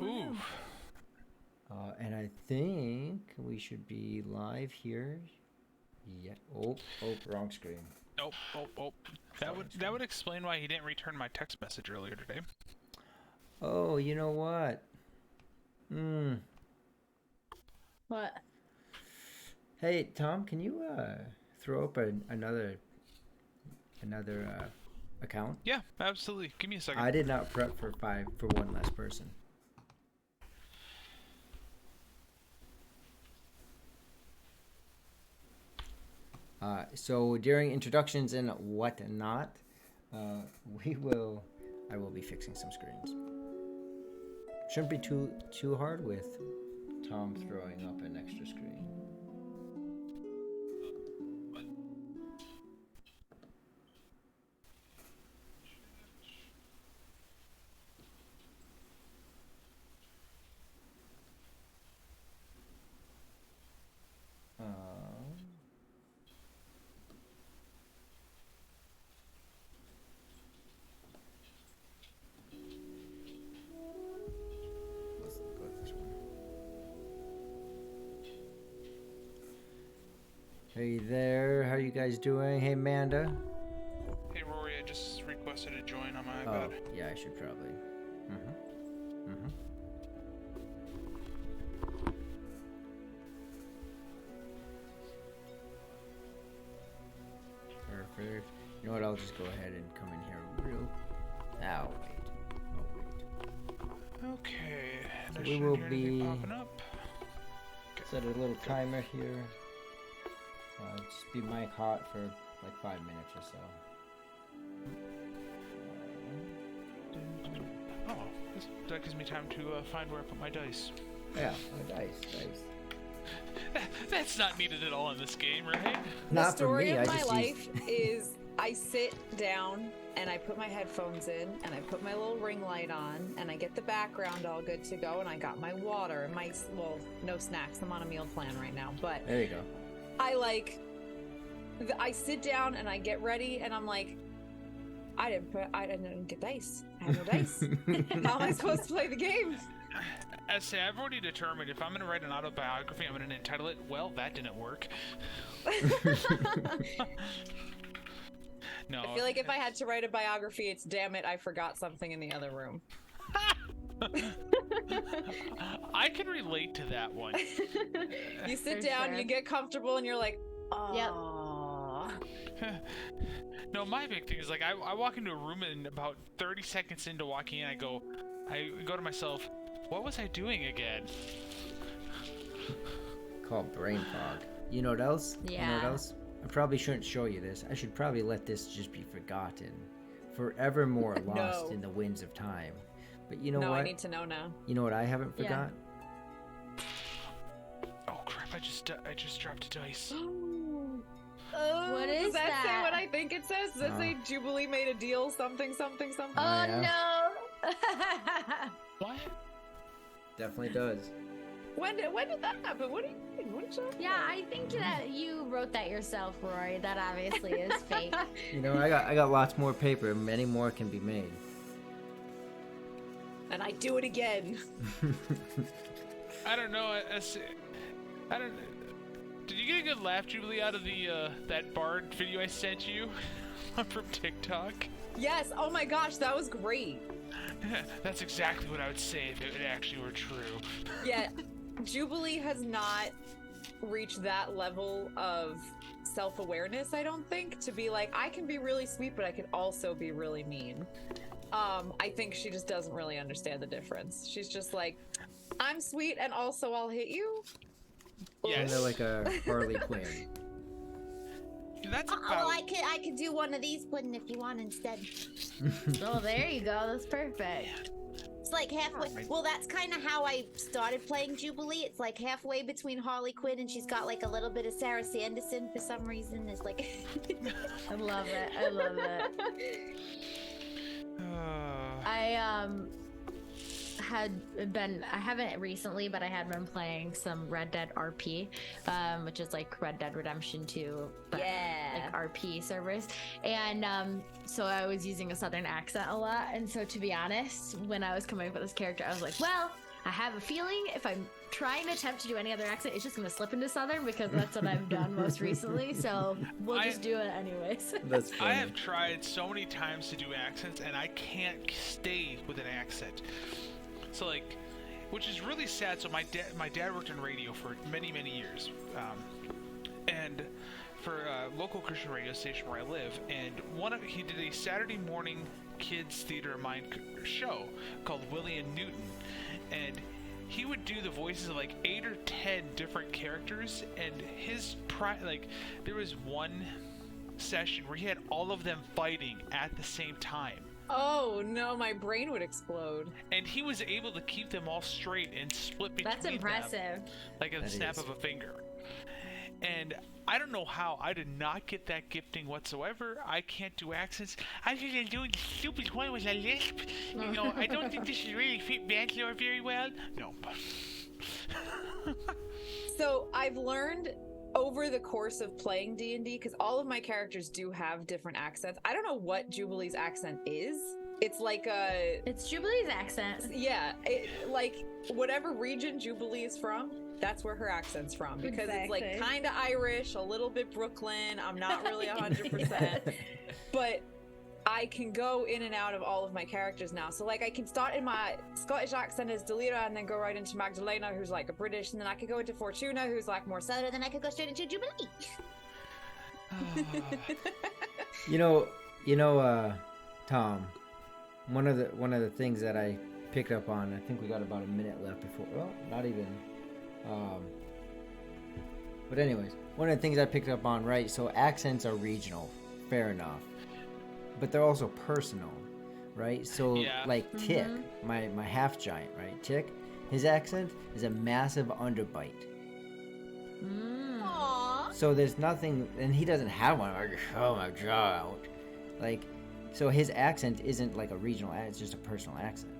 Ooh. And I think we should be live here. Yeah. Oh, wrong screen. Oh. That would explain why he didn't return my text message earlier today. Oh, you know what? What? Hey, Tom, can you throw up another account? Yeah, absolutely. Give me a second. I did not prep for one less person. So during introductions and whatnot, I will be fixing some screens. Shouldn't be too hard with Tom throwing up an extra screen. Let's go with this one. Hey there, how you guys doing? Hey, Amanda. Hey, Rory, I just requested a join on my Oh, iPad. yeah, I should probably. Perfect. You know what? I'll just go ahead and come in here real. Oh wait. Okay. So There we shouldn't will be anything be popping up. set a little timer here. Just be mic hot for like 5 minutes or so. Oh, that gives me time to find where I put my dice. Yeah, dice. That's not needed at all in this game, right? Not The story for me. of I my just life is I sit down and I put my headphones in and I put my little ring light on and I get the background all good to go and I got my water and my, well, no snacks. I'm on a meal plan right now, but There you go. I sit down and I get ready and I'm like, I didn't get dice. I have no dice. How am I supposed to play the game? As say, I've already determined if I'm going to write an autobiography, I'm going to entitle it, Well, That Didn't Work. No. I feel like if I had to write a biography, it's damn it, I forgot something in the other room. I can relate to that one. You sit For down, sure. you get comfortable, and you're like, oh. Yep. No, my big thing is like I walk into a room and about 30 seconds into walking in, I go to myself, what was I doing again? Called brain fog. You know what else? You know what Yeah. else? I probably shouldn't show you this. I should probably let this just be forgotten, forevermore lost No. in the winds of time. But you know No, what? I need to know now. You know what I haven't Yeah. forgot? Oh crap! I just dropped a dice. Oh, What does is that say that? what I think it says? Does that say Jubilee made a deal something? Oh yeah. no! What? Definitely does. When did that happen? What do you mean? What did you Yeah, I think that you wrote that yourself, Rory. That obviously is fake. You know, I got lots more paper. Many more can be made. And I do it again. I don't know. I don't. Did you get a good laugh, Jubilee, out of the that Bard video I sent you from TikTok? Yes. Oh my gosh, that was great. That's exactly what I would say if it actually were true. Yeah, Jubilee has not reached that level of self-awareness, I don't think, to be like, I can be really sweet, but I can also be really mean. I think she just doesn't really understand the difference. She's just like, I'm sweet and also I'll hit you. Yes. Kind of like a Harley Quinn. That's Oh, about. I could do one of these pudding if you want instead. Oh, there you go. That's perfect. It's like halfway. Well, that's kind of how I started playing Jubilee. It's like halfway between Harley Quinn and she's got like a little bit of Sarah Sanderson for some reason. It's like, I love it. I love it. I haven't recently, but I had been playing some Red Dead RP, which is like Red Dead Redemption 2, but Yeah. like RP servers. And so I was using a southern accent a lot. And so to be honest, when I was coming up with this character, I was like, well, I have a feeling if I'm trying to attempt to do any other accent, it's just going to slip into Southern because that's what I've done most recently. So we'll just do it anyways. That's funny. I have tried so many times to do accents, and I can't stay with an accent. So like, which is really sad. So my dad worked in radio for many years, and for a local Christian radio station where I live. And he did a Saturday morning kids theater of mind show called Willie and Newton, and he would do the voices of like 8 or 10 different characters, and there was one session where he had all of them fighting at the same time. Oh no, my brain would explode. And he was able to keep them all straight and split between That's impressive. them like a snap of a finger. And I don't know how. I did not get that gifting whatsoever. I can't do accents. I think I'm doing the stupid one with a lisp. You know, I don't think this should really fit Bachelor very well. No. So I've learned over the course of playing D&D, because all of my characters do have different accents. I don't know what Jubilee's accent is. It's like It's Jubilee's accent. Yeah, like whatever region Jubilee is from, that's where her accent's from, because it's like kind of Irish, a little bit Brooklyn. I'm not really 100%, but I can go in and out of all of my characters now. So like I can start in my Scottish accent as Delira and then go right into Magdalena, who's like a British, and then I could go into Fortuna, who's like more Southern, then I could go straight into Jubilee. You know, Tom, one of the things that I picked up on, I think we got about a minute left before, well, not even, but anyways, one of the things I picked up on, right, so accents are regional, fair enough, but they're also personal, right? So like Tick, my half giant, right? Tick, his accent is a massive underbite. Aww. So there's nothing, and he doesn't have one. Like, oh my god, like, so his accent isn't like a regional accent; it's just a personal accent.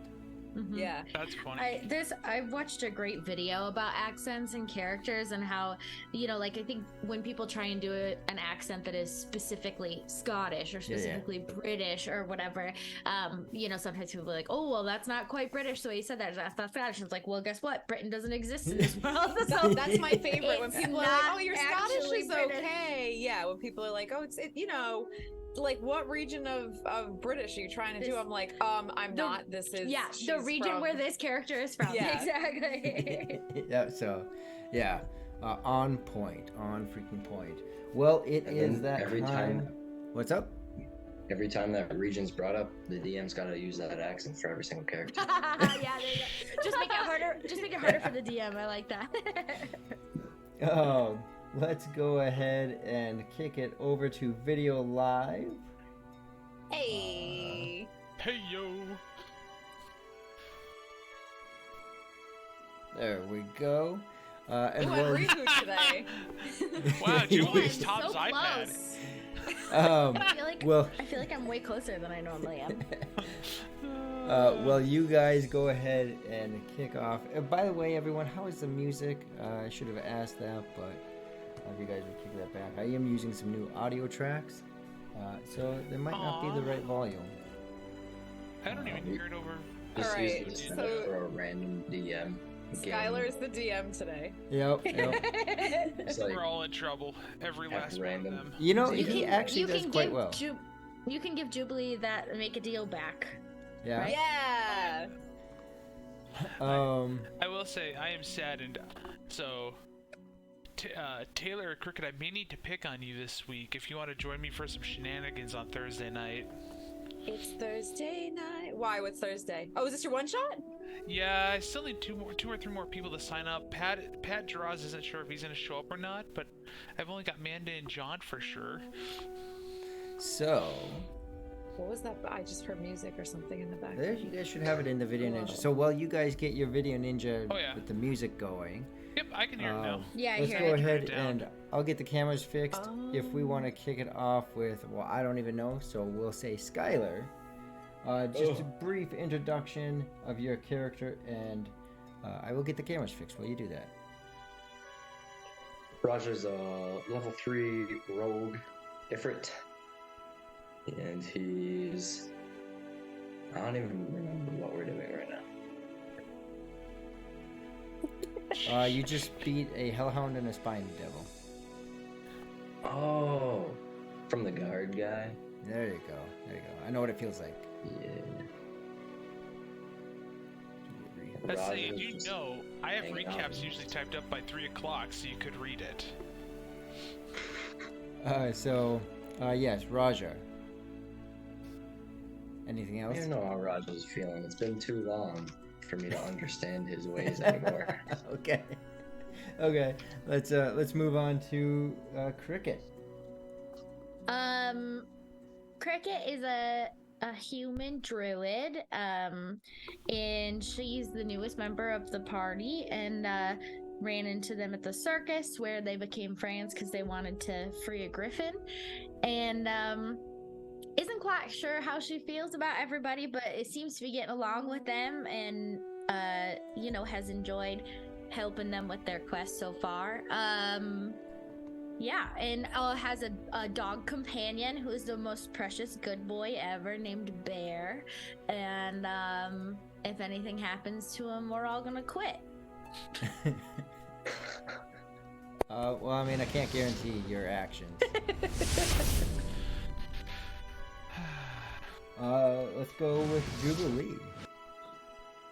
Yeah, that's funny. I watched a great video about accents and characters and how, you know, like I think when people try and do an accent that is specifically Scottish or specifically British or whatever, you know, sometimes people are like, oh, well, that's not quite British, so he said that's not Scottish. And it's like, well, guess what? Britain doesn't exist in this world. So that's my favorite when people are like, oh, you're Scottish is British. okay. Yeah, when people are like, oh, you know, like what region of British are you trying to do? I'm like, I'm not. This is the region where this character is from. Yeah. Exactly. Yeah. So, yeah, on point, on freaking point. Well, it is that every time. What's up? Every time that region's brought up, the DM's got to use that accent for every single character. Yeah, there you go. Just make it harder. Just make it harder for the DM. I like that. Oh. Let's go ahead and kick it over to video live. Hey. Hey yo. There we go. And Ooh, I'm Riku today. Wow, Julie's Man, Tom's so iPad. close. I feel like I'm way closer than I normally am. Well, you guys go ahead and kick off. By the way, everyone, how is the music? I should have asked that, but if you guys would kick that back. I am using some new audio tracks, so there might not be the right volume. I don't even hear it over. Just Alright, use this so- for a random DM. Skylar is the DM today. Yep. It's like We're all in trouble. Every at last random. one of them. You know, You he can- actually does quite well. You can give Jubilee that make a deal back. Yeah. Right? Yeah. I will say I am saddened. So, Taylor or Cricket, I may need to pick on you this week if you want to join me for some shenanigans on Thursday night. It's Thursday night. Why? What's Thursday? Oh, is this your one shot? Yeah, I still need two or three more people to sign up. Pat Draws isn't sure if he's gonna show up or not, but I've only got Manda and John for sure. So, What was that? I just heard music or something in the back. there, you guys should have it in the Video Ninja. So while you guys get your Video Ninja with the music going, Yep, I can hear it now. Yeah, I let's hear go it. ahead Down. and I'll get the cameras fixed. If we want to kick it off with, well, I don't even know, so we'll say Skylar. Just a brief introduction of your character, and I will get the cameras fixed while you do that. Roger's a level 3 rogue Ifrit. And he's... I don't even remember what we're doing right now. You just beat a hellhound and a spine devil. Oh, from the guard guy. There you go. There you go. I know what it feels like. Yeah. Let's say, Roger you was know, I have hanging recaps out. usually typed up by 3 o'clock, so you could read it. Yes, Raja. Anything I else? don't know how Raj was feeling. It's been too long for me to understand his ways anymore. Okay. Okay. Let's move on to Cricket. Cricket is a human druid, and she's the newest member of the party, and ran into them at the circus where they became friends because they wanted to free a griffin, and isn't quite sure how she feels about everybody, but it seems to be getting along with them, and has enjoyed helping them with their quest so far. Yeah, and has a dog companion who is the most precious good boy ever, named Bear. And if anything happens to him, we're all gonna quit. Well, I mean, I can't guarantee your actions. Let's go with Jubilee.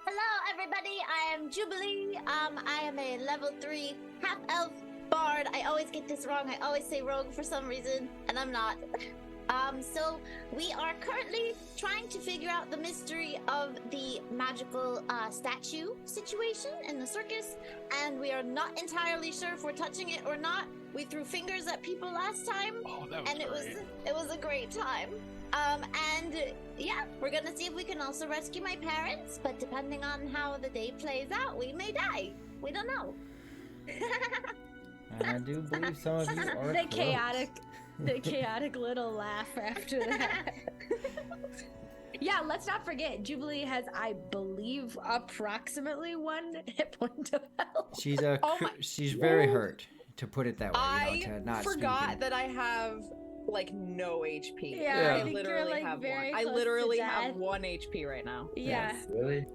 Hello, everybody. I am Jubilee. I am a level 3 half elf bard. I always get this wrong. I always say rogue for some reason, and I'm not. So we are currently trying to figure out the mystery of the magical statue situation in the circus, and we are not entirely sure if we're touching it or not. We threw fingers at people last time, Oh, that was and great. it was a great time. And yeah, we're gonna see if we can also rescue my parents, but depending on how the day plays out, we may die. We don't know. I do believe some of you are The close. chaotic little laugh after that. Yeah, let's not forget, Jubilee has, I believe, approximately 1 hit point of health. She's Oh my- she's very hurt, to put it that way. I to not forgot speaking. that I have like no HP. Yeah, I I think literally you're, like, have very one. I close to literally death. have 1 HP right now. Yeah. Really?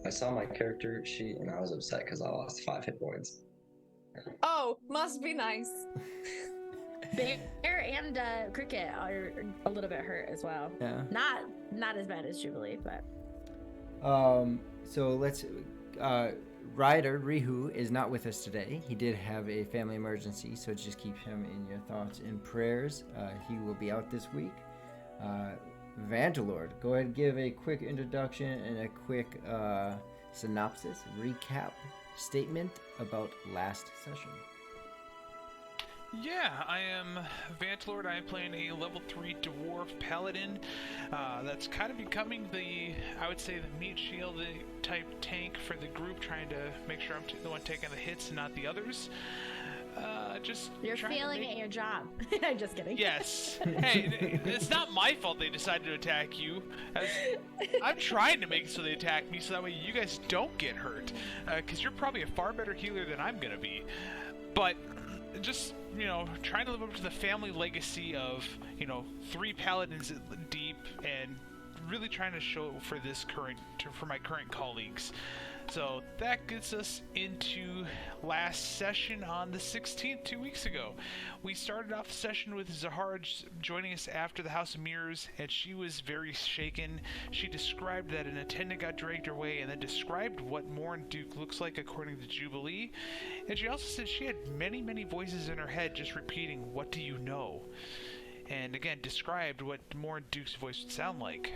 I saw my character sheet and I was upset because I lost 5 hit points. Oh, must be nice. Bear and Cricket are a little bit hurt as well. Yeah. Not as bad as Jubilee, but So let's. Ryder Rihu is not with us today. He did have a family emergency, so just keep him in your thoughts and prayers. He will be out this week. Vandalord, go ahead and give a quick introduction and a quick synopsis, recap, statement about last session. Yeah, I am Vantlord. I am playing a level 3 dwarf paladin. That's kind of becoming I would say, the meat shield type tank for the group, trying to make sure I'm the one taking the hits and not the others. Just you're trying to failing make- at your job. I'm just kidding. Yes. Hey, it's not my fault they decided to attack you. I'm trying to make it so they attack me, so that way you guys don't get hurt. Because you're probably a far better healer than I'm gonna be. But just, trying to live up to the family legacy of, 3 paladins deep, and really trying to show for for my current colleagues. So that gets us into last session on the 16th, 2 weeks ago. We started off the session with Zahara joining us after the House of Mirrors, and she was very shaken. She described that an attendant got dragged away, and then described what Morn Duke looks like according to Jubilee. And she also said she had many, many voices in her head just repeating, "What do you know?" And again, described what Morn Duke's voice would sound like.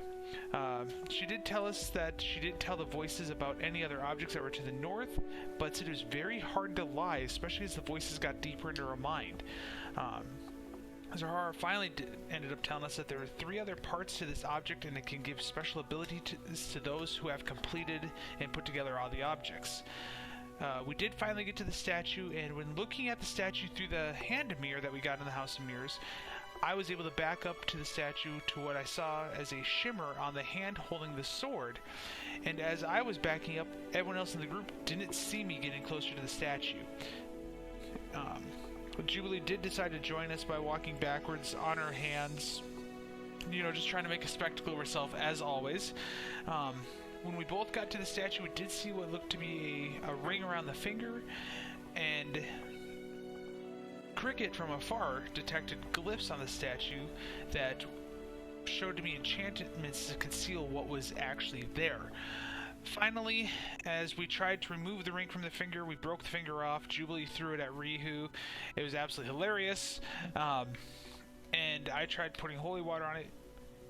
She did tell us that she didn't tell the voices about any other objects that were to the north, but said it was very hard to lie, especially as the voices got deeper into her mind. Zahara finally ended up telling us that there are 3 other parts to this object, and it can give special ability to those who have completed and put together all the objects. We did finally get to the statue, and when looking at the statue through the hand mirror that we got in the House of Mirrors, I was able to back up to the statue to what I saw as a shimmer on the hand holding the sword. And as I was backing up, everyone else in the group didn't see me getting closer to the statue. Jubilee did decide to join us by walking backwards on her hands, just trying to make a spectacle of herself as always. when we both got to the statue, we did see what looked to be a ring around the finger, and Cricket from afar detected glyphs on the statue that showed to me enchantments to conceal what was actually there. Finally, as we tried to remove the ring from the finger, we broke the finger off. Jubilee threw it at Rihu. It was absolutely hilarious. And I tried putting holy water on it.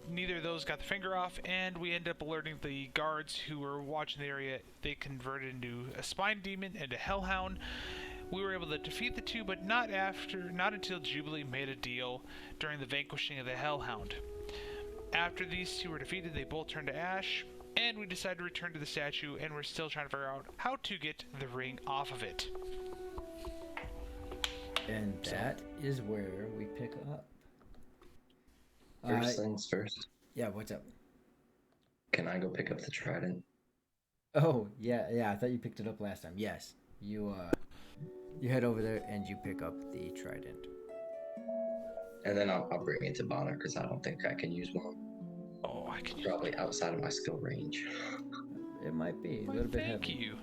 Neither of those got the finger off, and we ended up alerting the guards who were watching the area. They converted into a spine demon and a hellhound. We were able to defeat the two, but not until Jubilee made a deal during the vanquishing of the hellhound. After these two were defeated, they both turned to ash, and we decided to return to the statue, and we're still trying to figure out how to get the ring off of it. And that is where we pick up. First things first. Yeah, what's up? Can I go pick up the trident? Oh, yeah, I thought you picked it up last time. Yes. You head over there and you pick up the trident. And then I'll bring it to Bonner, because I don't think I can use one. Oh, I can Probably outside of my skill range. It might be a little bit heavy. Thank you.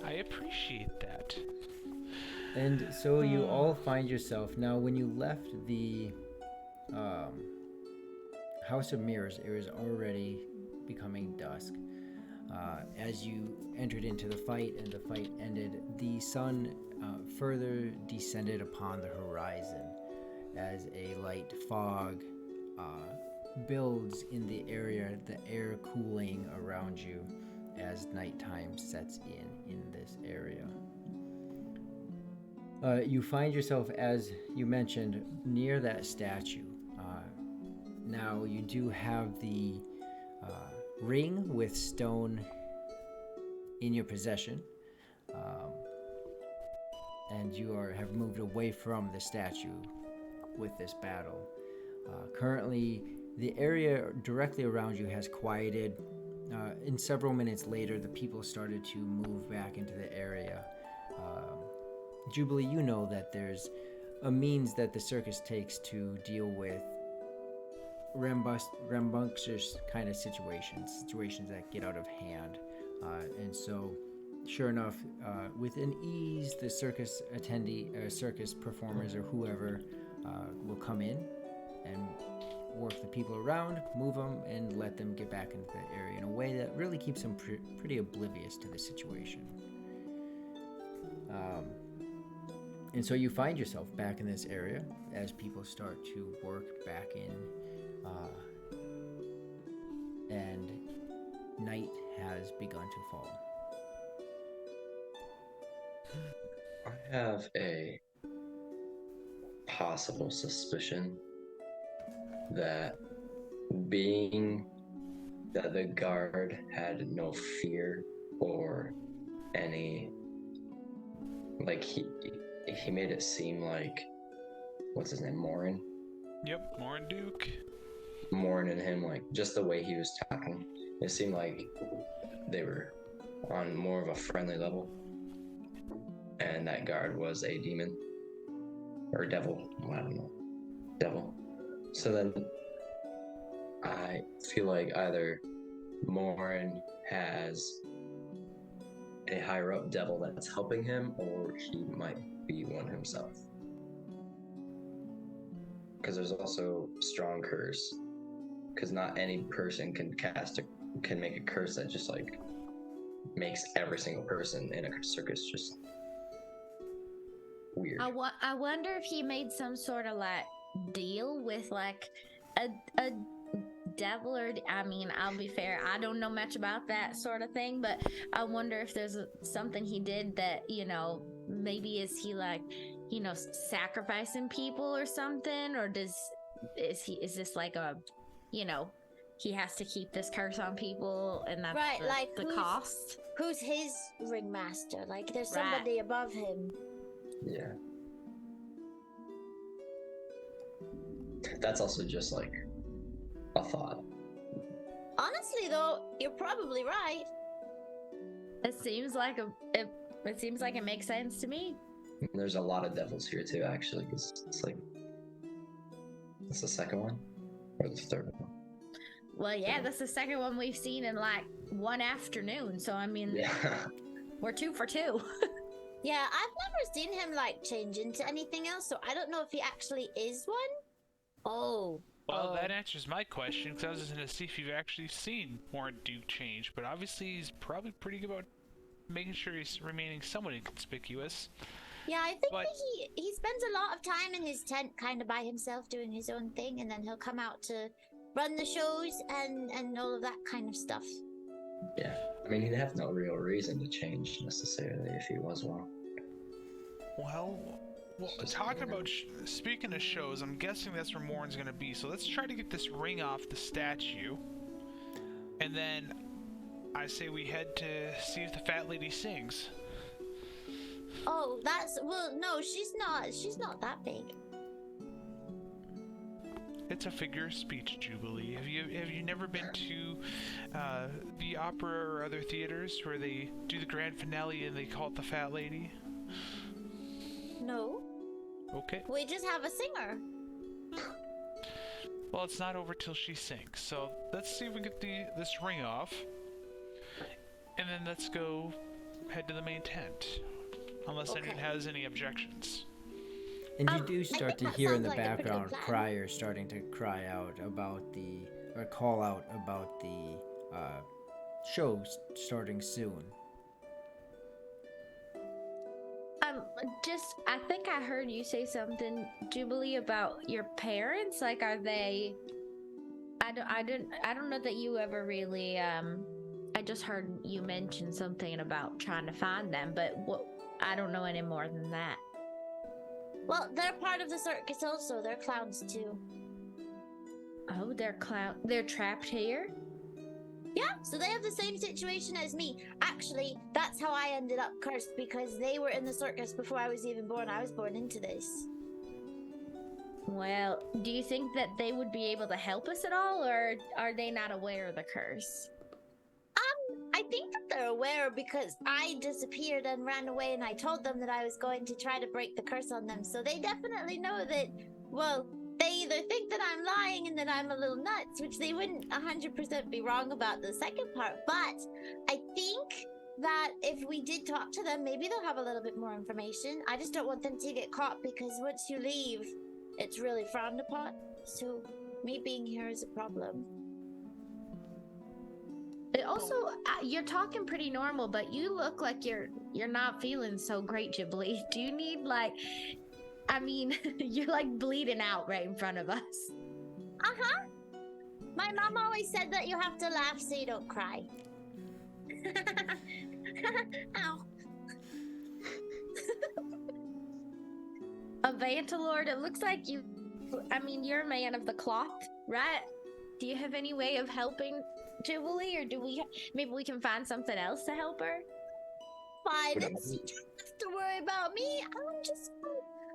I appreciate that. And so you all find yourself now. When you left the House of Mirrors, it was already becoming dusk. As you entered into the fight and the fight ended, the sun further descended upon the horizon as a light fog builds in the area, the air cooling around you as nighttime sets in this area. You find yourself, as you mentioned, near that statue. Now you do have the ring with stone in your possession, and you have moved away from the statue with this battle. Currently, the area directly around you has quieted. In several minutes later, the people started to move back into the area. Jubilee, you know that there's a means that the circus takes to deal with rambunctious kind of situations that get out of hand. And so, sure enough, with an ease, the circus circus performers or whoever will come in and work the people around, move them, and let them get back into the area in a way that really keeps them pretty oblivious to the situation. And so you find yourself back in this area as people start to work back in, and night has begun to fall. I have a possible suspicion that being that the guard had no fear or any, like, he made it seem like, what's his name, Morin? Yep, Morin Duke. Morin and him, like, just the way he was talking, it seemed like they were on more of a friendly level, and that guard was a demon or devil. I don't know, devil. So then I feel like either Morin has a higher up devil that's helping him, or he might be one himself. Because there's also strong curse. Because not any person can make a curse that just like makes every single person in a circus just weird. I wonder if he made some sort of like deal with like a devil, or I mean, I'll be fair, I don't know much about that sort of thing, but I wonder if there's something he did that, you know, maybe is he like, you know, sacrificing people or something, or is this like a, you know, he has to keep this curse on people and that's Right, like the cost. Who's his ringmaster? Like there's Right. somebody above him. Yeah. That's also just like a thought. Honestly though, you're probably right. It seems like it seems like it makes sense to me. And there's a lot of devils here too, actually, because it's like, it's the second one or the third one. Well, yeah, that's the second one we've seen in like one afternoon. So I mean, Yeah. we're 2 for 2. Yeah, I've never seen him like change into anything else, so I don't know if he actually is one. Oh. Well, oh. that answers my question, because I was just going to see if you've actually seen Warren Duke change, but obviously he's probably pretty good about making sure he's remaining somewhat inconspicuous. Yeah, I think But- that he spends a lot of time in his tent kind of by himself doing his own thing, and then he'll come out to run the shows and all of that kind of stuff. Yeah. I mean, he'd have no real reason to change necessarily if he was one. Well, Just talking hanging out. about, speaking of shows, I'm guessing that's where Warren's going to be, so let's try to get this ring off the statue. And then I say we head to see if the fat lady sings. Oh, no, she's not that big. It's a figure of speech, Jubilee. Have you never been to the opera or other theaters where they do the grand finale and they call it the Fat Lady? No, Okay. we just have a singer. Well, it's not over till she sings. So let's see if we can get this ring off, and then let's go head to the main tent. Unless anyone Okay. has any objections. And you I do start think to that hear in sounds the like a pretty good background plan. criers starting to cry out about or call out about the show starting soon. I think I heard you say something, Jubilee, about your parents. Like, are they? I don't know that you ever really. I just heard you mention something about trying to find them, but I don't know any more than that. Well, they're part of the circus also. They're clowns too. Oh, they're trapped here. Yeah, so they have the same situation as me. Actually, that's how I ended up cursed, because they were in the circus before I was even born. I was born into this. Well, do you think that they would be able to help us at all, or are they not aware of the curse? I think that they're aware because I disappeared and ran away, and I told them that I was going to try to break the curse on them. So they definitely know that, well, they either think that I'm lying and that I'm a little nuts, which they wouldn't 100% be wrong about the second part. But I think that if we did talk to them, maybe they'll have a little bit more information. I just don't want them to get caught, because once you leave, it's really frowned upon. So me being here is a problem. It also, you're talking pretty normal, but you look like you're not feeling so great, Ghibli. Do you need I mean, you're like bleeding out right in front of us. Uh-huh. My mom always said that you have to laugh so you don't cry. Ow. A Vantalord, it looks like you're a man of the cloth, right? Do you have any way of helping Jubilee, or maybe we can find something else to help her? Fine, What it's, you don't have to worry about me.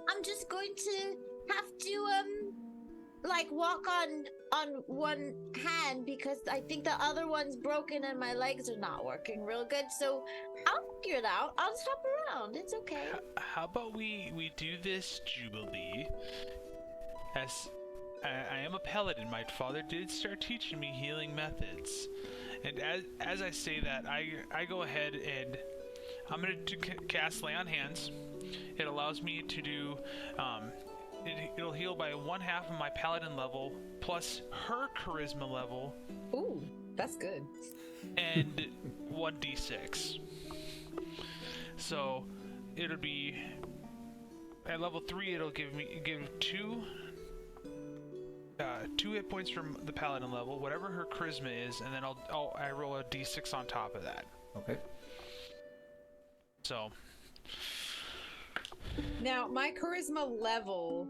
I'm just going to have to walk on one hand, because I think the other one's broken and my legs are not working real good. So I'll figure it out. I'll just hop around. It's okay. How about we do this, Jubilee? As I am a paladin, my father did start teaching me healing methods, and as I say that, I go ahead and I'm going to cast Lay on Hands. It allows me to do, it'll heal by 1/2 of my paladin level, plus her charisma level, Ooh, that's good. and 1d6. So, it'll be, at level 3, it'll give two 2 hit points from the paladin level, whatever her charisma is, and then I roll a d6 on top of that. Okay. So, Now, my charisma level,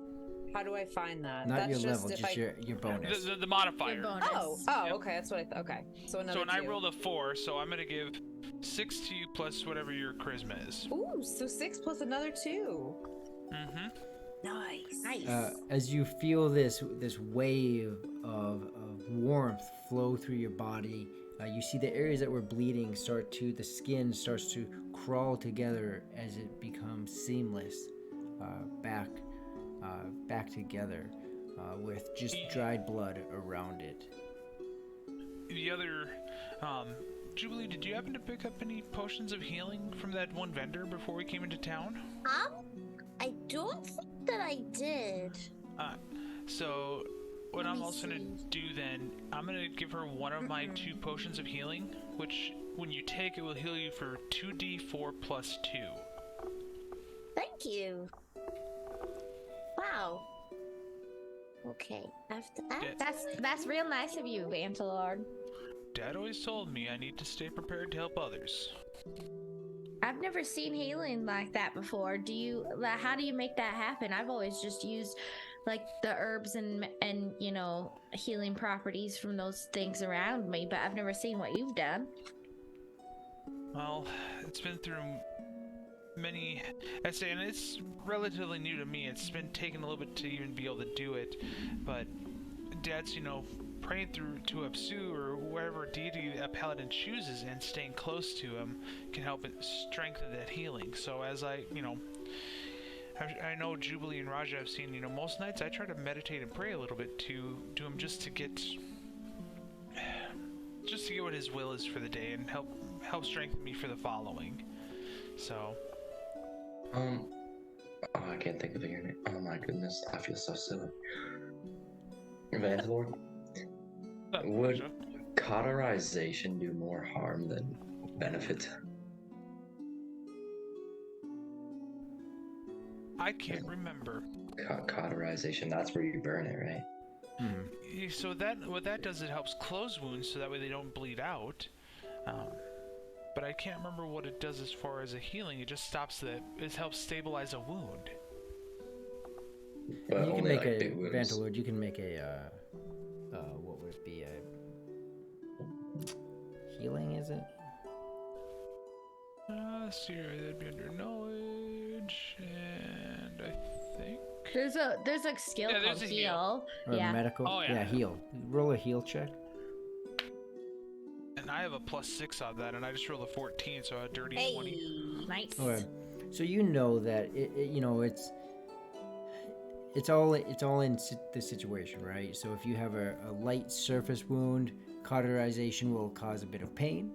how do I find that? Not That's your level, if just your bonus. the modifier. Your bonus. Oh, Yep. okay, that's what okay. So another So, and I two. rolled a 4, so I'm gonna give 6 to you plus whatever your charisma is. Ooh, so 6 plus another 2. Mm-hmm. Nice. As you feel this wave of warmth flow through your body, you see the areas that were bleeding the skin starts to crawl together as it becomes seamless, back together, with just dried blood around it. the other, Jubilee, did you happen to pick up any potions of healing from that one vendor before we came into town? I don't think that I did. So what Let I'm me also gonna see. do then, I'm gonna give her one of my 2 potions of healing, which when you take it will heal you for 2d4 plus 2. Thank you. Wow. Okay. After that. That's real nice of you, Vantalord. Dad always told me I need to stay prepared to help others. I've never seen healing like that before. How do you make that happen? I've always just used like the herbs and you know, healing properties from those things around me, but I've never seen what you've done. Well, it's been through many, I say, and it's relatively new to me. It's been taking a little bit to even be able to do it, but Dad's, praying through to Apsu or whatever deity a paladin chooses and staying close to him can help it strengthen that healing. So as I know Jubilee and Raja have seen, most nights I try to meditate and pray a little bit to him just to get what his will is for the day and help strengthen me for the following. So Oh, I can't think of your name. Oh my goodness, I feel so silly. Vanthor, would Raja? cauterization do more harm than benefit? I can't remember. Cauterization, that's where you burn it, right? So what that does, it helps close wounds so that way they don't bleed out. But I can't remember what it does as far as a healing. It just stops it helps stabilize a wound. But You can only make like a big wounds. Vantalord. You can make a what would it be? A healing, is it? Let's see here, that'd be under knowledge, and I think There's a skill Yeah, called there's a heal. Or Yeah. medical? Oh, yeah. Heal. Roll a heal check. and I have a +6 on that, and I just rolled a 14, so a dirty 20. Hey. Nice. Okay. So you know that it's all in the situation, right? So if you have a light surface wound, cauterization will cause a bit of pain.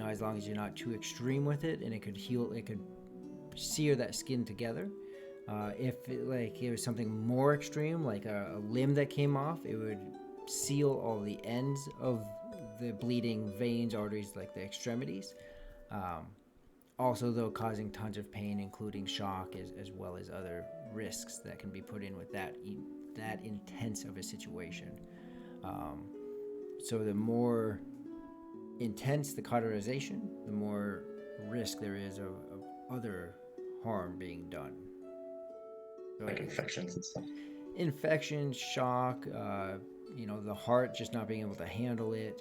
As long as you're not too extreme with it, and it could heal, it could sear that skin together. If it was something more extreme, like a limb that came off, it would seal all the ends of the bleeding veins, arteries, like the extremities. Also, though, causing tons of pain, including shock, as well as other risks that can be put in with that intense of a situation. So the more intense the cauterization, the more risk there is of other harm being done. So Like infections and stuff. infection, shock, the heart just not being able to handle it,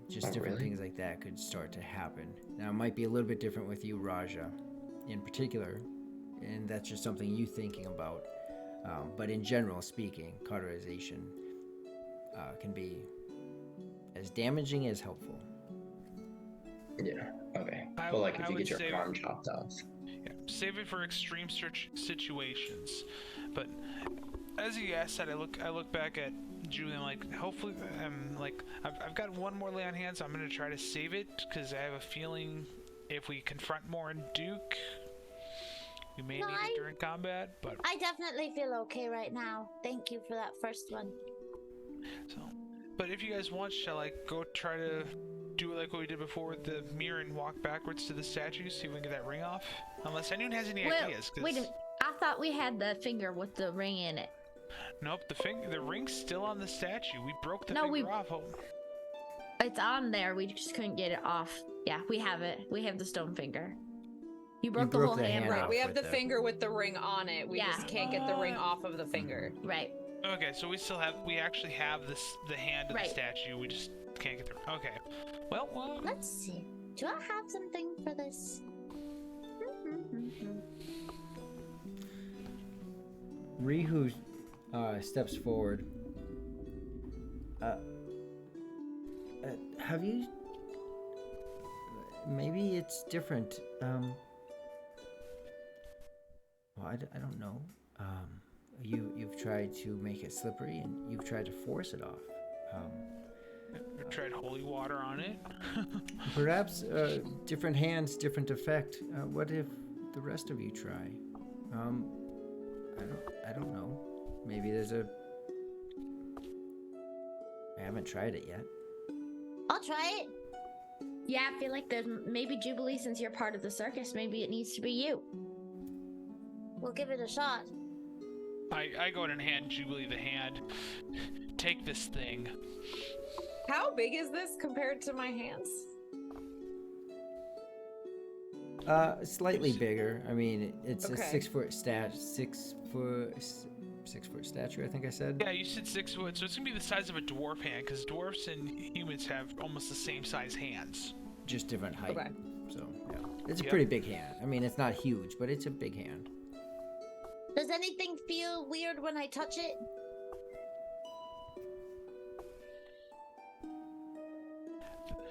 just Oh, different really? things like that could start to happen. Now, it might be a little bit different with you, Raja, in particular, and that's just something you thinking about. But in general speaking, cauterization can be as damaging as helpful. Yeah, okay. I Well, like if I you would get say- your arm chopped off. Yeah, save it for extreme situations. But as you guys said, I look back at Julie. I'm like, hopefully, I've got one more lay on hands. I'm gonna try to save it because I have a feeling if we confront more in Duke, we may No, need it during combat. But I definitely feel okay right now. Thank you for that first one. but if you guys want, shall I go try to do it like what we did before with the mirror and walk backwards to the statue, see if we can get that ring off? Unless anyone has any ideas. 'Cause- Wait a minute. I thought we had the finger with the ring in it. Nope, the ring's still on the statue. We broke the No, finger off. It's on there. We just couldn't get it off. Yeah, we have it. We have the stone finger. You broke the broke whole the hand. hand Right, off we have with the the- finger with the ring on it. We Yeah. just can't get the ring off of the finger. Right. Okay, so we actually have the hand of Right. the statue. We just can't get the. Okay, well, Let's see. Do I have something for this? Rihu steps forward. Have you? Maybe it's different. Well, I don't know. You've tried to make it slippery, and you've tried to force it off. Tread holy water on it. Perhaps different hands, different effect. What if the rest of you try? I don't know. Maybe there's a. I haven't tried it yet. I'll try it. Yeah, I feel like there's maybe Jubilee, since you're part of the circus, maybe it needs to be you. We'll give it a shot. I go ahead and hand Jubilee the hand. Take this thing. How big is this compared to my hands? Slightly bigger. I mean, it's a Okay. 6 foot stature. I think I said. Yeah, you said 6 foot, so it's gonna be the size of a dwarf hand, because dwarfs and humans have almost the same size hands. Just different height. Okay. So yeah, it's a Yep. pretty big hand. I mean, it's not huge, but it's a big hand. Does anything feel weird when I touch it?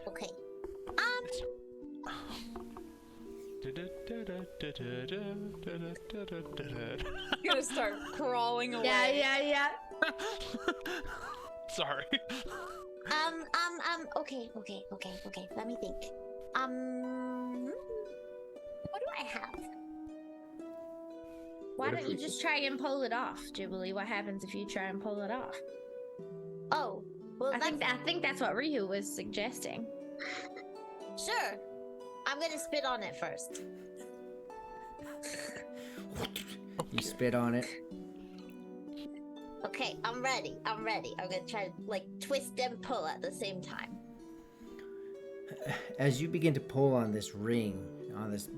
Okay. I'm gonna start crawling away. Yeah. Sorry. Okay. Let me think. What do I have? Why What if don't you we- just try and pull it off, Jubilee? What happens if you try and pull it off? Oh, well, I think that's what Ryu was suggesting. sure. I'm gonna spit on it first. You spit on it. Okay, I'm ready. I'm gonna try to like twist and pull at the same time. As you begin to pull on this ring, on this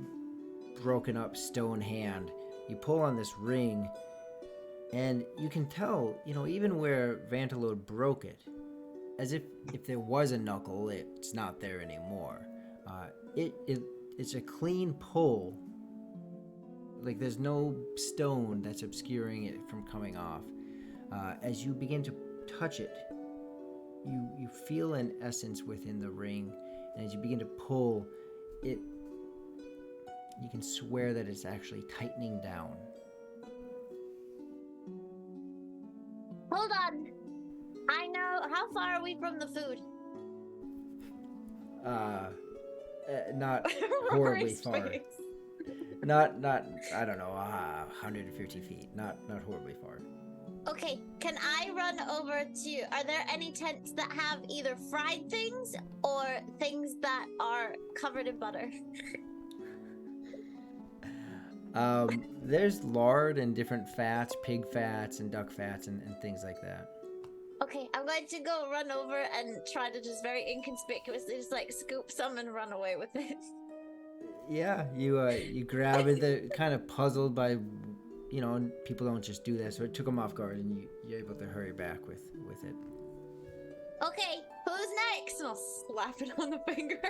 broken up stone hand, you pull on this ring, and you can tell, even where Vantalode broke it, as if there was a knuckle, it's not there anymore. It's a clean pull. Like there's no stone that's obscuring it from coming off. As you begin to touch it, you feel an essence within the ring, and as you begin to pull it, you can swear that it's actually tightening down. Hold on. I know. How far are we from the food? Not horribly Rory's far. face. Not I don't know, 150 feet. Not horribly far. Okay, can I run over to... Are there any tents that have either fried things or things that are covered in butter? There's lard and different fats, pig fats and duck fats and things like that. Okay, I'm going to go run over and try to just very inconspicuously just like scoop some and run away with it. Yeah, you grab it. They're kind of puzzled by, people don't just do that, so it took them off guard, and you're able to hurry back with it. Okay, who's next? And I'll slap it on the finger.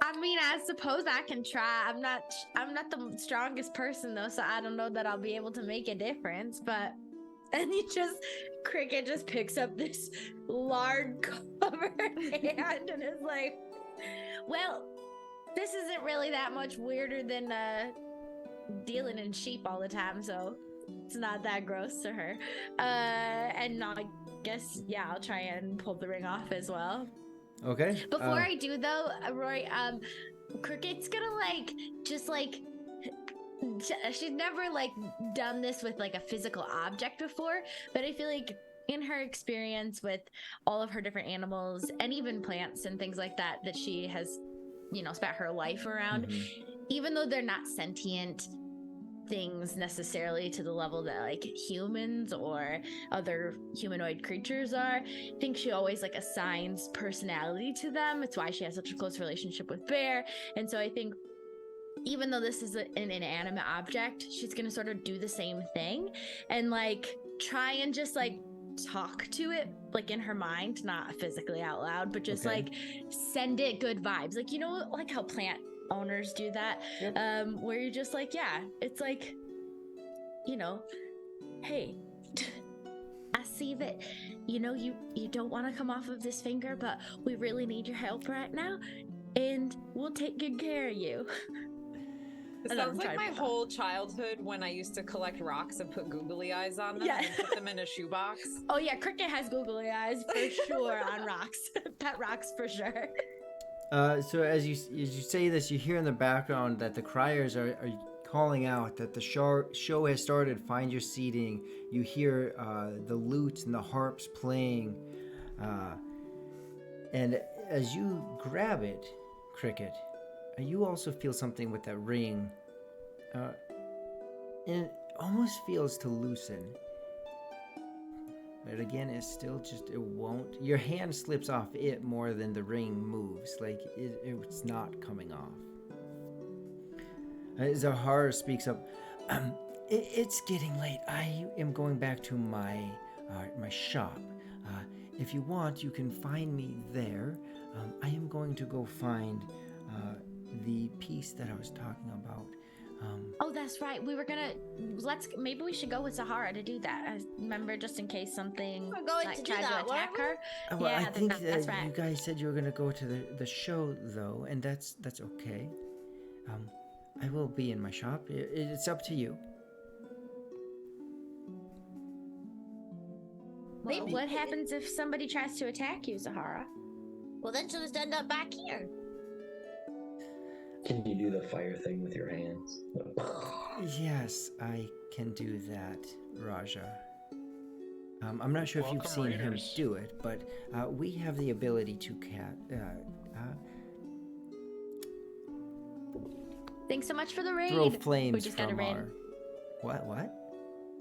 I mean, I suppose I can try. I'm not the strongest person though, so I don't know that I'll be able to make a difference. But and Cricket just picks up this lard covered hand and is like, "Well, this isn't really that much weirder than dealing in sheep all the time, so it's not that gross to her." And I guess I'll try and pull the ring off as well. Okay. Before I do though, Roy, Cricket's gonna she's never done this with a physical object before, but I feel like in her experience with all of her different animals and even plants and things like that she has, spent her life around, even though they're not sentient things necessarily to the level that humans or other humanoid creatures are, I think she always assigns personality to them. It's why she has such a close relationship with Bear. And so I think even though this is an inanimate object, she's gonna sort of do the same thing and try and just talk to it in her mind, not physically out loud, but just Okay. send it good vibes, how plant owners do that. Yep. Where you're just it's hey, I see that you don't want to come off of this finger, but we really need your help right now, and we'll take good care of you. It sounds like my whole childhood when I used to collect rocks and put googly eyes on them Yeah. and put them in a shoebox. Oh yeah, Cricket has googly eyes for sure on rocks. Pet rocks for sure. So as you say this, you hear in the background that the criers are calling out that the show has started. Find your seating. You hear the lute and the harps playing, and as you grab it, Cricket, you also feel something with that ring. And it almost feels to loosen. But again, it won't. Your hand slips off it more than the ring moves. Like, it's not coming off. Zahara speaks up. It's getting late. I am going back to my shop. If you want, you can find me there. I am going to go find the piece that I was talking about. Oh, that's right. We were gonna maybe we should go with Zahara to do that. I remember, just in case something We're going to do tried that, to attack weren't we? her. Well, Yeah, I think that's that right. you guys said you were going to go to the show, though, and that's okay. I will be in my shop. It's up to you. Well, what happens if somebody tries to attack you, Zahara? Well, then she'll just end up back here. Can you do the fire thing with your hands? Yes, I can do that, Raja. I'm not sure if you've Welcome, seen him Raiders. do it, but we have the ability to Thanks so much for the raid. throw flames We just got a from raid. our... What?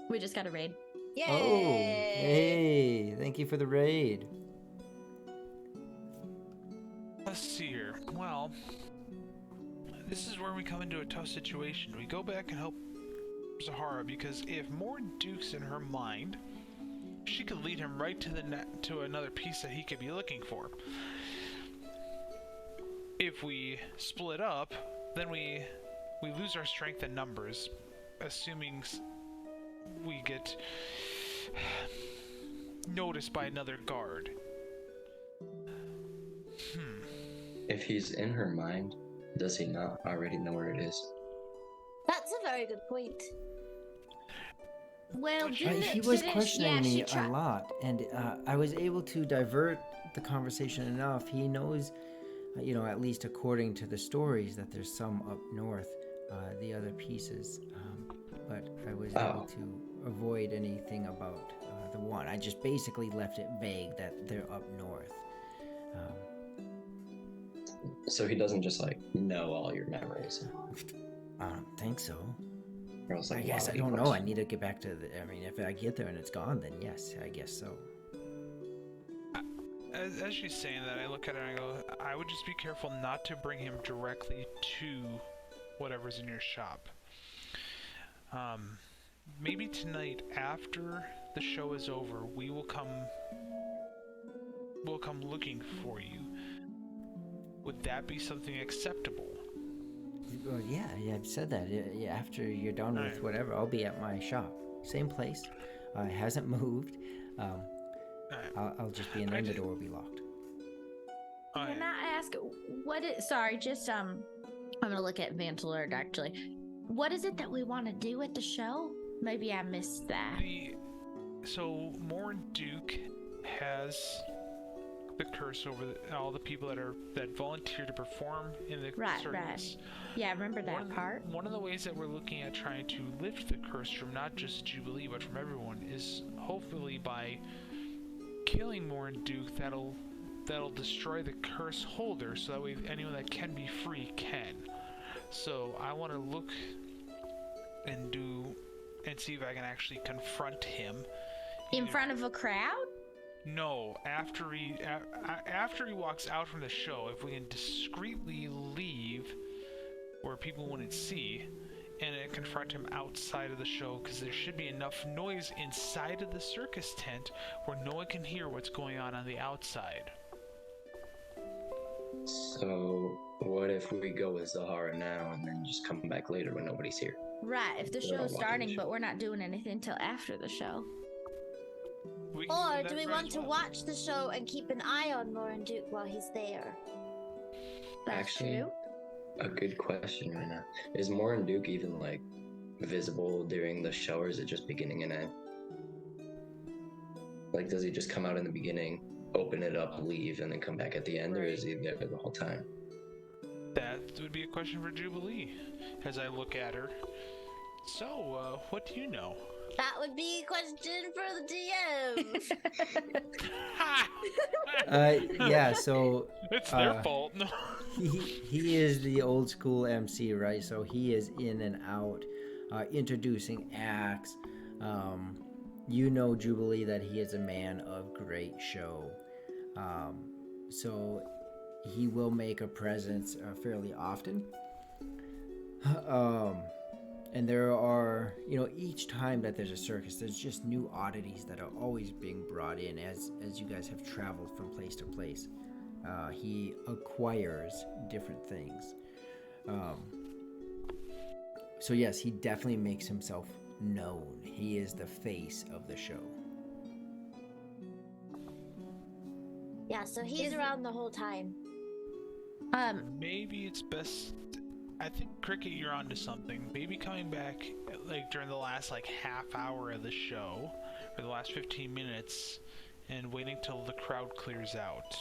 We just got a raid. Yay! Oh, hey, thank you for the raid. Let's see here. Well, this is where we come into a tough situation. We go back and help Zahara because if Morin Duke's in her mind, she could lead him right to another piece that he could be looking for. If we split up, then we lose our strength in numbers, assuming we get noticed by another guard. If he's in her mind, does he not already know where it is? That's a very good point. Well, He was questioning me a lot, and I was able to divert the conversation enough. He knows, at least according to the stories, that there's some up north, the other pieces. But I was able to avoid anything about the one. I just basically left it vague that they're up north. So he doesn't just know all your memories. I don't think so. Or else, I guess wow, I he don't know. questioned- I need to get back to if I get there and it's gone, then yes, I guess so. As she's saying that, I look at her and I go, I would just be careful not to bring him directly to whatever's in your shop. Maybe tonight, after the show is over, we'll come looking for you. Would that be something acceptable? Well, yeah, I've said that. Yeah, after you're done with Alright. whatever, I'll be at my shop. Same place. It hasn't moved. I'll just be in there and the door will be locked. Can I ask sorry, just I'm gonna look at Vantalord actually. What is it that we want to do at the show? Maybe I missed that. So Morin Duke has the curse over all the people that volunteer to perform in the Right. circus. Yeah, I remember that part. One of the ways that we're looking at trying to lift the curse from not just Jubilee but from everyone is hopefully by killing Morin Duke. That'll destroy the curse holder, so that way anyone that can be free can. So I want to look and see if I can actually confront him In either- front of a crowd? No, after he walks out from the show, if we can discreetly leave where people wouldn't see, and then confront him outside of the show, because there should be enough noise inside of the circus tent where no one can hear what's going on the outside. So what if we go with Zahara now and then just come back later when nobody's here? Right, if the We're all show's watching starting, the but show. we're not doing anything until after the show. We can Or that do we very want to well. watch the show and keep an eye on Morin Duke while he's there? That's Actually, true. a good question right now. Is Morin Duke even like visible during the show, or is it just beginning and end? Like, does he just come out in the beginning, open it up, leave, and then come back at the end, or is he there the whole time? That would be a question for Jubilee, as I look at her. So, what do you know? That would be a question for the DM. Yeah, so It's their fault. No. he is the old school MC, right? So he is in and out, introducing acts. You know, Jubilee, that he is a man of great show. So he will make a presence fairly often. And there are, each time that there's a circus, there's just new oddities that are always being brought in as you guys have traveled from place to place. He acquires different things. So yes, he definitely makes himself known. He is the face of the show. Yeah, so he's around the whole time. Maybe it's best. I think Cricket, you're onto something. Maybe coming back like during the last half hour of the show, or the last 15 minutes, and waiting till the crowd clears out.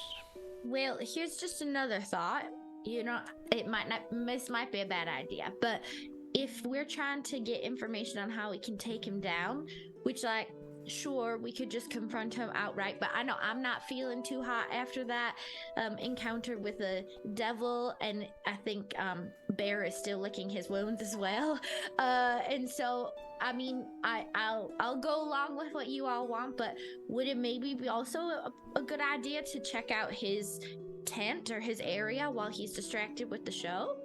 Well, here's just another thought. This might be a bad idea, but if we're trying to get information on how we can take him down, which sure, we could just confront him outright, but I know I'm not feeling too hot after that encounter with the devil, and I think Bear is still licking his wounds as well. And so, I mean, I'll go along with what you all want, but would it maybe be also a good idea to check out his tent or his area while he's distracted with the show?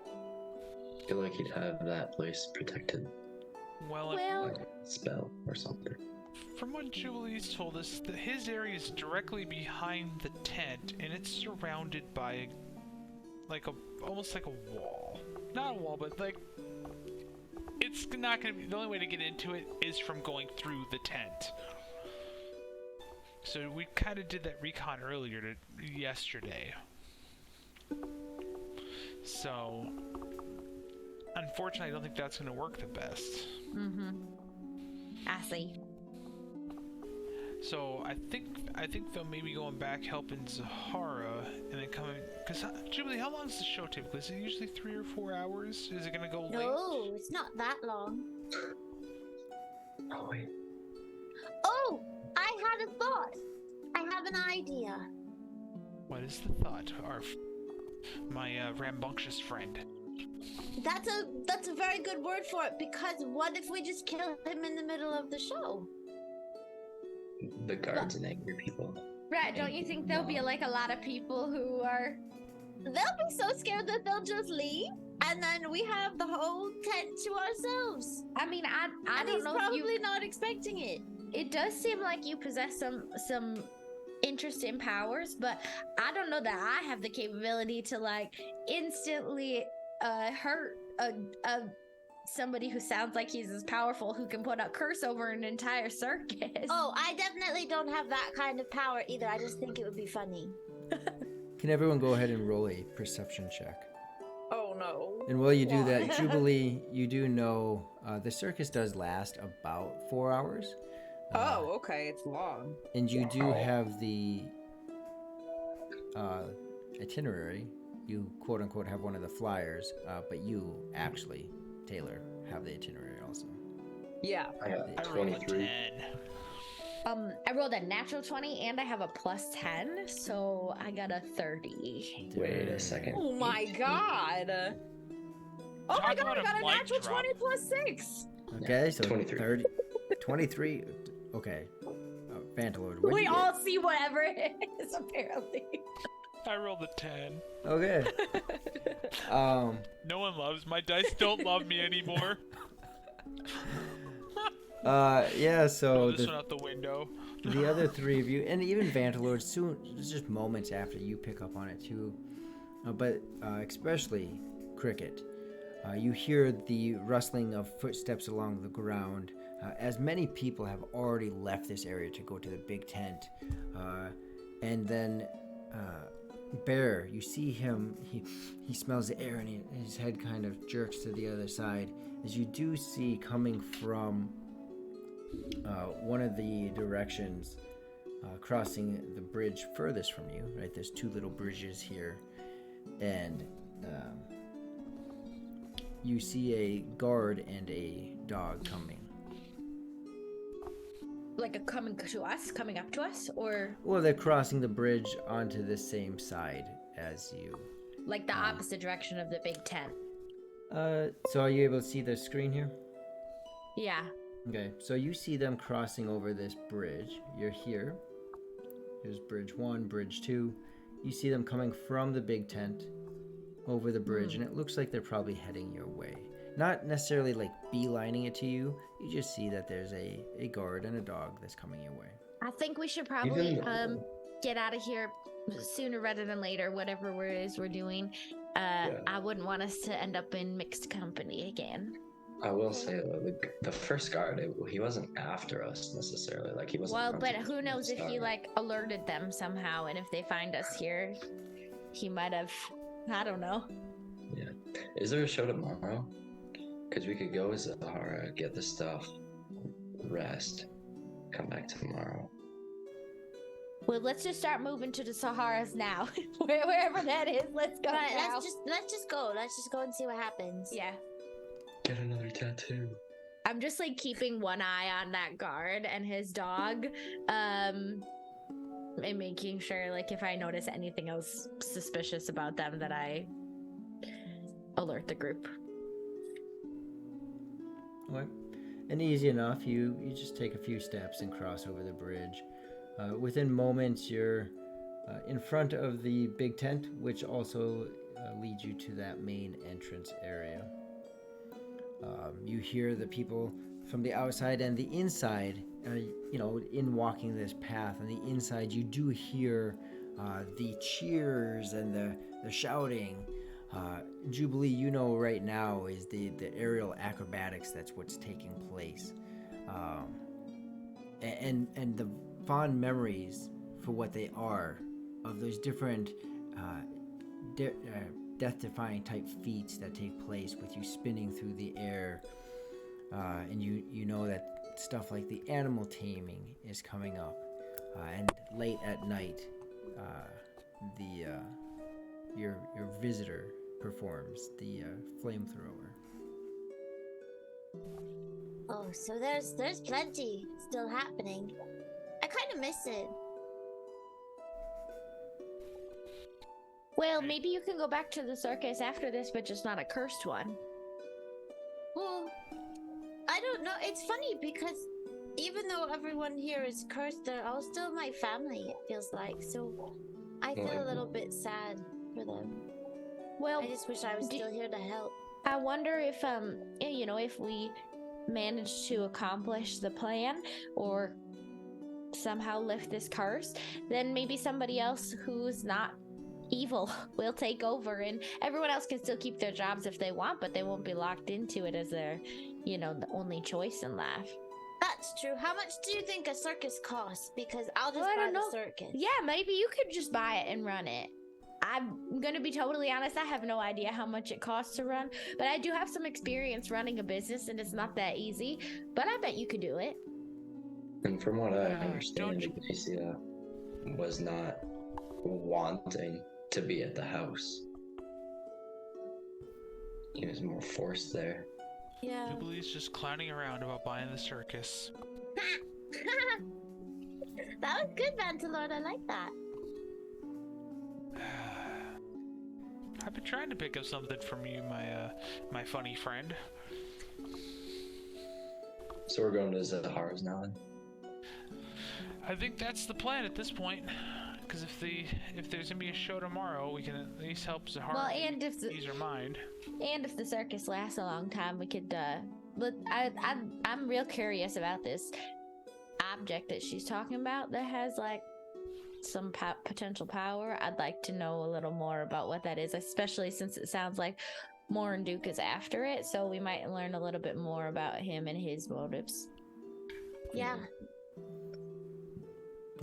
I feel like he'd have that place protected. Well, Like a spell or something. from what Julie's told us, his area is directly behind the tent, and it's surrounded by almost like a wall. Not a wall, but it's not gonna be. The only way to get into it is from going through the tent. So we kind of did that recon yesterday. So, unfortunately, I don't think that's going to work the best. Mm-hmm. I see. So I think they'll maybe going back helping Zahara and then coming. Because Jubilee, how long is the show typically? Is it usually 3 or 4 hours? Is it going to go late? No, it's not that long. Oh wait. Oh, I had a thought. I have an idea. What is the thought? My rambunctious friend. That's a very good word for it, because what if we just kill him in the middle of the show? The guards and angry people. Right, don't you think there'll be a lot of people who are... They'll be so scared that they'll just leave, and then we have the whole tent to ourselves. I mean, I And don't he's know probably if you... not expecting it. It does seem like you possess some interesting powers, but I don't know that I have the capability to instantly hurt somebody who sounds like he's as powerful, who can put a curse over an entire circus. Oh, I definitely don't have that kind of power either. I just think it would be funny. Can everyone go ahead and roll a perception check? Oh no. And while you do that, Jubilee, you do know the circus does last about 4 hours. Oh, okay, it's long. And you do have the itinerary. You quote unquote have one of the flyers, but you actually, Taylor, have the itinerary also. Yeah. I got I rolled a 23. 10. I rolled a natural 20 and I have a plus 10, so I got a 30. Wait a second. Oh my god. Oh my Talk god, about I got a a mic natural drop. 20 plus 6. Okay, so 23. 30, 23. Okay. Vantalord, what We you all see whatever it is, apparently. I rolled a 10. get? Okay. No one loves my dice. Don't love me anymore. Yeah, so Throw this one out the window. the other three of you, and even Vantalord, soon, just moments after you pick up on it too, but especially Cricket, you hear the rustling of footsteps along the ground, as many people have already left this area to go to the big tent, and then Bear, you see him, he smells the air and his head kind of jerks to the other side as you do see coming from one of the directions crossing the bridge furthest from you, right? There's two little bridges here, and you see a guard and a dog coming. Like coming up to us, or Well, they're crossing the bridge onto the same side as you. like the opposite direction of the big tent? So are you able to see the screen here? Yeah. Okay, so you see them crossing over this bridge. You're here. Here's bridge 1, bridge 2. You see them coming from the big tent over the bridge, and it looks like they're probably heading your way. Not necessarily like beelining it to you. You just see that there's a guard and a dog that's coming your way. I think we should probably get out of here sooner rather than later, whatever it is we're doing. I wouldn't want us to end up in mixed company again. I will say, the first guard, he wasn't after us necessarily. Like, he wasn't. Well, but hunting who from knows the if he start. like alerted them somehow, and if they find us here, he might have. I don't know. Yeah. Is there a show tomorrow? Because we could go as Zahara, get the stuff, rest, come back tomorrow. Well, let's just start moving to the Saharas now. Wherever that is, let's go. Right, now. let's just go. Let's just go and see what happens. Yeah. Get another tattoo. I'm just like keeping one eye on that guard and his dog, and making sure like if I notice anything else suspicious about them that I alert the group. Okay. And easy enough, you just take a few steps and cross over the bridge. Within moments, you're in front of the big tent, which also leads you to that main entrance area. You hear the people from the outside and the inside, in walking this path. On the inside, you do hear the cheers and the shouting. Jubilee, right now is the aerial acrobatics. That's what's taking place. And the fond memories for what they are of those different death-defying type feats that take place with you spinning through the air, and you know that stuff like the animal taming is coming up, and late at night, your visitor performs the flamethrower. Oh, so there's plenty still happening. I kind of miss it. Well, maybe you can go back to the circus after this, but just not a cursed one. Well, I don't know. It's funny because even though everyone here is cursed, they're all still my family, it feels like. So I feel a little bit sad for them. Well, I just wish I was still here to help. I wonder if if we manage to accomplish the plan or somehow lift this curse, then maybe somebody else who's not evil will take over, and everyone else can still keep their jobs if they want, but they won't be locked into it as their, the only choice in life. That's true. How much do you think a circus costs? Because I'll just I buy don't the know. circus. Yeah, maybe you could just buy it and run it. I'm gonna be totally honest, I have no idea how much it costs to run, but I do have some experience running a business, and it's not that easy, but I bet you could do it. And from what I don't understand, you- Ignacia was not wanting to be at the house. He was more forced there. Yeah. Jubilee's just clowning around about buying the circus. That was good, Vantalord. I like that. I've been trying to pick up something from you, my funny friend. So we're going to Zahara's now then? I think that's the plan at this point. Because if there's gonna be a show tomorrow, we can at least help Zahara Well, and if ease her mind. And if the circus lasts a long time, we could, but I'm real curious about this object that she's talking about that has, like, some potential power. I'd like to know a little more about what that is, especially since it sounds like Morin Duke is after it, so we might learn a little bit more about him and his motives. Yeah.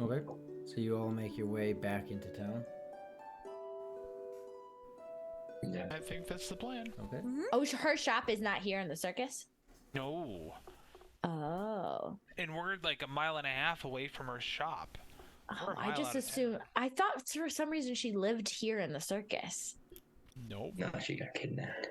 Okay. So you all make your way back into town. Yeah. I think that's the plan. Okay. Oh, her shop is not here in the circus? No. Oh. And we're like 1.5 miles away from her shop. We're Oh, a I mile just out of assumed. town. I thought for some reason she lived here in the circus. Nope. No, she got kidnapped.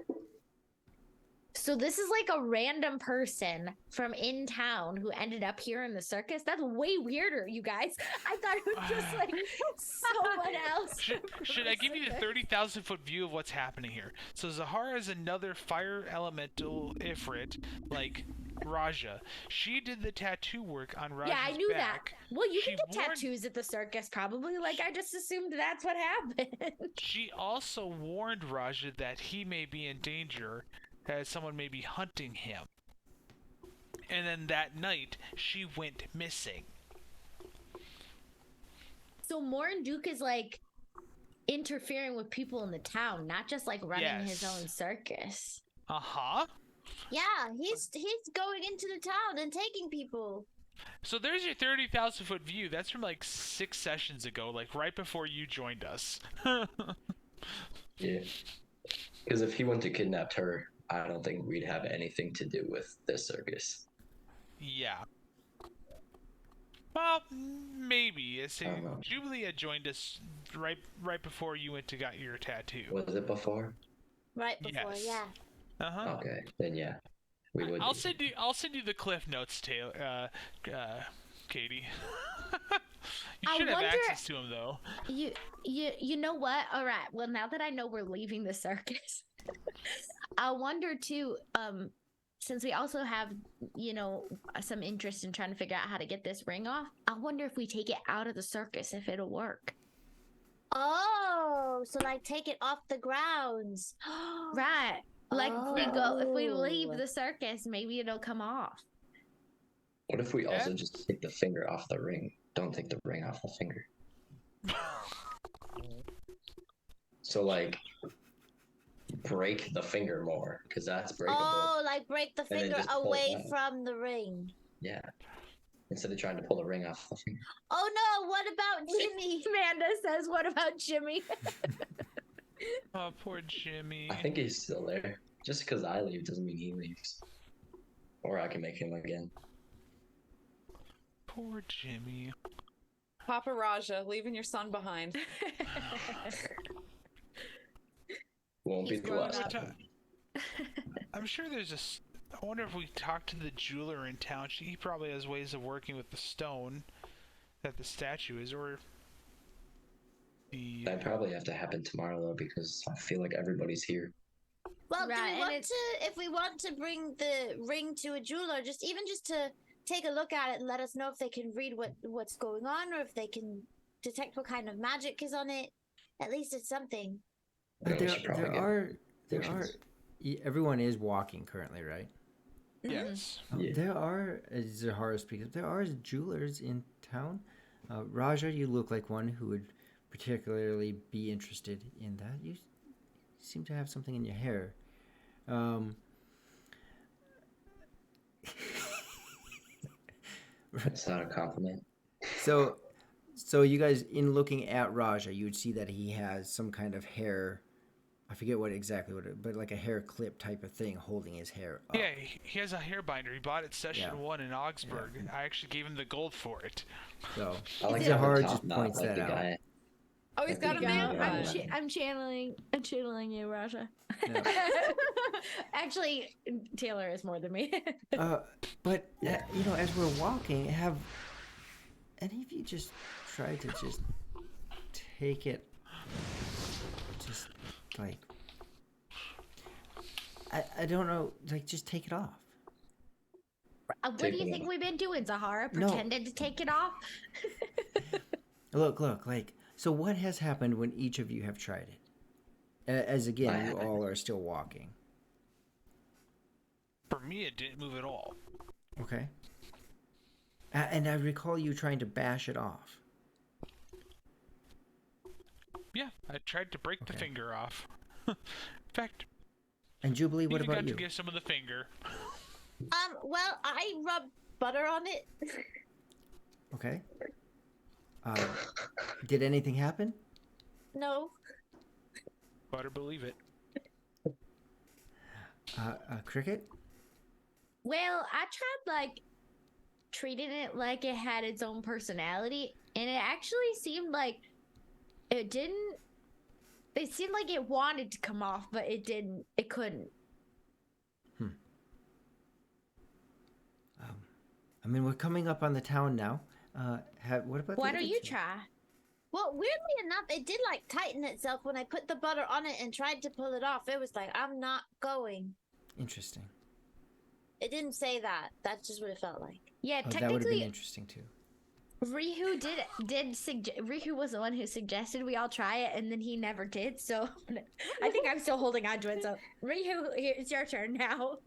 So this is like a random person from in town who ended up here in the circus. That's way weirder, you guys. I thought it was just like someone else. Should I give you the 30,000-foot view of what's happening here? So Zahara is another fire elemental Ifrit, like Raja. She did the tattoo work on Raja's Yeah, I knew back. that. Well, you She can get warned- tattoos at the circus, probably. Like, I just assumed that's what happened. She also warned Raja that he may be in danger, that someone may be hunting him. And then that night, she went missing. So Morin Duke is like interfering with people in the town, not just like running his Yes. own circus. Uh-huh. Yeah, he's going into the town and taking people. So there's your 30,000-foot view. That's from like 6 sessions ago, like right before you joined us. Yeah. Because if he went to kidnap her, I don't think we'd have anything to do with this circus. Yeah. Well, maybe. It's I don't know. Jubilee had joined us right before you went to got your tattoo. Was it before? Right before, Yes. yeah. Uh-huh. Okay, then yeah. We would. I'll send you the cliff notes, Taylor, Katie. You I should have wonder- access to them though. You know what? All right. Well, now that I know we're leaving the circus, I wonder too. Since we also have, some interest in trying to figure out how to get this ring off, I wonder if we take it out of the circus if it'll work. Oh, so like take it off the grounds. Right. Like if we leave Oh. the circus, maybe it'll come off. What if we also Yeah. just take the finger off the ring? Don't take the ring off the finger. So like, break the finger more, because that's breakable. Oh, like break the then finger just pull it away out. from the ring. Yeah. Instead of trying to pull the ring off the finger. Oh no, what about Jimmy? Amanda says, "What about Jimmy?" Oh, poor Jimmy. I think he's still there. Just because I leave doesn't mean he leaves. Or I can make him again. Poor Jimmy. Papa Raja, leaving your son behind. Won't be He's the grown last up. time. I'm sure there's I wonder if we talk to the jeweler in town. He probably has ways of working with the stone that the statue is, or the. That probably have to happen tomorrow though, because I feel like everybody's here. Well, Right, do we and want it's- to, if we want to bring the ring to a jeweler, just to take a look at it and let us know if they can read what's going on, or if they can detect what kind of magic is on it. At least it's something. Yeah, we There, should probably there get are, there are. potions. Everyone is walking currently, right? Yes. Yeah. There are, as Zahara speaks, there are jewelers in town. Raja, you look like one who would particularly be interested in that. You seem to have something in your hair. It's not a compliment. So you guys, in looking at Raja, you would see that he has some kind of hair. I forget but like a hair clip type of thing holding his hair up. Yeah, he has a hair binder. He bought it session Yeah. 1 in Augsburg. I actually gave him the gold for it. So I like Zahara the top just knot, points like that the out. guy. Oh, he's got a Yeah, man yeah, bun. yeah. I'm channeling you, Raja. Yeah. Actually, Taylor is more than me. But as we're walking, have any of you just tried to just take it, just like I don't know, like just take it off? What Take do you it think off. we've been doing, Zahara? No. Pretended to take it off? Look, like so. What has happened when each of you have tried it? As again, you all are still walking. For me, it didn't move at all. Okay. And I recall you trying to bash it off. Yeah, I tried to break the Okay. finger off. In fact, And Jubilee, what even about got you? to give some of the finger. Well, I rubbed butter on it. Okay. Did anything happen? No. Better believe it. Cricket? Well, I tried like treating it like it had its own personality, and it actually seemed like it didn't. It seemed like it wanted to come off, but it didn't. It couldn't. I mean, we're coming up on the town now. What about? Why the don't other you two? try? Well, weirdly enough, it did like tighten itself when I put the butter on it and tried to pull it off. It was like, I'm not going. Interesting. It didn't say that. That's just what it felt like. Yeah, Oh, that would have been technically, interesting too. Rihu was the one who suggested we all try it, and then he never did. So I think I'm still holding on to it. So Rihu, it's your turn now.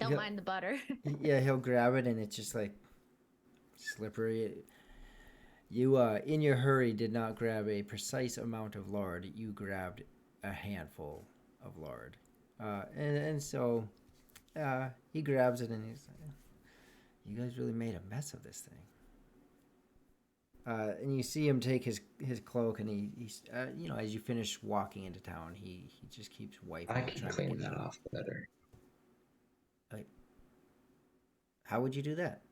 Don't mind the butter. Yeah, he'll grab it, and it's just like slippery. You, in your hurry, did not grab a precise amount of lard. You grabbed a handful of lard, and so he grabs it, and he's like, "You guys really made a mess of this thing." And you see him take his cloak, and he's as you finish walking into town, he just keeps wiping. I it, can trying to clean get it that out. off better. How would you do that?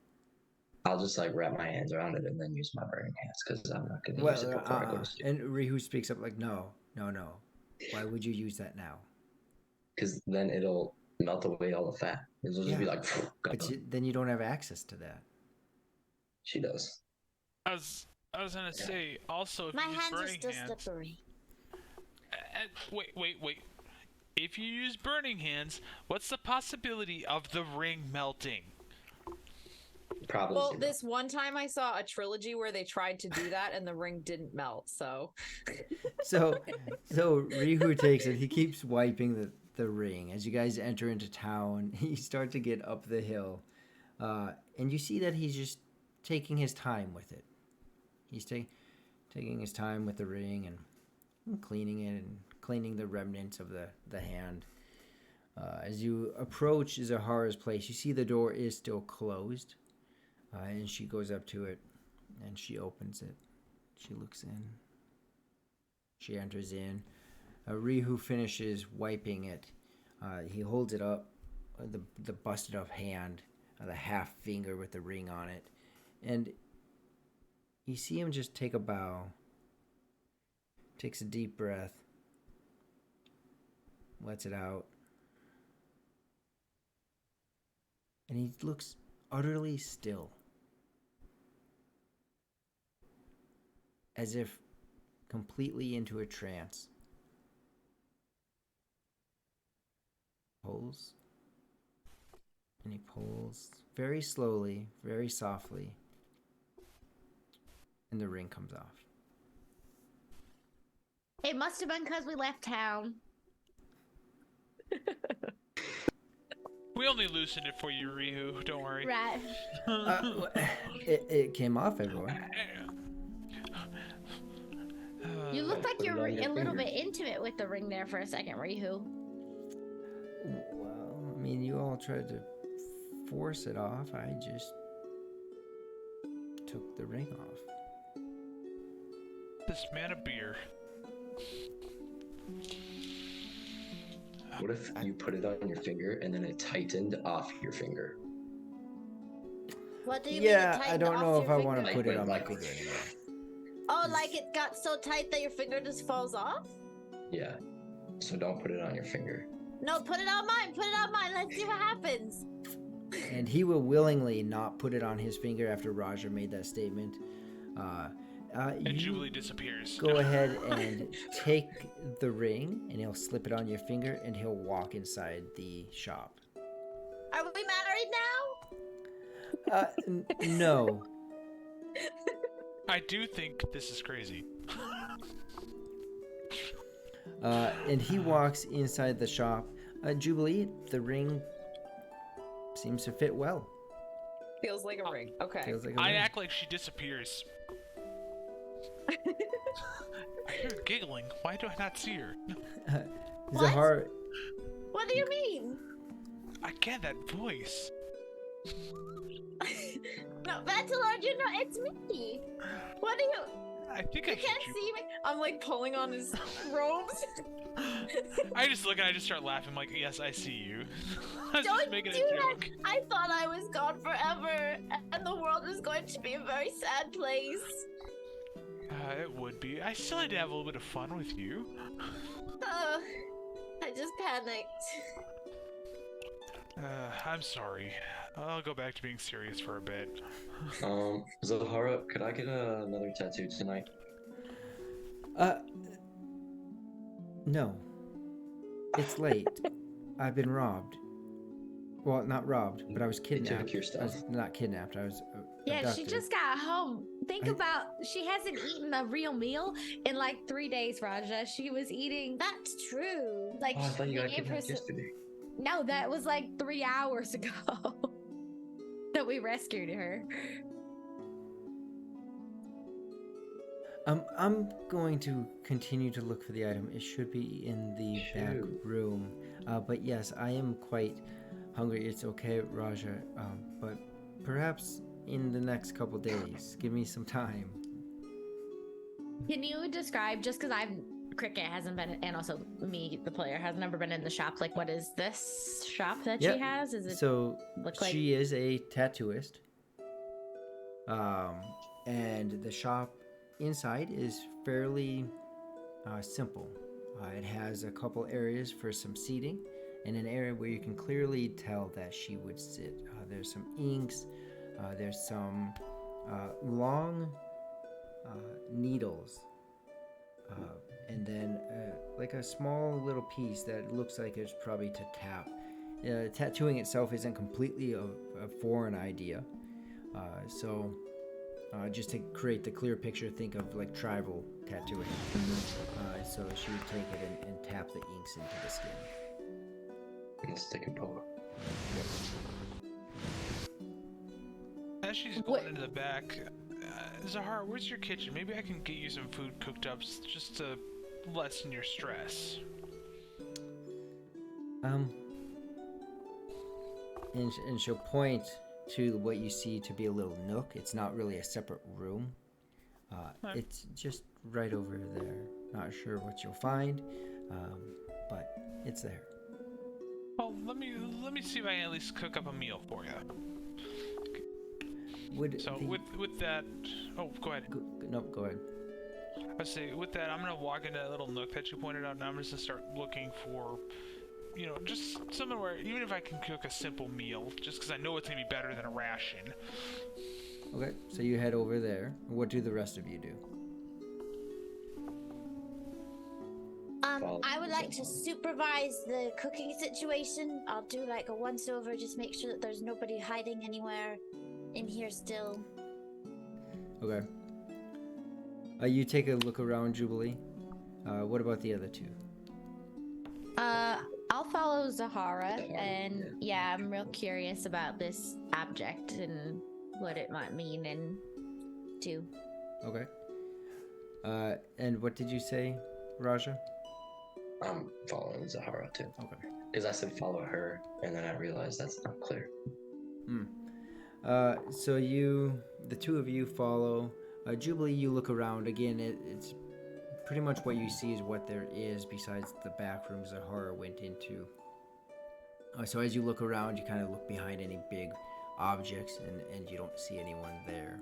I'll just like wrap my hands around it and then use my burning hands because I'm not gonna use it before I go to sleep. And Rihu speaks up like, no. Why would you use that now? Because then it'll melt away all the fat. It'll just be like. But then you don't have access to that. She does. I was gonna say also if My you use hands are burning still hands. slippery. Wait. If you use burning hands, what's the possibility of the ring melting? Probably. Well, zero. this one time I saw a trilogy where they tried to do that and the ring didn't melt. So So Rihu takes it. He keeps wiping the ring. As you guys enter into town, you start to get up the hill. And you see that he's just taking his time with it. He's taking his time with the ring and cleaning it and cleaning the remnants of the hand. As you approach Zahara's place, you see the door is still closed. And she goes up to it and she opens it. She looks in. She enters in. Rihu finishes wiping it. He holds it up, the busted up hand, the half finger with the ring on it. And you see him just take a bow, takes a deep breath, lets it out. And he looks utterly still, as if completely into a trance. Pulls, and he pulls very slowly, very softly, and the ring comes off. It must have been because we left town. We only loosened it for you, Rihu. Don't worry. Right. It came off, everyone. You look like Put it you're on your a little finger. bit intimate with the ring there for a second, Rihu. Well, I mean, you all tried to force it off. I just took the ring off. This man a beer. What if you put it on your finger and then it tightened off your finger? What do you Yeah, mean? It I tightened don't off know if your I want to finger? put it on my Like- finger anymore. Oh, like it got so tight that your finger just falls off? Yeah. So don't put it on your finger. No, put it on mine. Put it on mine. Let's see what happens. And he will willingly not put it on his finger after Raja made that statement. And You Jubilee disappears. go ahead and take the ring, and he'll slip it on your finger, and he'll walk inside the shop. Are we married now? No. I do think this is crazy. And he walks inside the shop. Jubilee, the ring seems to fit well. feels like a ring. Okay. Feels like a I ring. act like she disappears. I hear her giggling. Why do I not see her? Zahara, What do you mean? Again, that voice. No, Vantalord, you know, it's me. What do you... I think I You can't see me. I'm like pulling on his robes. I just look and I just start laughing. I'm like, yes, I see you. I was Don't just making a do that. joke. I thought I was gone forever, and the world was going to be a very sad place. It would be. I still had to have a little bit of fun with you. I just panicked. I'm sorry. I'll go back to being serious for a bit. Zahara, could I get another tattoo tonight? No. It's late. I've been robbed. Well, not robbed, but I was They kidnapped. took your I stuff. was not kidnapped. I was Yeah, she abducted. just got home. Think I- about she hasn't eaten a real meal in like 3 days, Raja. She was eating That's true. Like, Oh, I thought you they got gave her kidnapped some- yesterday. No, that was like 3 hours ago that we rescued her. I'm going to continue to look for the item. It should be in the back Shoot. room. But yes, I am quite hungry. It's okay, Raja. But perhaps in the next couple days, give me some time. Can you describe, just because Cricket hasn't been, and also me, the player, has never been in the shop, like what is this shop that Yep. she has? Is it So look like she is a tattooist. And the shop inside is fairly simple. It has a couple areas for some seating and an area where you can clearly tell that she would sit. There's some inks, there's some long needles, and then like a small little piece that looks like it's probably to tap. Tattooing itself isn't completely a foreign idea. So just to create the clear picture, think of like tribal tattooing. So she would take it and tap the inks into the skin. And stick and poke. As she's going What- into the back, Zahara, where's your kitchen? Maybe I can get you some food cooked up just to lessen your stress. And she'll point to what you see to be a little nook. It's not really a separate room. Right. It's just right over there. Not sure what you'll find, but it's there. Well, let me see if I can at least cook up a meal for you. Would So the- with that, oh, go ahead. no, go ahead. I say with that, I'm gonna walk into that little nook that you pointed out, and I'm just gonna start looking for, just somewhere where even if I can cook a simple meal, just because I know it's gonna be better than a ration. Okay, so you head over there. What do the rest of you do? Follow I would like to Zahara. supervise the cooking situation. I'll do like a once over, just make sure that there's nobody hiding anywhere in here still. Okay. You take a look around, Jubilee. What about the other two? I'll follow Zahara, Zahara, and yeah, I'm real curious about this object and what it might mean and do. Okay. And what did you say, Raja? I'm following Zahara too. Okay. Because I said follow her, and then I realized that's not clear. So the two of you follow. Jubilee, you look around again. It's pretty much what you see is what there is besides the back rooms that Zahara went into. So as you look around, you kind of look behind any big objects, and you don't see anyone there.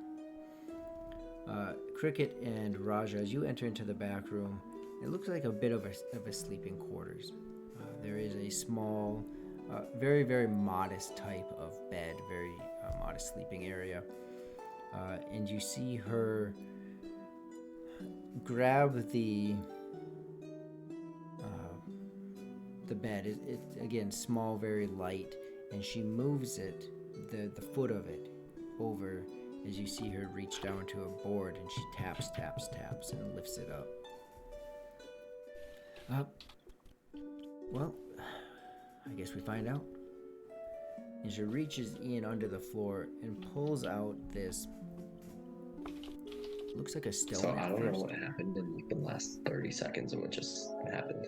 Cricket and Raja, as you enter into the back room, it looks like a bit of a sleeping quarters. There is a small, very, very modest type of bed, very modest sleeping area. And you see her grab the bed. It's again small, very light, and she moves it, the foot of it, over as you see her reach down to a board, and she taps, and lifts it up. Well, I guess we find out. And she reaches in under the floor and pulls out this. Looks like a stone. So at I don't know first. what happened in like the last 30 seconds of what just happened.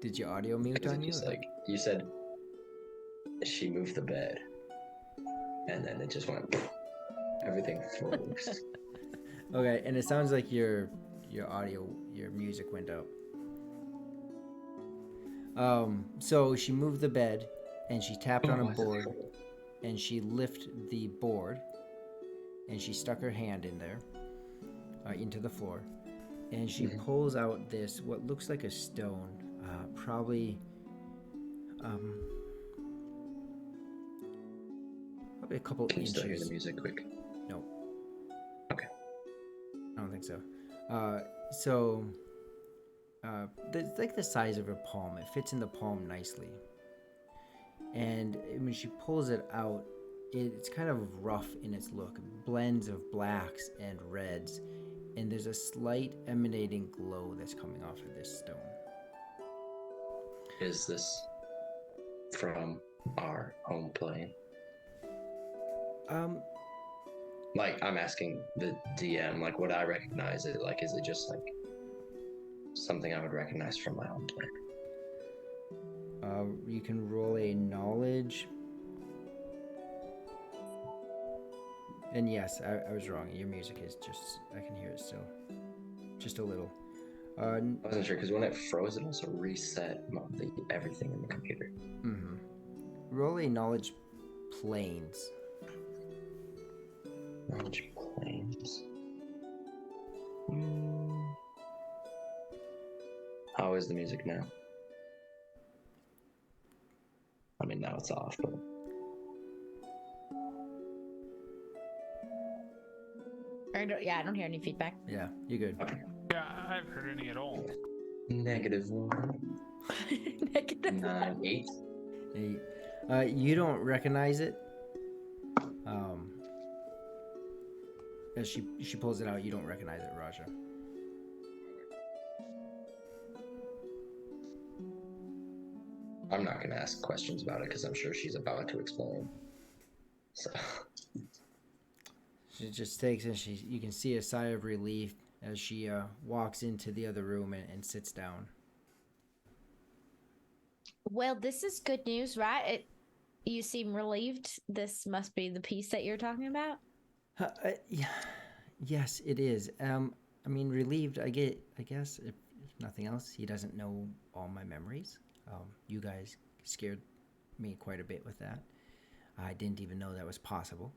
Did your audio mute Because on it you? just like you said, she moved the bed, and then it just went. Everything froze. Okay, and it sounds like your audio, your music went up. So she moved the bed, and she tapped on a board, and she lifted the board, and she stuck her hand in there, into the floor, and she pulls out this what looks like a stone, probably a couple Can you still hear the inches. music quick? No, Okay. I don't think so. It's like the size of her palm. It fits in the palm nicely. And when she pulls it out, it's kind of rough in its look, blends of blacks and reds, and there's a slight emanating glow that's coming off of this stone. Is this from our home plane? Like, I'm asking the DM, like, would I recognize it? Like, is it just like something I would recognize from my home plane? You can roll a knowledge. And yes, I was wrong. Your music is just, I can hear it still. Just a little. I wasn't sure, because when it froze, it also reset everything in the computer. Mm-hmm. Roll a knowledge planes. Knowledge planes. How is the music now? I mean, now it's off, but... I don't hear any feedback. Yeah, you're good. Okay. Yeah, I haven't heard any at all. -1. Negative 9, 8. You don't recognize it. As she pulls it out, you don't recognize it, Raja. I'm not going to ask questions about it because I'm sure she's about to explain. So She just takes it. You can see a sigh of relief as she walks into the other room and sits down. Well, this is good news, right? You seem relieved. This must be the piece that you're talking about. Yes, it is. I mean, relieved. I guess if nothing else, he doesn't know all my memories. You guys scared me quite a bit with that. I didn't even know that was possible.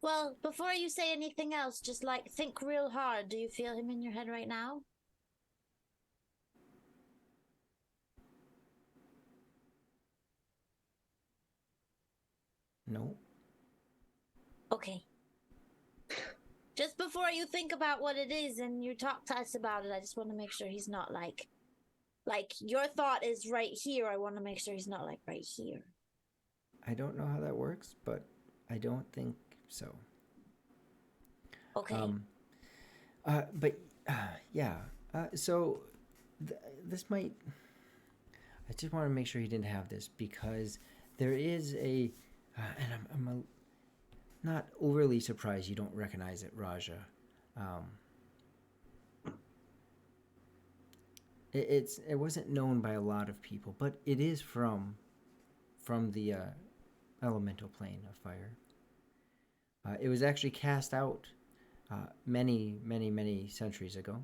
Well, before you say anything else, just like think real hard. Do you feel him in your head right now? No. Okay. Just before you think about what it is and you talk to us about it, I just want to make sure he's not like your thought is right here. I want to make sure he's not like right here. I don't know how that works, but I don't think so. Okay. Yeah. So this might. I just want to make sure he didn't have this because there is a, and I'm not overly surprised you don't recognize it, Raja. It wasn't known by a lot of people, but it is from the elemental plane of fire. It was actually cast out many centuries ago,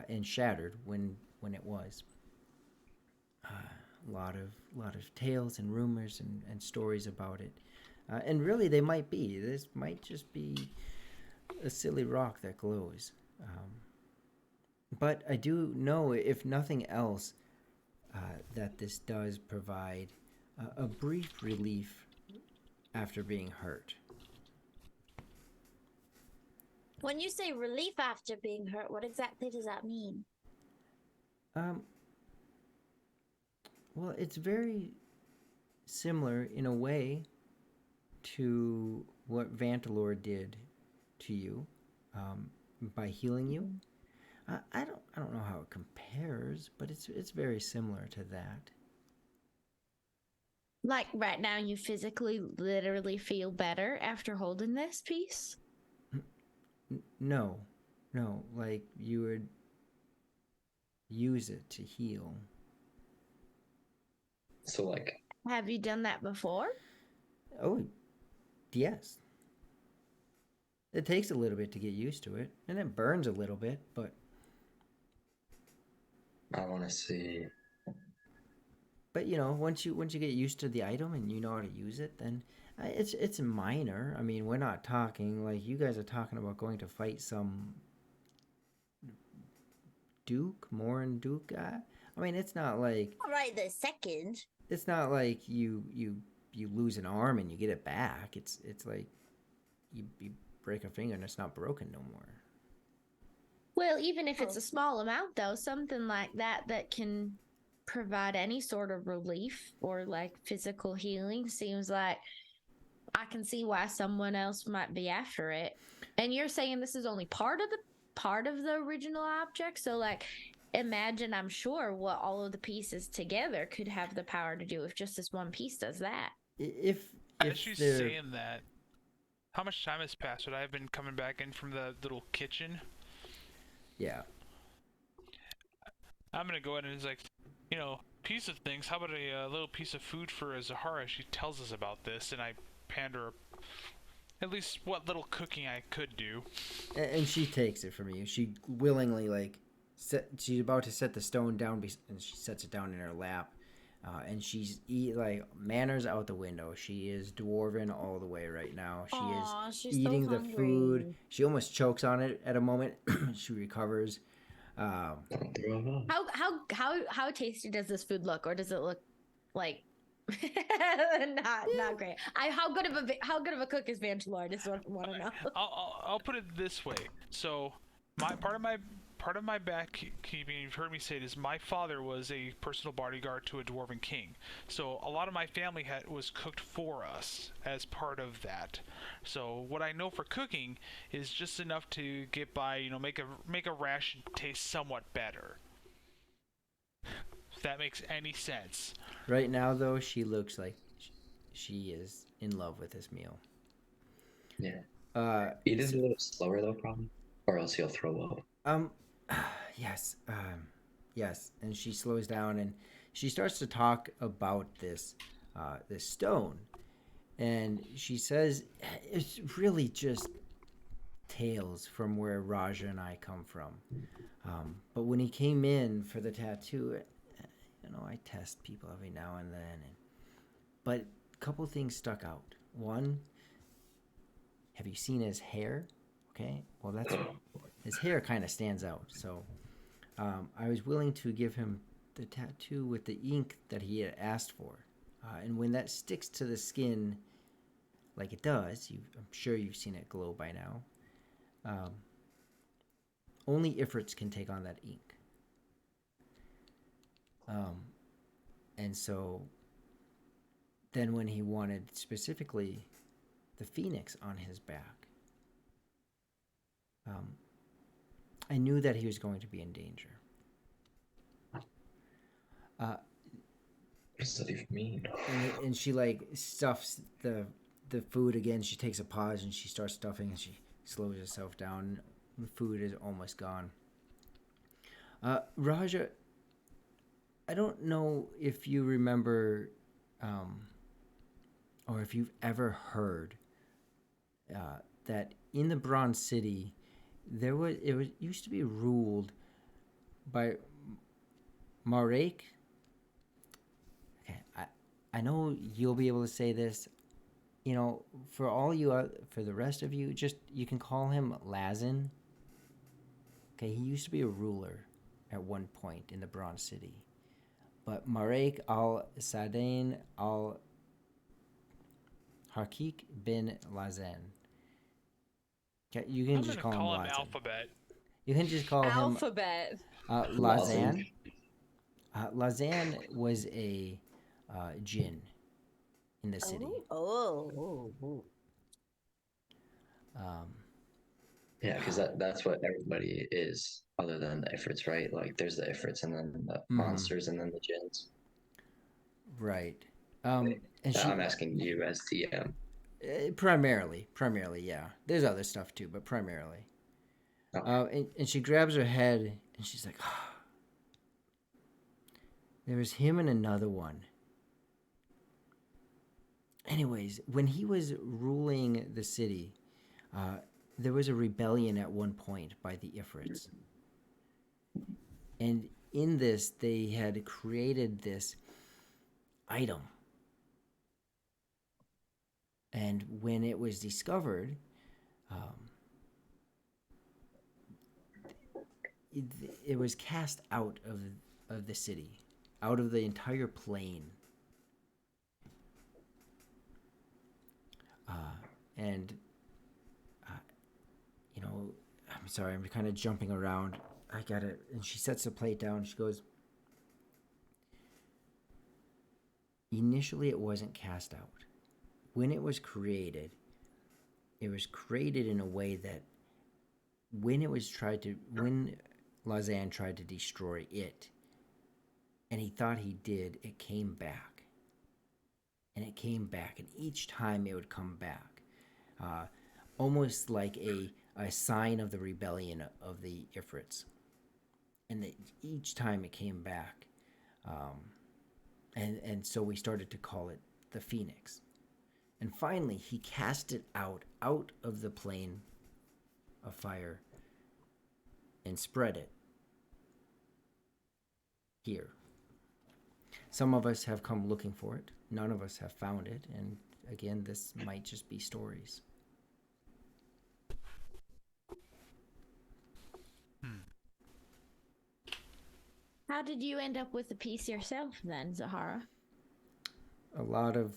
and shattered when it was. A lot of tales and rumors and stories about it, and really they might be. This might just be a silly rock that glows. But I do know, if nothing else, that this does provide a brief relief after being hurt. When you say relief after being hurt, what exactly does that mean? Well, it's very similar in a way to what Vantalor did to you, by healing you. I don't know how it compares, but it's very similar to that. Like right now, you physically, literally feel better after holding this piece? No, like you would use it to heal. So, like, Have you done that before? Oh, yes. It takes a little bit to get used to it, and it burns a little bit, but I want to see. you know, once you get used to the item and you know how to use it, then it's minor. I mean, we're not talking like you guys are talking about going to fight some Duke, Morin Duke guy. I mean, it's not like All right, the second. it's not like you lose an arm and you get it back. It's like you break a finger and it's not broken no more. Well, even if it's a small amount, though, something like that can provide any sort of relief or like physical healing seems like I can see why someone else might be after it. And you're saying this is only part of the original object, so like imagine, I'm sure, what all of the pieces together could have the power to do if just this one piece does that. If As she's saying that, how much time has passed? Would I have been coming back in from the little kitchen? yeah. I'm gonna go ahead and it's like, you know, piece of things. How about a little piece of food for Zahara? She tells us about this, and I pander at least what little cooking I could do. And she takes it from you. She willingly like she's about to set the stone down, and she sets it down in her lap. And she's like manners out the window. She is dwarven all the way right now. She Aw, is she's so eating the hungry. food. She almost chokes on it at a moment. She recovers. Don't throw it up. How tasty does this food look, or does it look like not great? How good of a cook is Vangelord? Is what I want to know. I'll put it this way. So, part of my backkeeping, you've heard me say this. My father was a personal bodyguard to a dwarven king, so a lot of my family was cooked for us as part of that. So what I know for cooking is just enough to get by. You know, make a ration taste somewhat better. If that makes any sense. Right now, though, she looks like she is in love with this meal. Yeah. Eat it a little slower though, probably, or else you'll throw up. Yes, yes. And she slows down and she starts to talk about this stone, and she says it's really just tales from where Raja and I come from. But when he came in for the tattoo, you know, I test people every now and then, but a couple things stuck out. One, have you seen his hair? Okay, well that's his hair kind of stands out. So I was willing to give him the tattoo with the ink that he had asked for, and when that sticks to the skin, like it does, I'm sure you've seen it glow by now. Only Ifrits can take on that ink. And so then when he wanted specifically the phoenix on his back, I knew that he was going to be in danger. What does that even mean? And she like stuffs the food again. She takes a pause and she starts stuffing and she slows herself down. The food is almost gone. Raja, I don't know if you remember, or if you've ever heard that in the Bronze City, it used to be ruled by Marek. Okay, I know you'll be able to say this. You know, for the rest of you, just you can call him Lazin. Okay, he used to be a ruler at one point in the Bronze City, but Marek al-Sadain al-Harkik bin Lazan. Okay, you can just call him Lazan. Alphabet. You can just call him Alphabet. Lazan. Lazan was a djinn in the city. Yeah, because that's what everybody is, other than the Ifrits, right? Like, there's the Ifrits, and then the monsters, and then the jinns. Right. And I'm asking you as TM. Primarily, yeah. There's other stuff too, but primarily. Okay. And she grabs her head and she's like, oh. There was him and another one. Anyways, when he was ruling the city, there was a rebellion at one point by the Ifrits. And in this, they had created this item. And when it was discovered, it was cast out of the city, out of the entire plain. And you know, I'm sorry, I'm kind of jumping around. I gotta, and she sets the plate down. She goes, initially it wasn't cast out. When it was created in a way that when Lazan tried to destroy it, and he thought he did, it came back. And it came back, and each time it would come back. Almost like a sign of the rebellion of the Ifrits. And each time it came back. And so we started to call it the Phoenix. And finally, he cast it out of the plane of fire and spread it here. Some of us have come looking for it. None of us have found it. And again, this might just be stories. How did you end up with the piece yourself then, Zahara? A lot of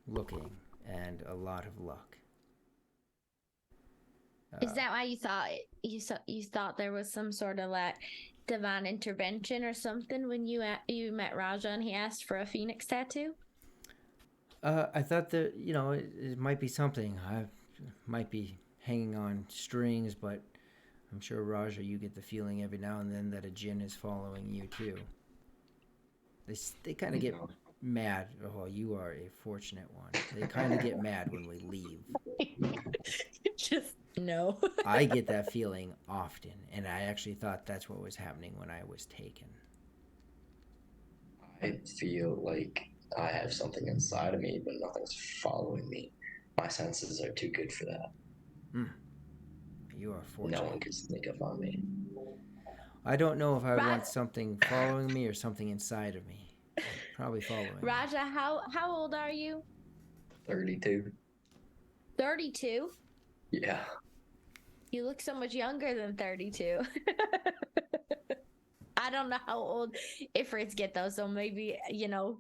looking and a lot of luck. Is that why you thought there was some sort of like divine intervention or something when you met Raja and he asked for a phoenix tattoo? I thought that, you know, it might be something. I might be hanging on strings, but I'm sure, Raja, you get the feeling every now and then that a djinn is following you too. They kind of get mad. Oh, you are a fortunate one. They kind of get mad when we leave. Just no. I get that feeling often, and I actually thought that's what was happening when I was taken. I feel like I have something inside of me, but nothing's following me. My senses are too good for that. You are fortunate. No one can sneak up on me. I don't know if I want something following me or something inside of me. Probably following me. Raja, how old are you? 32. 32? Yeah. You look so much younger than 32. I don't know how old Ifrits get though, so maybe, you know.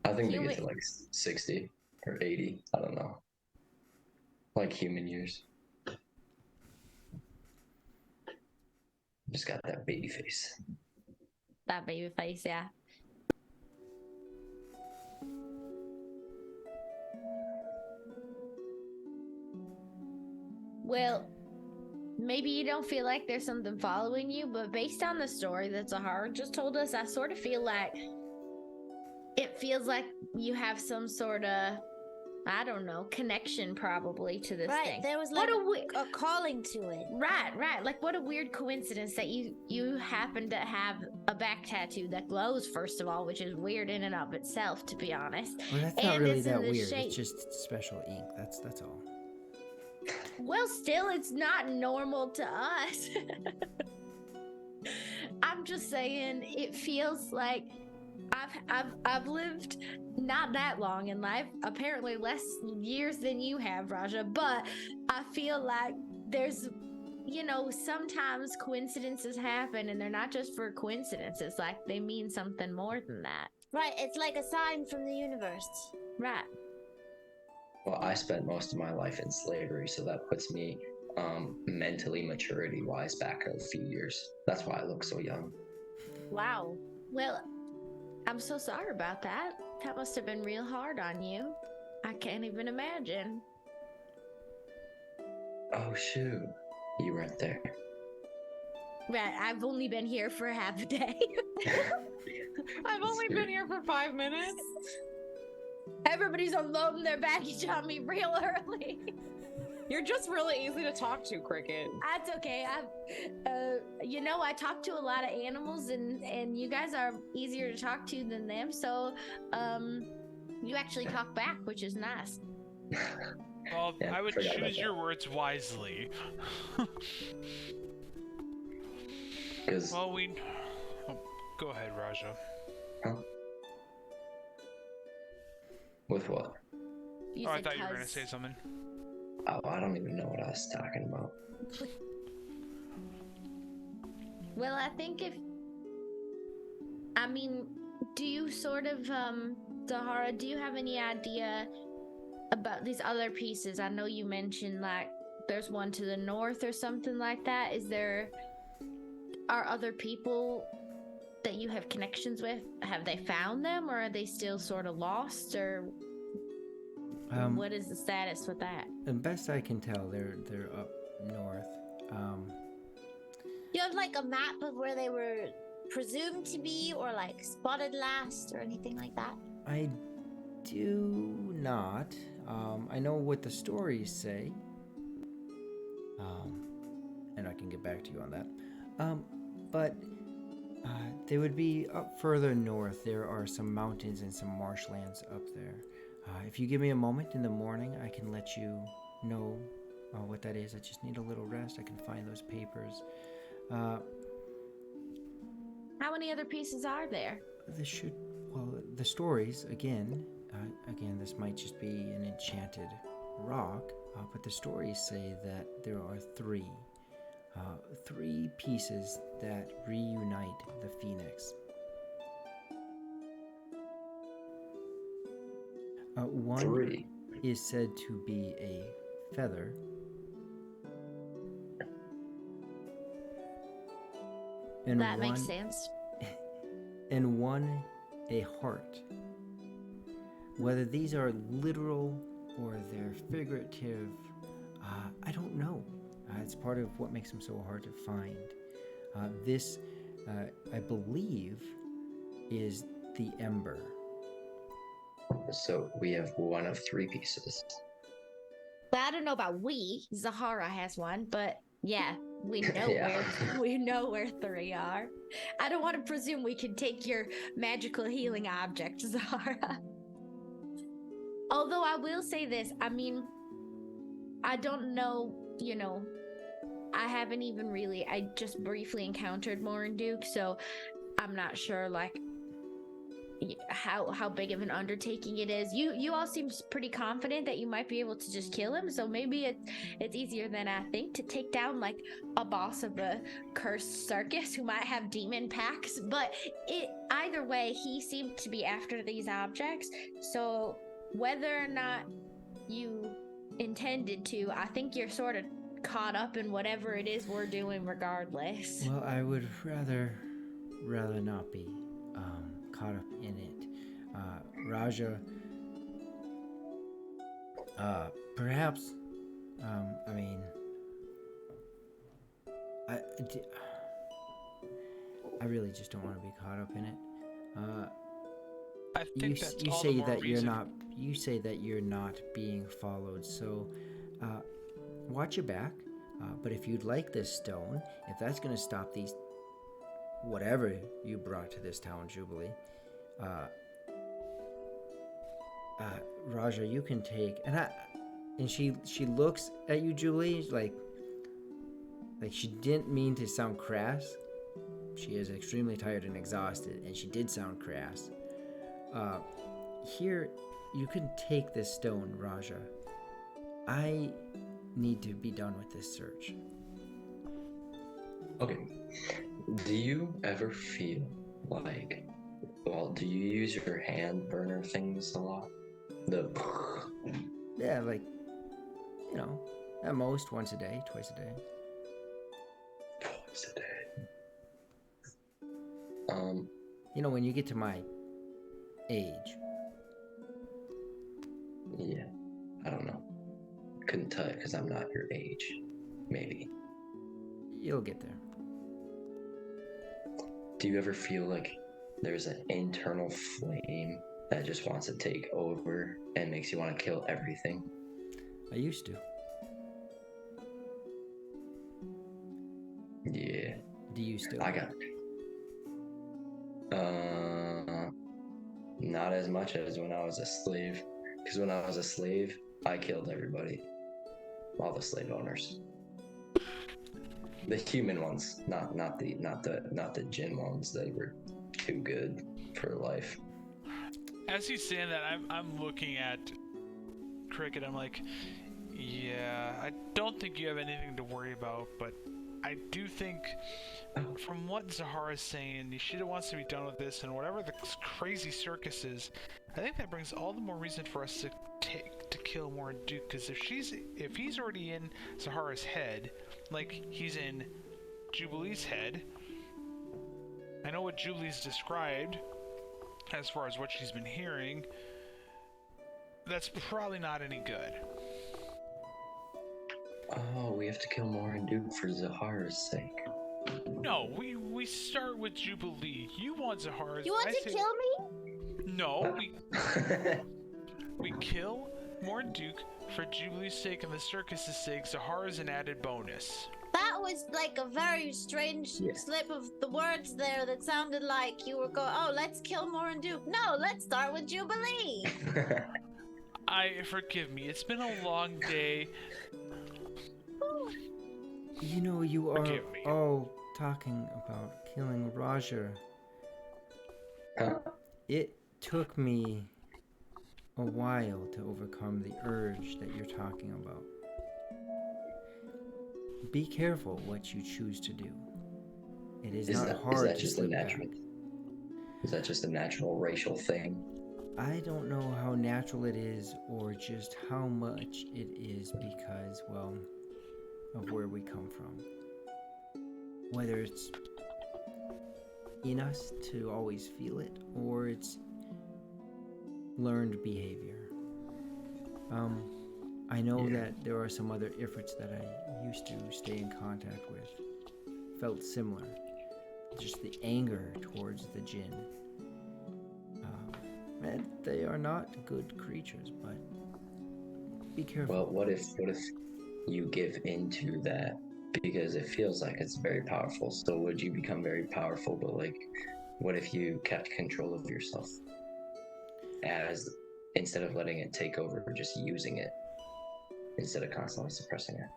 I think they get to like 60 or 80. I don't know. Like human years. Just got that baby face. That baby face, yeah. Well, maybe you don't feel like there's something following you, but based on the story that Zahara just told us, I sort of feel like it feels like you have some sort of, I don't know, connection probably to this thing. Right, there was like a calling to it. Right. Like, what a weird coincidence that you happen to have a back tattoo that glows, first of all, which is weird in and of itself, to be honest. Well, that's not really that weird. It's just special ink. That's all. Well, still, it's not normal to us. I'm just saying, it feels like I've lived not that long in life, apparently less years than you have, Raja, but I feel like there's, you know, sometimes coincidences happen and they're not just for coincidences, like they mean something more than that. Right, it's like a sign from the universe. Right. Well, I spent most of my life in slavery, so that puts me mentally maturity-wise back a few years. That's why I look so young. Wow. Well, I'm so sorry about that. That must have been real hard on you. I can't even imagine. Oh, shoot. You weren't there. Right, I've only been here for half a day. I've only been here for 5 minutes. Everybody's unloading their baggage on me real early. You're just really easy to talk to, Cricket. That's okay. You know, I talk to a lot of animals, and you guys are easier to talk to than them. So, you actually talk back, which is nice. Well, Yeah, I would forgot about choose that. your words wisely. Because Well, oh, go ahead, Raja. with what? You Oh, I said thought you were gonna 'cause- say something. Oh, I don't even know what I was talking about. Well, I think I mean, do you sort of, Zahara, do you have any idea about these other pieces? I know you mentioned, like, there's one to the north or something like that. Are other people that you have connections with, have they found them, or are they still sort of lost, or what is the status with that? The best I can tell, they're up north. You have like a map of where they were presumed to be, or like spotted last, or anything like that? I do not. I know what the stories say. And I can get back to you on that. But they would be up further north. There are some mountains and some marshlands up there. If you give me a moment in the morning, I can let you know what that is. I just need a little rest. I can find those papers. How many other pieces are there? The stories, again, this might just be an enchanted rock, but the stories say that there are three pieces that reunite the phoenix. One 3. is said to be a feather. And That makes sense. And one a heart. Whether these are literal or they're figurative, I don't know. It's part of what makes them so hard to find. This, I believe, is the ember. So we have one of 3 pieces. But I don't know about we. Zahara has one, but yeah, we know Yeah. we know where 3 are. I don't want to presume we can take your magical healing object, Zahara. Although I will say this, I mean, I don't know, I haven't even really, I just briefly encountered Morin Duke, so I'm not sure, like, how big of an undertaking it is. You all seem pretty confident that you might be able to just kill him, so maybe it's easier than I think to take down like a boss of a cursed circus who might have demon packs. But either way, he seemed to be after these objects, so whether or not you intended to, I think you're sort of caught up in whatever it is we're doing regardless. Well, I would rather not be caught up in it. Raja, perhaps, I mean, I really just don't want to be caught up in it. I think that's You all say the more that reason. you say that you're not being followed, so watch your back. But if you'd like this stone, if that's going to stop these whatever you brought to this town, Jubilee, Raja, you can take, and she looks at you, Jubilee, like she didn't mean to sound crass. She is extremely tired and exhausted, and she did sound crass. Here, you can take this stone, Raja. I need to be done with this search. Okay. Do you ever feel like, do you use your hand burner things a lot? Yeah, like, at most once a day, twice a day. Twice a day. When you get to my age. Yeah, I don't know. Couldn't tell you because I'm not your age. Maybe. You'll get there. Do you ever feel like there's an internal flame that just wants to take over and makes you want to kill everything? I used to. Yeah. Do you still? I got. Not as much as when I was a slave. Because when I was a slave, I killed everybody. All the slave owners. The human ones, not the Jinn ones. They were too good for life. As he's saying that, I'm looking at Cricket. I'm like, yeah, I don't think you have anything to worry about, but I do think, from what Zahara's saying, Nishida wants to be done with this, and whatever the crazy circus is, I think that brings all the more reason for us to kill Warren Duke. Because if he's already in Zahara's head, like he's in Jubilee's head, I know what Jubilee's described as far as what she's been hearing. That's probably not any good. Oh, we have to kill Morin Duke for Zahara's sake. No, we start with Jubilee. You want Zahara's. You want to kill me? No, we kill Morin Duke for Jubilee's sake and the circus's sake. Zahara's an added bonus. That was like a very strange slip of the words there that sounded like you were going, oh, let's kill Morin Duke. No, let's start with Jubilee. Forgive me. It's been a long day. You know, you are all talking about killing Raja. It took me a while to overcome the urge that you're talking about. Be careful what you choose to do. It is not hard to slip back. Is that just a natural racial thing? I don't know how natural it is or just how much it is because, well, of where we come from. Whether it's in us to always feel it or it's learned behavior. I know that there are some other Ifrits that I used to stay in contact with. Felt similar. Just the anger towards the Jinn. And they are not good creatures, but be careful. Well, what if you give into that? Because it feels like it's very powerful. So would you become very powerful, but like, what if you kept control of yourself? As instead of letting it take over, just using it instead of constantly suppressing it.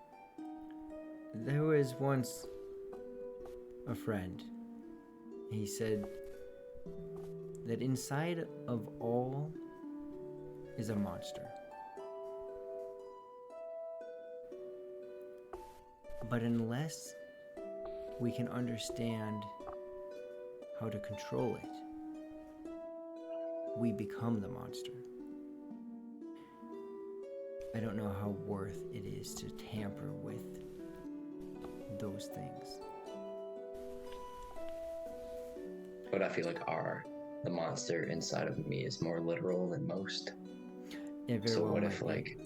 There was once a friend. He said that inside of all is a monster. But unless we can understand how to control it, we become the monster. I don't know how worth it is to tamper with those things. But I feel like the monster inside of me is more literal than most. So what if like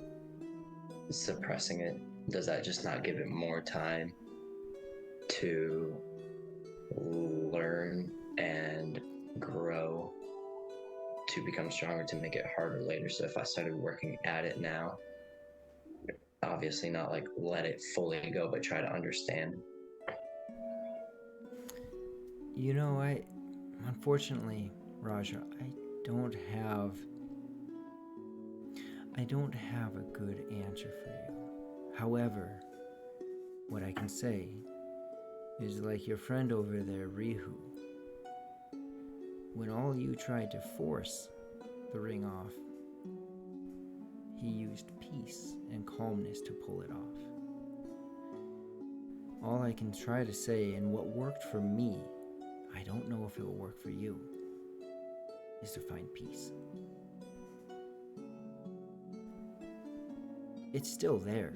suppressing it, does that just not give it more time to learn and grow to become stronger to make it harder later? So if I started working at it now, obviously not like let it fully go, but try to understand. You know, unfortunately, Raja, I don't have a good answer for you. However, what I can say is like your friend over there, Rihu. When all you tried to force the ring off, he used peace and calmness to pull it off. All I can try to say, and what worked for me, I don't know if it will work for you, is to find peace. It's still there,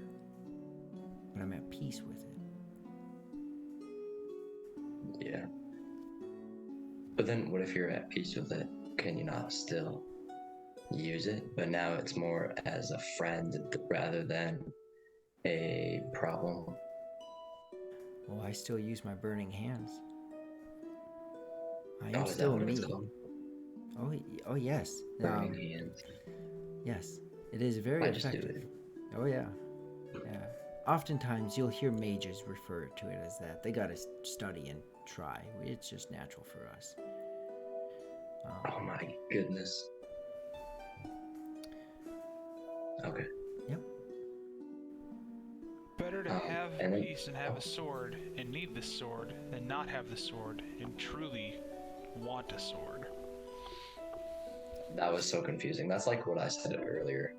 but I'm at peace with it. Yeah. But then what if you're at peace with it? Can you not still use it? But now it's more as a friend rather than a problem. Well, I still use my burning hands. I Oh, am is still that what me. it's called? Oh yes. Burning hands. Yes, it is very I just do effective. it. Oh yeah. Yeah. Oftentimes you'll hear mages refer to it as that. They gotta study and try. It's just natural for us. Oh my goodness. Okay. better to have and then- peace and have a sword and need the sword than not have the sword and truly want a sword. That was so confusing. That's like what I said earlier.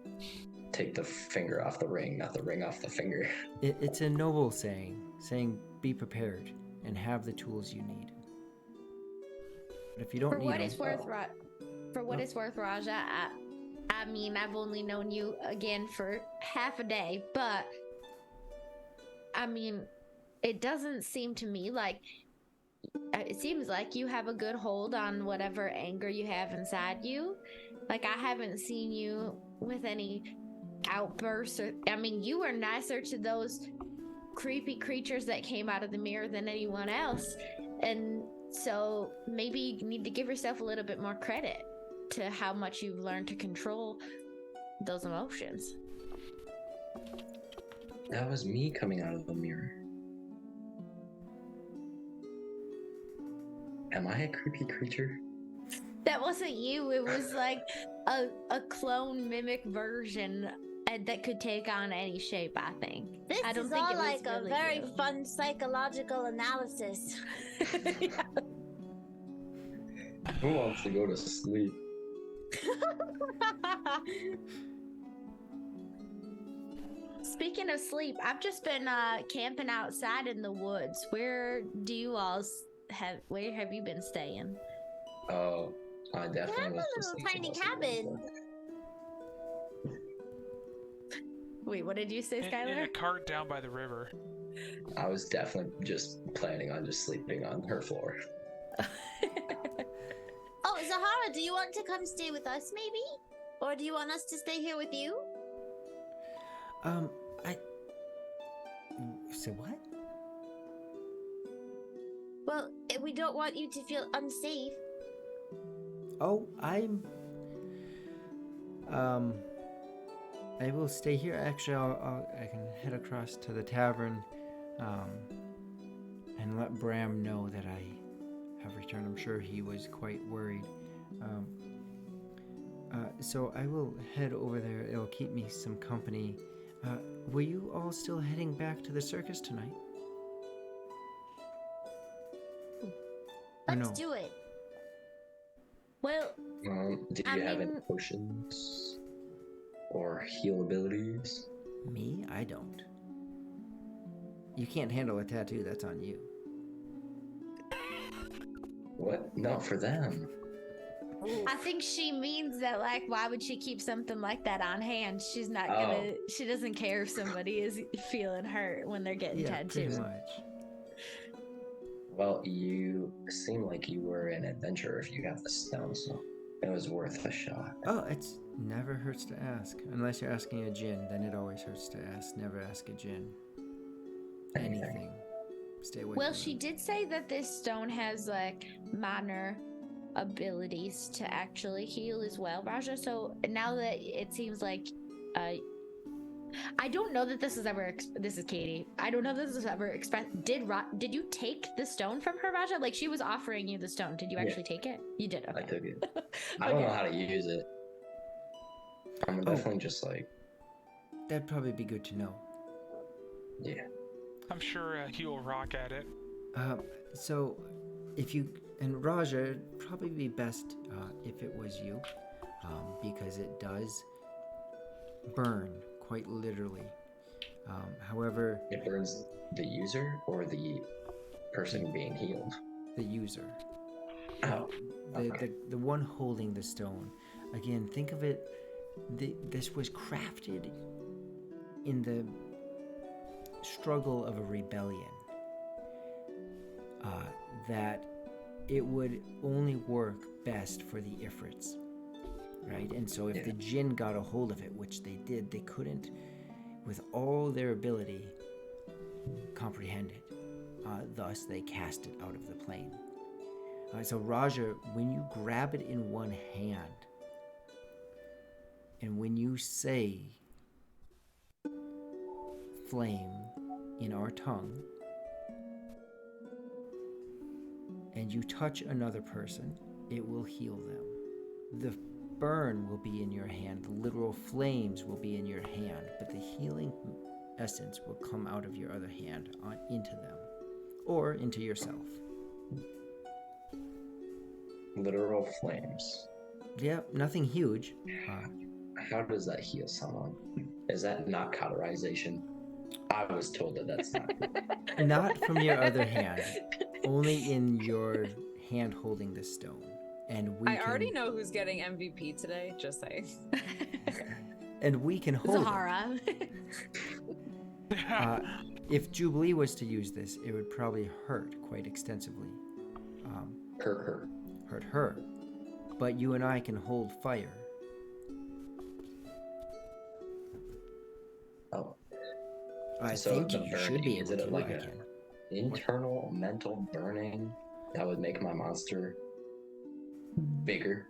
Take the finger off the ring, not the ring off the finger. It's a noble saying be prepared and have the tools you need. But if you don't For need what them, it's worth, Raja, I mean, I've only known you again for half a day, but I mean, it doesn't seem to me like it seems like you have a good hold on whatever anger you have inside you. Like, I haven't seen you with any outbursts or, I mean, you were nicer to those creepy creatures that came out of the mirror than anyone else. And so maybe you need to give yourself a little bit more credit to how much you've learned to control those emotions. That was me coming out of the mirror. Am I a creepy creature? That wasn't you. It was like a clone mimic version that could take on any shape, I think. This I don't is think all it was like a really very you. fun psychological analysis. Who wants to go to sleep? Speaking of sleep, I've just been camping outside in the woods. Where do you all where have you been staying? Oh, I definitely Yeah, was a just little thinking tiny about the cabin. Wait, what did you say, In Skylar? a cart down by the river. I was definitely just planning on just sleeping on her floor. Oh, Zahara, do you want to come stay with us, maybe? Or do you want us to stay here with you? say what? Well, we don't want you to feel unsafe. Oh, I will stay here. Actually, I can head across to the tavern, and let Bram know that I have returned. I'm sure he was quite worried. So I will head over there. It'll keep me some company. Were you all still heading back to the circus tonight? Or Let's no? do it. Well, Do I you have any mean- potions or heal abilities? Me? I don't. You can't handle a tattoo. That's on you. What? Not for them. I think she means that, like, why would she keep something like that on hand? She's not Oh. gonna, she doesn't care if somebody is feeling hurt when they're getting Yeah, pretty tattooed. much. Well, you seem like you were an adventurer if you got the stone, so it was worth a shot. Oh, it's never hurts to ask. Unless you're asking a djinn, then it always hurts to ask. Never ask a djinn. Anything. Stay away Well, from she them. did say that this stone has, like, minor abilities to actually heal as well, Raja. So now that it seems like, I don't know that this is ever. This is Katie. I don't know that this is ever expressed. Did you take the stone from her, Raja? Like, she was offering you the stone. Did you Yeah. actually take it? You did. Okay. I took it. I don't know how to use it. I'm Oh. definitely just like, That'd probably be good to know. yeah. I'm sure he will rock at it. So, if you and Raja, it'd probably be best if it was you, because it does burn quite literally. However, It burns the user or the person being healed. the user, Oh, the one holding the stone, again, think of it. This was crafted in the struggle of a rebellion. That it would only work best for the Ifrits, right? And so if the Jinn got a hold of it, which they did, they couldn't, with all their ability, comprehend it. Thus, they cast it out of the plane. So Raja, when you grab it in one hand, and when you say flame in our tongue, and you touch another person, it will heal them. The burn will be in your hand, the literal flames will be in your hand, but the healing essence will come out of your other hand into them, or into yourself. Literal flames. Yeah, nothing huge. How does that heal someone? Is that not cauterization? I was told that that's not. Not from your other hand, only in your hand holding the stone. And we I already know who's getting MVP today, just saying. And we can hold Zahara. it. If Jubilee was to use this, it would probably hurt quite extensively. Hurt her. But you and I can hold fire. Oh. I So think the you should burning, be is able it to like again. internal mental burning that would make my monster bigger?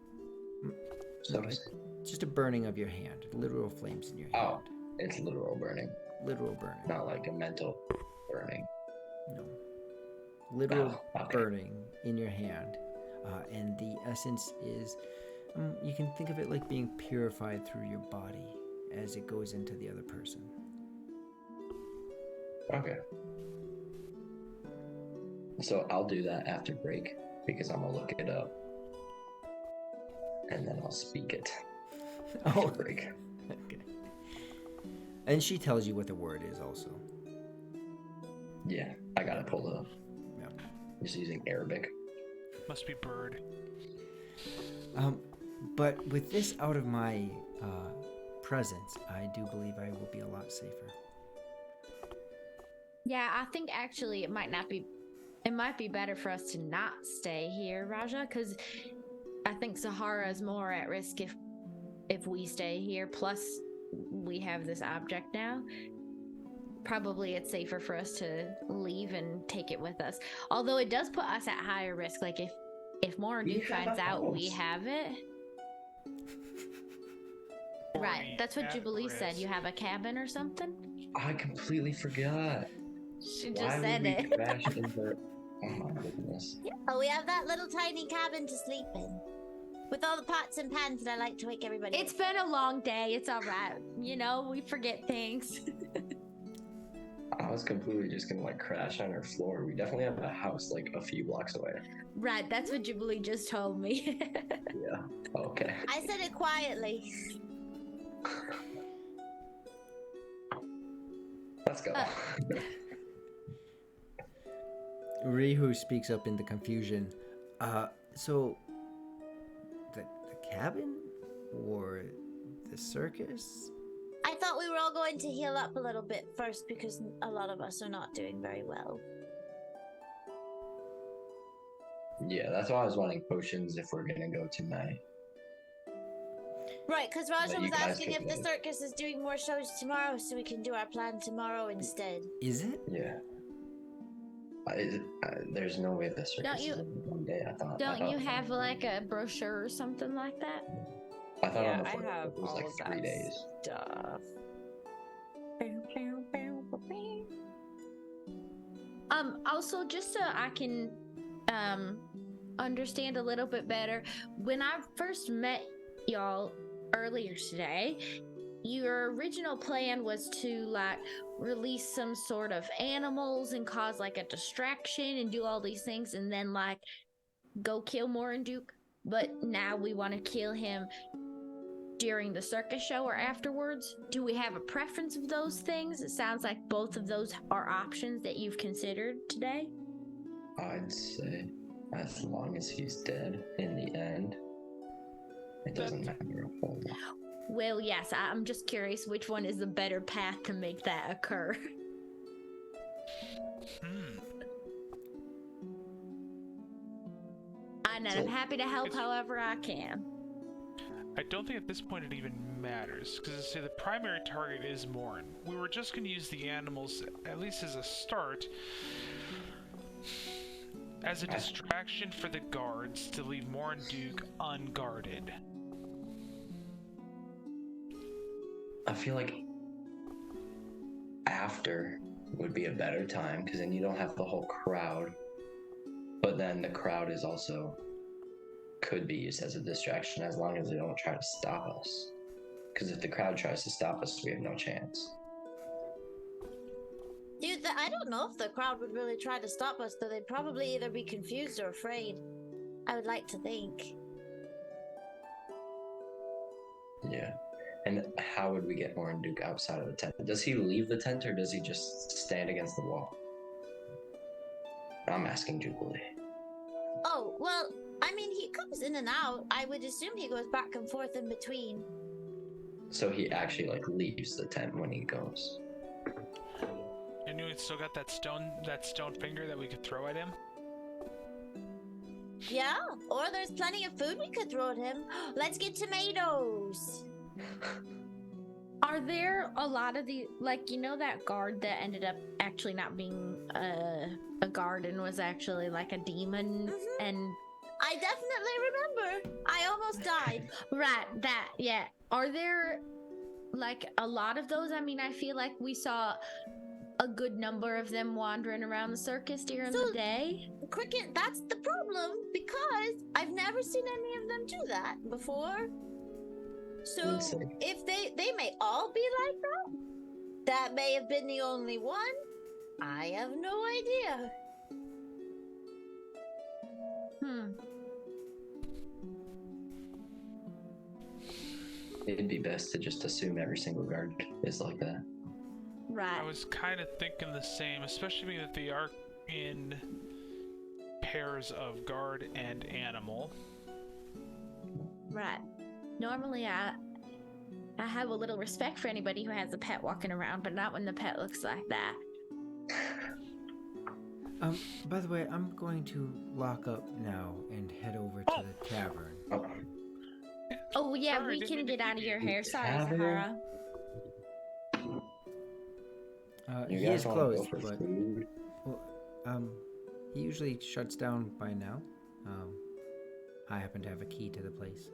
So to say. Just a burning of your hand. Literal flames in your hand. Oh, it's literal burning, Literal burning. not like a mental burning. No. Literal Oh, okay. burning in your hand. And the essence is, you can think of it like being purified through your body as it goes into the other person. Okay. So I'll do that after break because I'm gonna look it up. And then I'll speak it after break. Okay. And she tells you what the word is also. Yeah, I gotta pull it up. Yeah. Just using Arabic. Must be bird. But with this out of my presence, I do believe I will be a lot safer. Yeah, I think actually it might be better for us to not stay here, Raja, because I think Zahara is more at risk if we stay here. Plus, we have this object now. Probably it's safer for us to leave and take it with us. Although it does put us at higher risk. Like if Morindu finds out we have it. Right, that's what Jubilee said. You have a cabin or something? I completely forgot. She just Why said would it. we crash into... Oh my goodness. Oh, we have that little tiny cabin to sleep in. With all the pots and pans that I like to wake everybody It's up. been a long day. It's all right. You know, we forget things. I was completely just gonna like crash on her floor. We definitely have a house like a few blocks away. Right, that's what Jubilee just told me. Yeah. Okay. I said it quietly. Let's go. Rihu speaks up in the confusion. So the cabin or the circus? I thought we were all going to heal up a little bit first because a lot of us are not doing very well. Yeah, that's why I was wanting potions if we're gonna go tonight. Right, because Raja But was you guys asking could if the live. circus is doing more shows tomorrow, so we can do our plan tomorrow instead. Is it? Yeah. There's no way the circus Don't you- is in one day. I thought. Don't you have like a brochure or something like that? I thought on Yeah, the I fourth have it was all like of 3 that days. stuff. Also, just so I can understand a little bit better, when I first met y'all earlier today, your original plan was to like release some sort of animals and cause like a distraction and do all these things and then like go kill Morinduke. But now we want to kill him during the circus show or afterwards. Do we have a preference of those things? It sounds like both of those are options that you've considered today. I'd say as long as he's dead in the end, it doesn't matter a whole lot. Well, yes, I'm just curious which one is the better path to make that occur. And I'm happy to help however I can. I don't think at this point it even matters, because say the primary target is Morn. We were just going to use the animals, at least as a start, as a distraction for the guards to leave Morn Duke unguarded. I feel like after would be a better time because then you don't have the whole crowd. But then the crowd is also could be used as a distraction as long as they don't try to stop us. Because if the crowd tries to stop us, we have no chance. I don't know if the crowd would really try to stop us, though they'd probably either be confused or afraid. I would like to think. Yeah. And how would we get Orin Duke outside of the tent? Does he leave the tent or does he just stand against the wall? I'm asking Jubilee. Oh, well, I mean, he comes in and out. I would assume he goes back and forth in between. So he actually like leaves the tent when he goes. And you still got that stone finger that we could throw at him? Yeah, or there's plenty of food we could throw at him. Let's get tomatoes. Are there a lot of the, like, you know, that guard that ended up actually not being a guard and was actually like a demon? And I definitely remember. I almost died. right, that, yeah. Are there like a lot of those? I mean, I feel like we saw a good number of them wandering around the circus during the day. Cricket, that's the problem, because I've never seen any of them do that before. So Let's see. if they may all be like that, that may have been the only one. I have no idea. It'd be best to just assume every single guard is like that. Right. I was kind of thinking the same, especially being that they are in pairs of guard and animal. Right. Normally, I have a little respect for anybody who has a pet walking around, but not when the pet looks like that. By the way, I'm going to lock up now and head over to the tavern. Oh, Oh yeah, Sorry, we didn't can mean to get out of keep your you. hair. Sorry, Tavern? Zahara. you He guys is want to go closed, for but food? he usually shuts down by now. I happen to have a key to the place.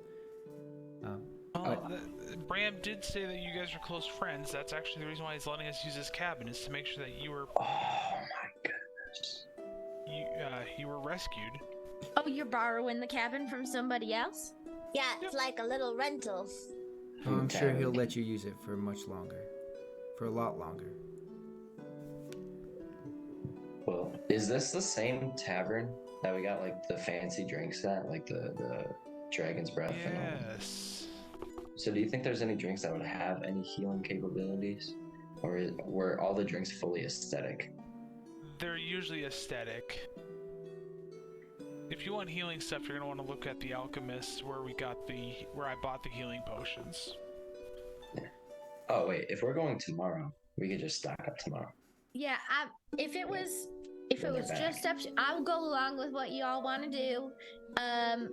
Bram did say that you guys are close friends. That's actually the reason why he's letting us use his cabin, is to make sure that you were Oh my goodness. you were rescued. Oh, you're borrowing the cabin from somebody else? Yeah, it's like a little rental. I'm sure he'll let you use it for much longer. For a lot longer. Well, is this the same tavern that we got like the fancy drinks at, like the Dragon's Breath and all? Yes. So do you think there's any drinks that would have any healing capabilities? Or were all the drinks fully aesthetic? They're usually aesthetic. If you want healing stuff, you're gonna want to look at the Alchemist, where I bought the healing potions. Oh wait, if we're going tomorrow, we could just stock up tomorrow. Yeah, if it was When they're just up to, I'll go along with what you all want to do.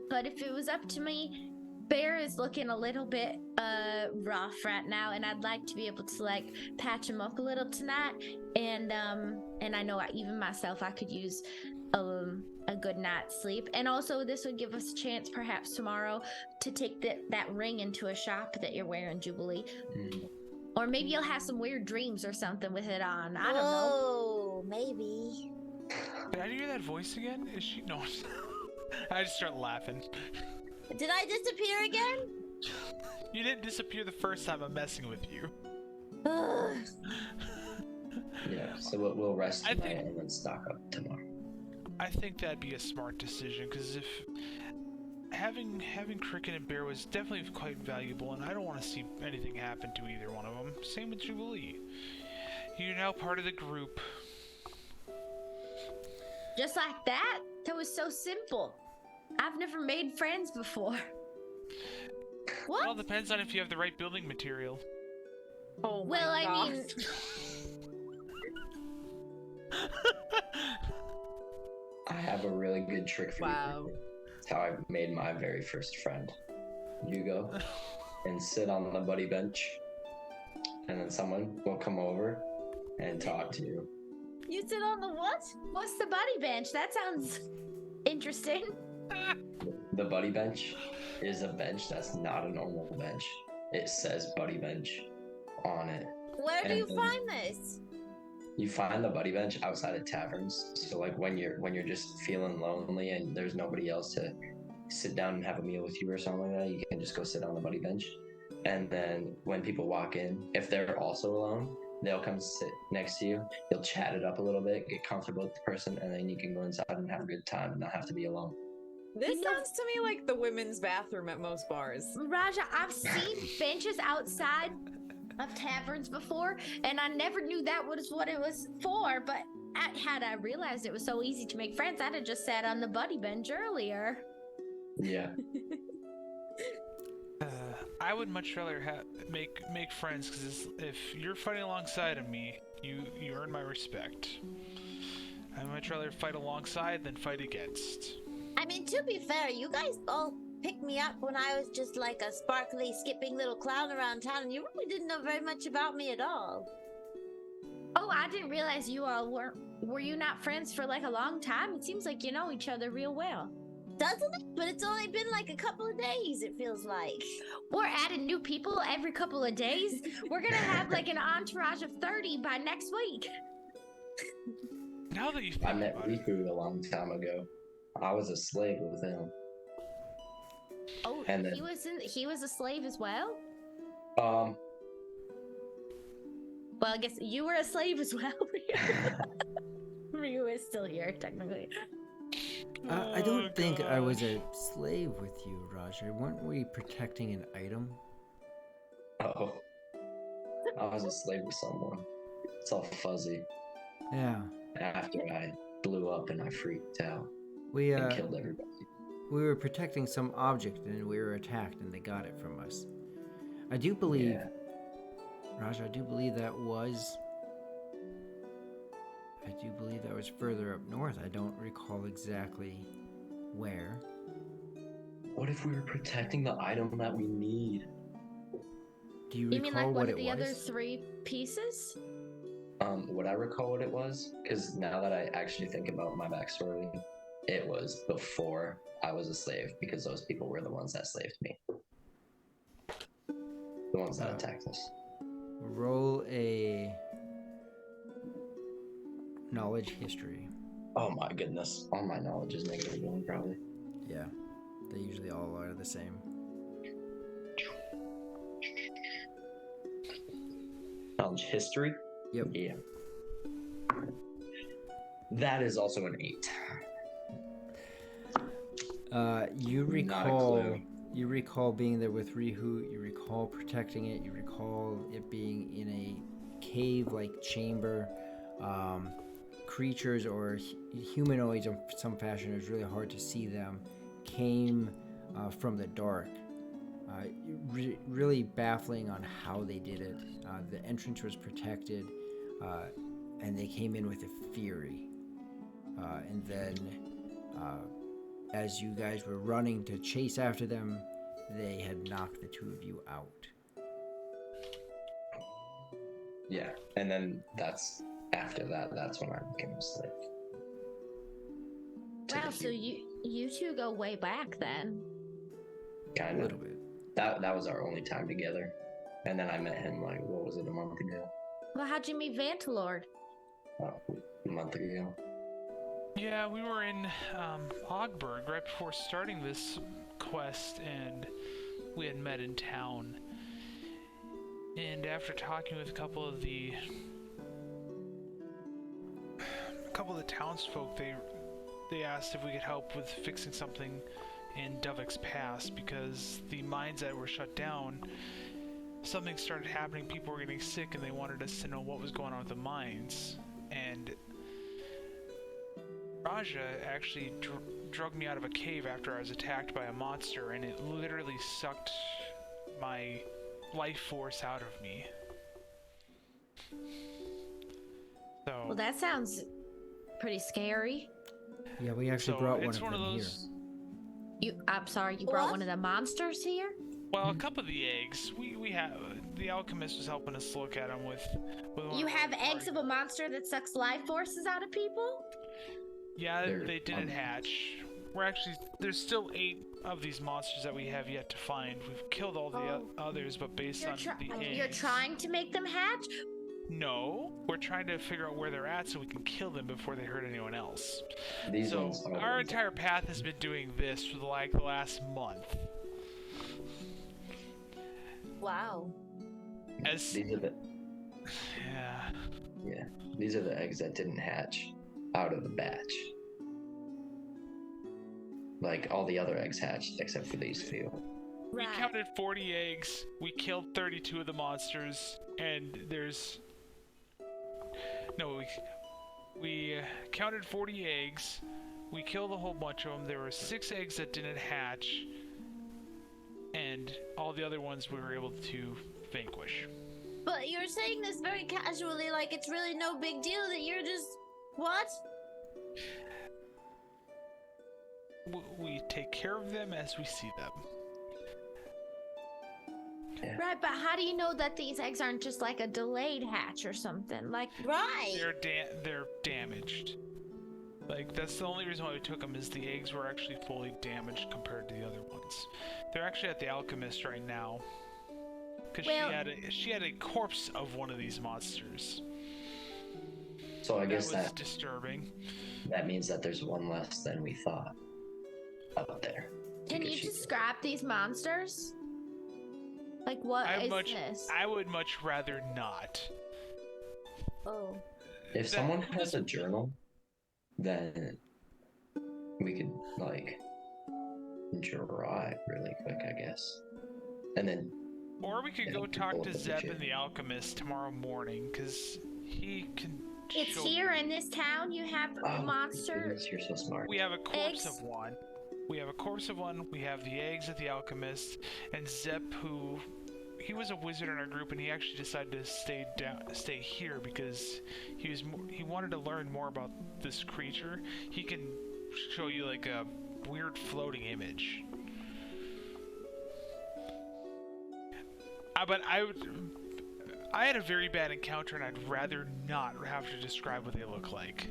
But if it was up to me, Bear is looking a little bit rough right now, and I'd like to be able to like patch him up a little tonight. And I know even myself, I could use a good night's sleep. And also, this would give us a chance, perhaps tomorrow, to take that ring into a shop that you're wearing, Jubilee. Or maybe you'll have some weird dreams or something with it on. I don't know. Oh, maybe. Did I hear that voice again? Is she? No. I just start laughing. Did I disappear again? You didn't disappear the first time. I'm messing with you. Ugh. Yeah, so we'll rest I tonight think- and then stock up tomorrow. I think that'd be a smart decision, because if having Cricket and Bear was definitely quite valuable, and I don't want to see anything happen to either one of them. Same with Jubilee. You're now part of the group. Just like that? That was so simple. I've never made friends before. What? Well, it depends on if you have the right building material. Oh my Well, I God. mean, I have a really good trick for Wow. you. It's how I made my very first friend. You go and sit on the buddy bench, and then someone will come over and talk to you. You sit on the what? what's the buddy bench? That sounds interesting. The buddy bench is a bench that's not a normal bench. It says buddy bench on it. Where do you And- find this? You find the buddy bench outside of taverns. So like when you're just feeling lonely and there's nobody else to sit down and have a meal with you or something like that, you can just go sit on the buddy bench. And then when people walk in, if they're also alone, they'll come sit next to you. You'll chat it up a little bit, get comfortable with the person, and then you can go inside and have a good time and not have to be alone. This You know- sounds to me like the women's bathroom at most bars. Raja, I've seen benches outside of taverns before, and I never knew that was what it was for. But had I realized it was so easy to make friends, I'd have just sat on the buddy bench earlier. Yeah. I would much rather make friends, because if you're fighting alongside of me, you earn my respect. I'd much rather fight alongside than fight against. I mean, to be fair, you guys all picked me up when I was just like a sparkly, skipping little clown around town, and you really didn't know very much about me at all. Oh, I didn't realize you all were you not friends for like a long time? It seems like you know each other real well. Doesn't it? But it's only been like a couple of days, it feels like. We're adding new people every couple of days. We're gonna have like an entourage of 30 by next week. Now that you think I met about it, Riku a long time ago. I was a slave with him. Oh, And then- he was a slave as well? Um, Well, I guess you were a slave as well. Ryu is still here, technically. I don't think I was gosh. a slave with you, Roger. Weren't we protecting an item? oh. I was a slave with someone. It's all fuzzy. Yeah. After I blew up and I freaked out We and killed everybody. we were protecting some object and we were attacked and they got it from us. I do believe, Yeah. Raj, I do believe that was further up north. I don't recall exactly where. What if we were protecting the item that we need? Do you You recall mean like what one it of the was? other 3 pieces? Would I recall what it was? Because now that I actually think about my backstory, it was before I was a slave, because those people were the ones that slaved me. The ones that attacked us. Roll a knowledge history. Oh my goodness. All my knowledge is -1, probably. Yeah. They usually all are the same. Knowledge history? Yep. Yeah. That is also an 8. You Not a recall clue. you recall being there with Rihu, you recall protecting it, you recall it being in a cave-like chamber. Creatures or humanoids of some fashion, it was really hard to see them, came from the dark. Really baffling on how they did it. The entrance was protected, and they came in with a fury. And then, as you guys were running to chase after them, they had knocked the 2 of you out. Yeah. And then after that's when I became a slave. To Wow, the so few. you 2 go way back then. A Kind of. little bit. That was our only time together. And then I met him, like, what was it, a month ago? Well, how'd you meet Vantalord? A month ago. yeah, we were in Ogburg right before starting this quest, and we had met in town. And after talking with a couple of the townsfolk, they asked if we could help with fixing something in Dovik's Pass, because the mines that were shut down, something started happening, people were getting sick, and they wanted us to know what was going on with the mines. And Raja actually drug me out of a cave after I was attacked by a monster, and it literally sucked my life force out of me. So Well, that sounds pretty scary. Yeah, we actually So brought one it's of one of them those. I'm sorry, you brought What? one of the monsters here? Well, a couple of the eggs. We have the alchemist was helping us look at them with one You of have our eggs of a monster that sucks life forces out of people? Yeah, They're they didn't on- hatch. There's still 8 of these monsters that we have yet to find. We've killed all the Oh. others, but based on the eggs. You're trying to make them hatch? No, we're trying to figure out where they're at so we can kill them before they hurt anyone else. These So ones are the our ones that- entire path has been doing this for like the last month. Wow. As These are the Yeah. Yeah, these are the eggs that didn't hatch out of the batch. Like all the other eggs hatched except for these few. We Right. counted 40 eggs. We killed 32 of the monsters, and there's no. We counted 40 eggs. We killed a whole bunch of them. There were 6 eggs that didn't hatch, and all the other ones we were able to vanquish. But you're saying this very casually, like it's really no big deal that you're just what? We take care of them as we see them. Right, but how do you know that these eggs aren't just like a delayed hatch or something? Like, Right. They're damaged. Like, that's the only reason why we took them, is the eggs were actually fully damaged compared to the other ones. They're actually at the alchemist right now, because Well- she had a corpse of one of these monsters. So I guess was that disturbing. that means that there's one less than we thought out there. can Because you she- describe these monsters? Like, what is this? I would much rather not. Oh. If someone has a journal, then we could like draw it really quick, I guess, and then Or we could Yeah, go we could talk pull to up the Zep picture. and the alchemist tomorrow morning, because he can. It's show here you. in this town. You have oh, a monster. goodness, you're so smart. We have a corpse Eggs. of one. We have a corpse of one. We have the eggs at the alchemist, and Zep, who he was a wizard in our group, and he actually decided to stay here because he wanted to learn more about this creature. He can show you like a weird floating image. But I had a very bad encounter, and I'd rather not have to describe what they look like.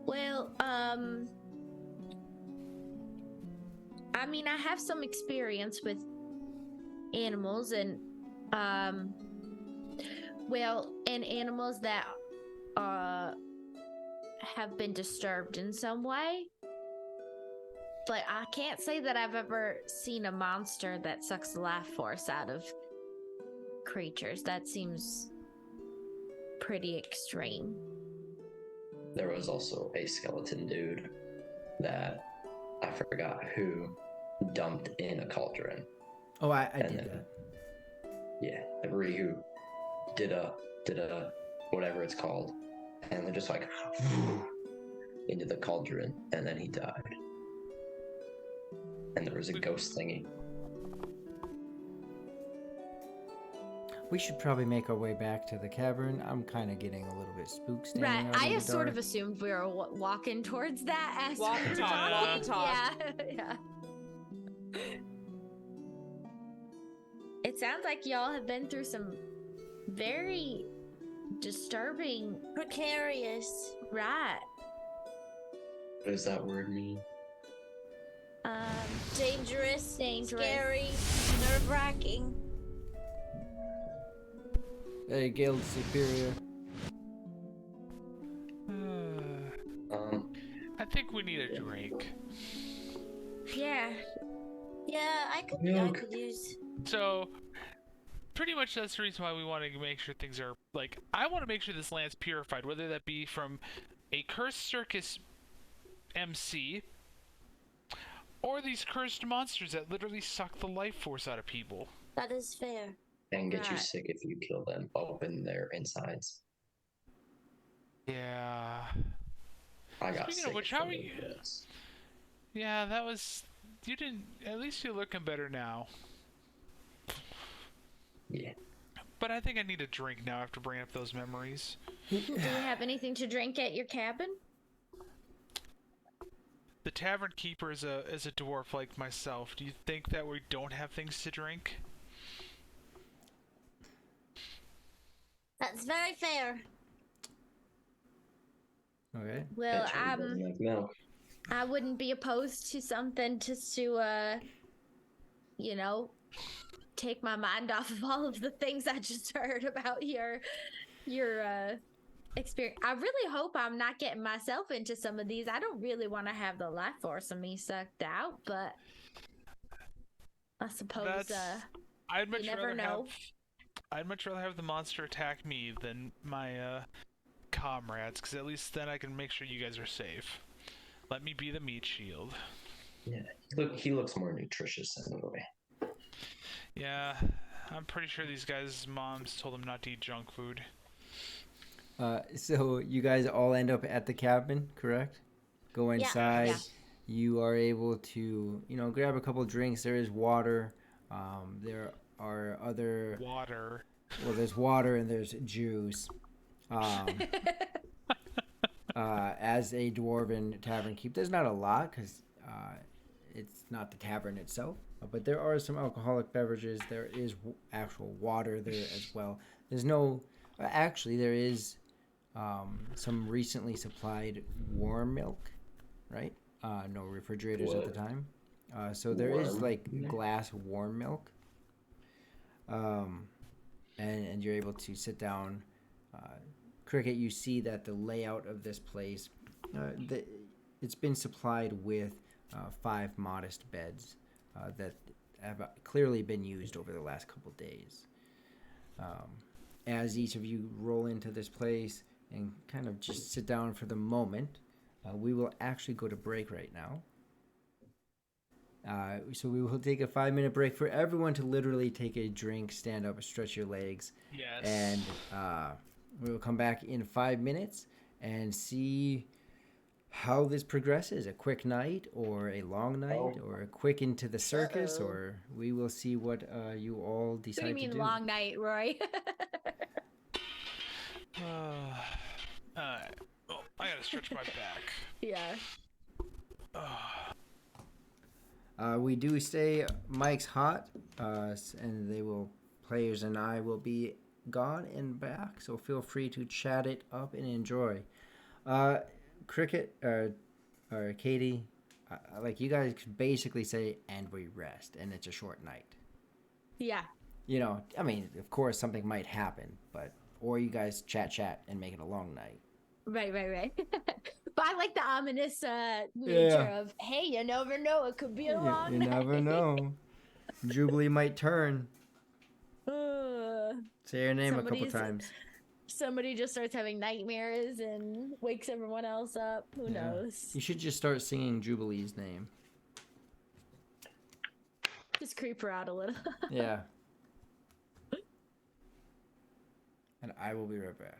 Well, I mean, I have some experience with animals and, and animals that, have been disturbed in some way. But I can't say that I've ever seen a monster that sucks the life force out of creatures. That seems pretty extreme. There was also a skeleton dude that I forgot who dumped in a cauldron. Oh, I And did then- that. Yeah, Ryu did a whatever it's called, and they're just like into the cauldron, and then he died. And there was a ghost thingy. We should probably make our way back to the cavern. I'm kind of getting a little bit spooked standing Right. out I in the just sort of dark. assumed we were walking towards that as Walk we and were talk, talking. walk and talk. Yeah, yeah. It sounds like y'all have been through some very disturbing. Precarious. Right. What does that word mean? Um, Dangerous. Dangerous. Scary. Nerve-wracking. Hey, Guild Superior. I think we need a drink. yeah. Yeah, I could Milk. use. So, pretty much that's the reason why we want to make sure things are, like, I want to make sure this land's purified, whether that be from a cursed circus MC, or these cursed monsters that literally suck the life force out of people. That is fair. And get you Right. sick if you kill them. Open their insides. Yeah. I got Speaking sick of which, from how are doing you? this. Yeah, that was... You didn't... At least you're looking better now. Yeah. But I think I need a drink now after bringing up those memories. Do you have anything to drink at your cabin? The tavern keeper is a dwarf like myself. Do you think that we don't have things to drink? That's very fair. Okay. Well, Bet you he doesn't like milk. I wouldn't be opposed to something just to, you know, take my mind off of all of the things I just heard about your experience. I really hope I'm not getting myself into some of these. I don't really want to have the life force of me sucked out, but I suppose I'd much you never rather know. I'd much rather have the monster attack me than my comrades, because at least then I can make sure you guys are safe. Let me be the meat shield. Yeah, he looks more nutritious anyway. Yeah, I'm pretty sure these guys' moms told them not to eat junk food. So you guys all end up at the cabin, correct? Go inside. Yeah. You are able to, grab a couple drinks. There is water. There are other. Water. Well, there's water and there's juice. As a dwarven tavern keep, there's not a lot because it's not the tavern itself. But there are some alcoholic beverages. There is actual water there as well. There's no. Actually, there is some recently supplied warm milk, right? No refrigerators at the time. So there is like glass warm milk. And you're able to sit down. Cricket, you see that the layout of this place, it's been supplied with 5 modest beds that have clearly been used over the last couple days. As each of you roll into this place and kind of just sit down for the moment, we will actually go to break right now. So we will take a 5-minute break for everyone to literally take a drink, stand up, stretch your legs. Yes. And we will come back in 5 minutes and see how this progresses. A quick night or a long night or a quick into the circus, or we will see what you all decide to do. What do you mean long night, Roy? Alright. Well, I gotta stretch my back. Yeah. We do stay mics hot, and players and I will be gone and back, so feel free to chat it up and enjoy. Cricket or Katie, like you guys could basically say, and we rest, and it's a short night. Yeah. I mean, of course something might happen, or you guys chat and make it a long night. Right. But I like the ominous nature of, hey, you never know, it could be a long night. You never know. Jubilee might turn. Say her name a couple times. Somebody just starts having nightmares and wakes everyone else up. Who knows? You should just start singing Jubilee's name. Just creep her out a little. Yeah. And I will be right back.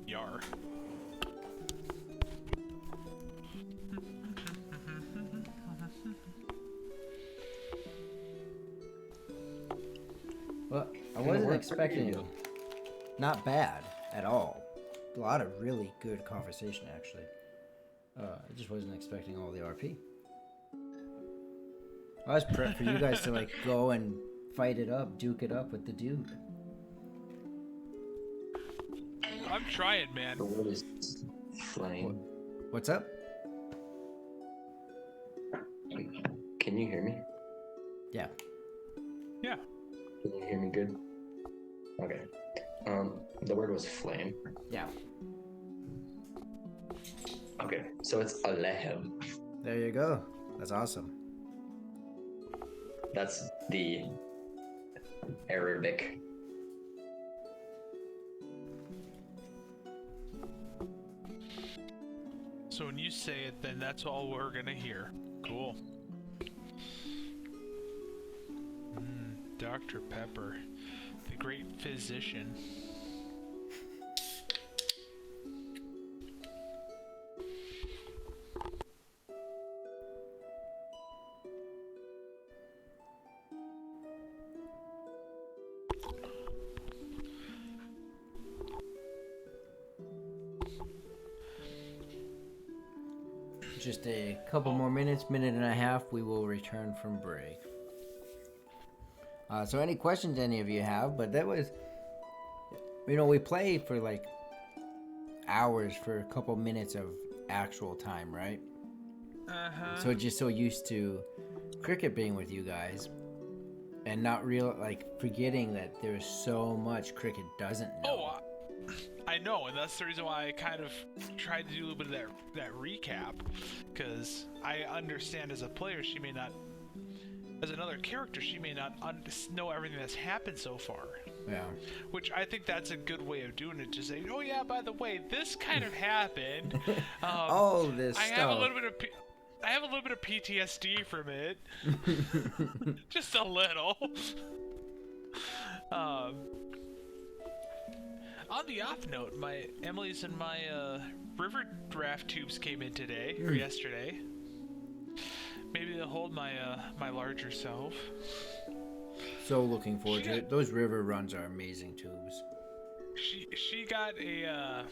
Yar. Well, I wasn't expecting it. Not bad. at all. A lot of really good conversation, actually. I just wasn't expecting all the RP. I was prepped for you guys to like go and fight it up, duke it up with the dude. I'm trying, man. The word is flame. What's up? Can you hear me? Yeah. Yeah. Can you hear me good? Okay. The word was flame. Yeah. Okay, so it's alehem. There you go. That's awesome. That's the Arabic. So when you say it, then that's all we're gonna hear. Cool. Dr. Pepper, the great physician. Just a couple more minutes, minute and a half, we will return from break. So any questions any of you have, but that was, we play for like hours for a couple minutes of actual time, right? So just so used to cricket being with you guys and not forgetting that there's so much cricket doesn't know. Oh, I know, and that's the reason why I kind of tried to do a little bit of that recap, because I understand as a player she may not, as another character she may not know everything that's happened so far. Yeah. Which I think that's a good way of doing it, to say, oh yeah, by the way, this kind of happened. All this I stuff. have a little bit of PTSD from it. Just a little. On the off note, Emily's and my river draft tubes came in today or yesterday. Maybe they'll hold my my larger self. So looking forward to it. Those river runs are amazing tubes. She got a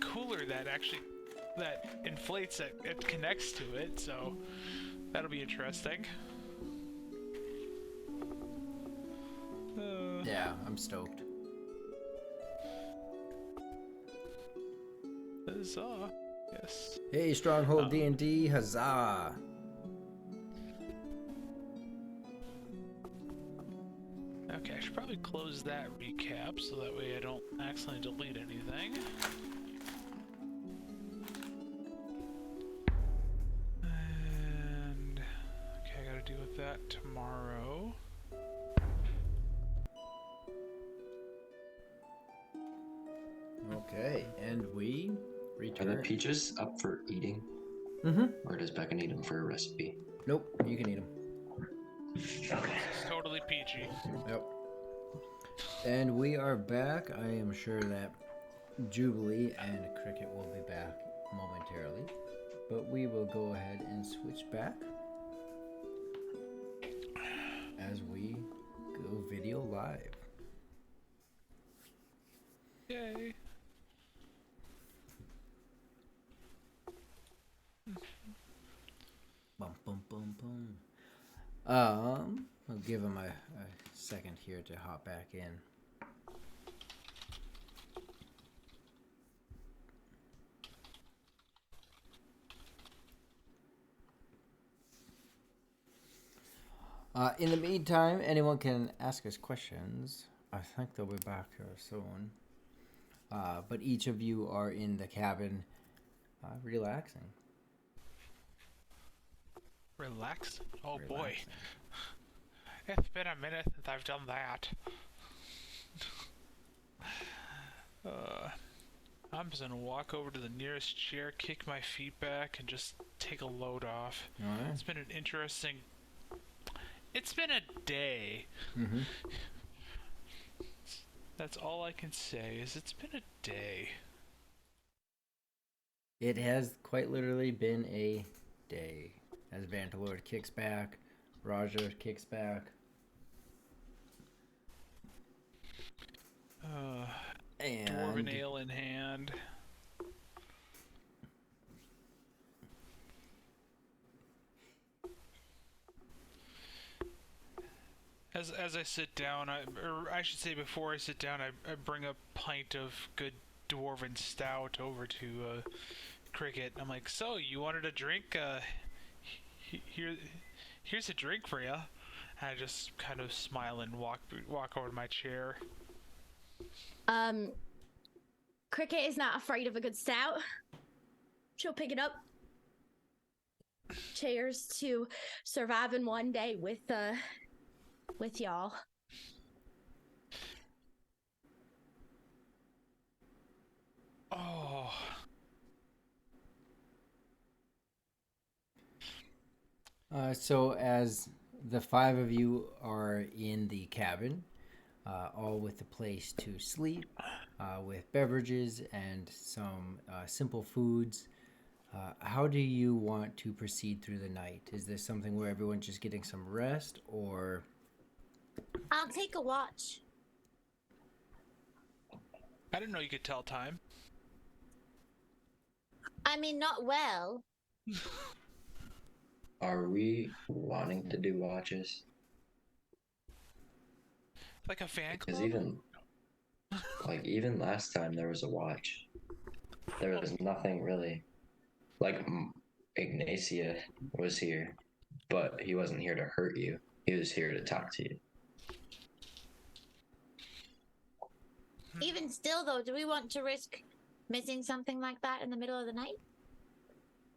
cooler that inflates, that it connects to it, so that'll be interesting. Yeah, I'm stoked. Huzzah. Yes. Hey, Stronghold D&D, huzzah! Okay, I should probably close that recap so that way I don't accidentally delete anything. And okay, I gotta deal with that tomorrow. Okay, and we Are return. the peaches up for eating? Mm-hmm. Or does Becca need them for a recipe? Nope, you can eat them. Okay. It's totally peachy. Yep. And we are back. I am sure that Jubilee and Cricket will be back momentarily. But we will go ahead and switch back as we go video live. Yay. Bum, bum, bum, bum. I'll give him a second here to hop back in. In the meantime, anyone can ask us questions. I think they'll be back here soon. But each of you are in the cabin relaxing. Relax? Oh boy. Relaxing. It's been a minute since I've done that. I'm just gonna walk over to the nearest chair, kick my feet back, and just take a load off. Alright. It's been an interesting... It's been a day. Mm-hmm. That's all I can say, is it's been a day. It has quite literally been a day. As Vantalord kicks back, Raja kicks back. dwarven And ale in hand. As I sit down, or I should say before I sit down, I bring a pint of good dwarven stout over to Cricket. I'm like, so you wanted a drink? Here's a drink for you. I just kind of smile and walk over to my chair. Cricket is not afraid of a good stout. She'll pick it up. Cheers to surviving one day with y'all. Oh. So as the five of you are in the cabin, all with a place to sleep, with beverages and some simple foods, how do you want to proceed through the night? Is this something where everyone's just getting some rest, or... I'll take a watch. I didn't know you could tell time. I mean, not well. Are we wanting to do watches? Like a fan Because club? even last time there was a watch, there was nothing really. Like Ignacia was here, but he wasn't here to hurt you. He was here to talk to you. Even still, though, do we want to risk missing something like that in the middle of the night?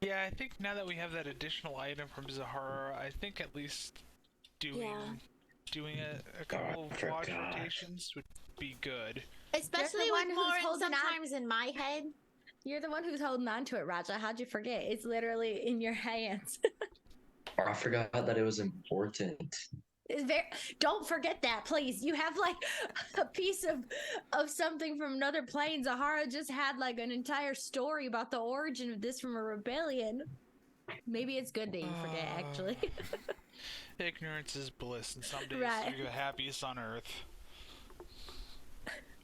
Yeah, I think now that we have that additional item from Zahara, I think at least doing a couple of watch rotations would be good. Especially one with who's more holding on. sometimes in my head. You're the one who's holding on to it, Raja. How'd you forget? It's literally in your hands. Oh, I forgot that it was important. It's very. Don't forget that, please. You have like a piece of something from another plane. Zahara just had like an entire story about the origin of this from a rebellion. Maybe it's good that you forget, actually. Ignorance is bliss, and some days Right. you're the happiest on earth.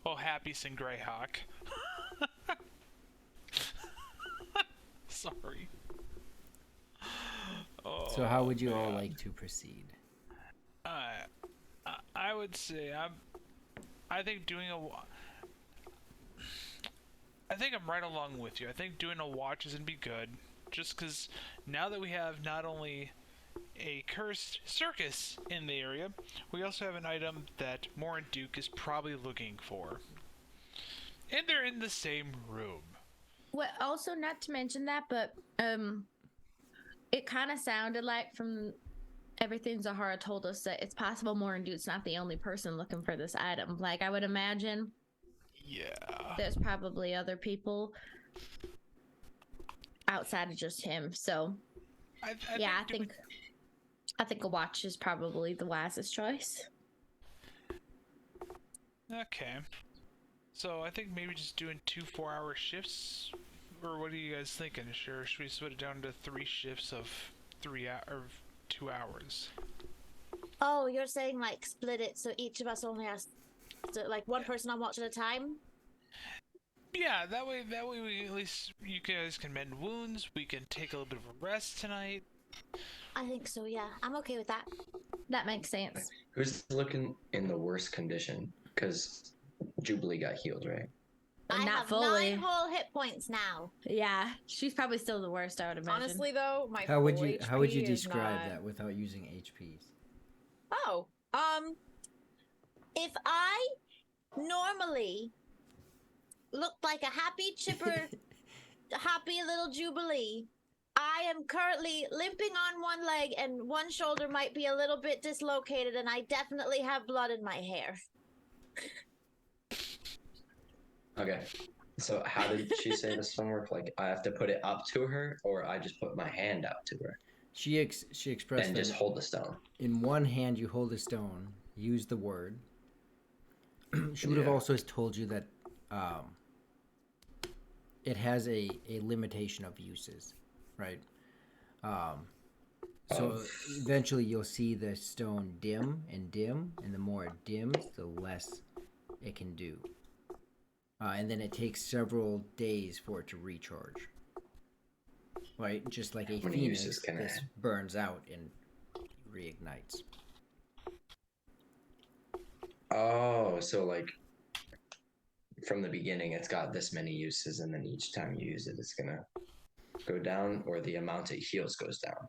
Oh, happiest in Greyhawk. Sorry. Oh, So how would you all like to proceed? I would say I think I think I'm right along with you. I think doing a watch is gonna be good, just because now that we have not only a cursed circus in the area, we also have an item that Morin Duke is probably looking for, and they're in the same room. Well, also not to mention that, but it kind of sounded like from everything Zahara told us that it's possible Morin Duke's not the only person looking for this item. Like I would imagine. Yeah. There's probably other people outside of just him. So I think a watch is probably the wisest choice. Okay. So I think maybe just doing 2 4-hour shifts, or what are you guys thinking? Sure, should we split it down to 3 shifts of 2 hours? Oh, you're saying like split it so each of us only has to, like one person on watch at a time? Yeah, that way we, at least you guys can mend wounds. We can take a little bit of a rest tonight. I think so, yeah. I'm okay with that. That makes sense. Who's looking in the worst condition? Because Jubilee got healed, right? I Not have fully. 9 whole hit points now. Yeah, she's probably still the worst, I would imagine. Honestly, though, my How would full you HP is describe not- that without using HPs? Oh, If I normally looked like a happy, chipper, happy little Jubilee, I am currently limping on one leg and one shoulder might be a little bit dislocated, and I definitely have blood in my hair. Okay. So how did she say this one work? Like I have to put it up to her, or I just put my hand out to her She expressed and that just hold the stone? in one hand you hold a stone, use the word. She would have Yeah. also told you that it has a limitation of uses, right? So eventually you'll see the stone dim, and the more it dims, the less it can do. and then it takes several days for it to recharge. Right, just like a How many phoenix, uses can I this have? burns out and reignites. Oh, so like from the beginning, it's got this many uses, and then each time you use it, it's gonna go down, or the amount it heals goes down.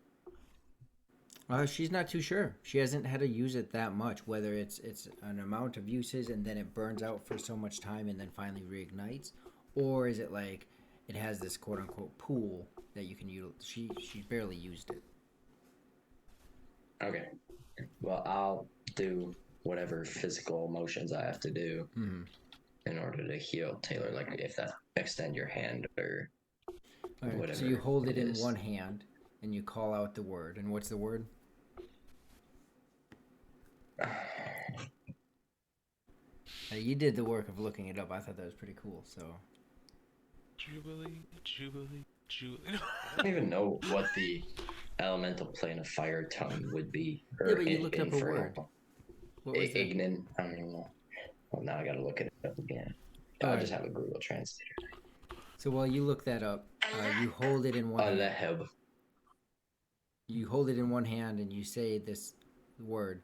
She's not too sure. She hasn't had to use it that much. Whether it's an amount of uses and then it burns out for so much time and then finally reignites, or is it like it has this quote unquote pool that you can use? She's barely used it. Okay. Well, I'll do whatever physical motions I have to do Mm-hmm. in order to heal Taylor. Like if that extend your hand or Okay, whatever. so you hold it in is. one hand and you call out the word. And what's the word? You did the work of looking it up. I thought that was pretty cool. So Jubilee, Jubilee, Jubilee. I don't even know what the elemental plane of fire tongue would be. Or yeah, but you looked up a infernal. word. What was that? Ignan. I don't even know. Well, now I gotta look it up again. I'll just have a Google Translator. So while you look that up, you hold it in one hand. Aleheb. You hold it in one hand and you say this word.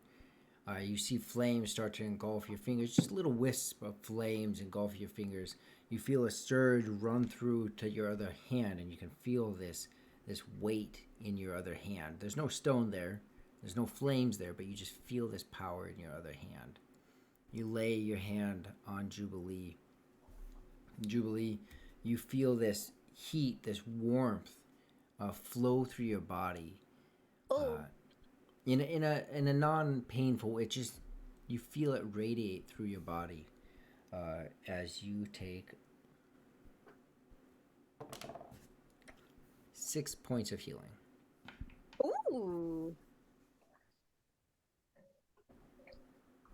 You see flames start to engulf your fingers, just little wisps of flames engulf your fingers. You feel a surge run through to your other hand, and you can feel this weight in your other hand. There's no stone there, there's no flames there, but you just feel this power in your other hand. You lay your hand on Jubilee. Jubilee, you feel this heat, this warmth flow through your body. Oh. In a non-painful way. It just, you feel it radiate through your body as you take 6 points of healing. Ooh.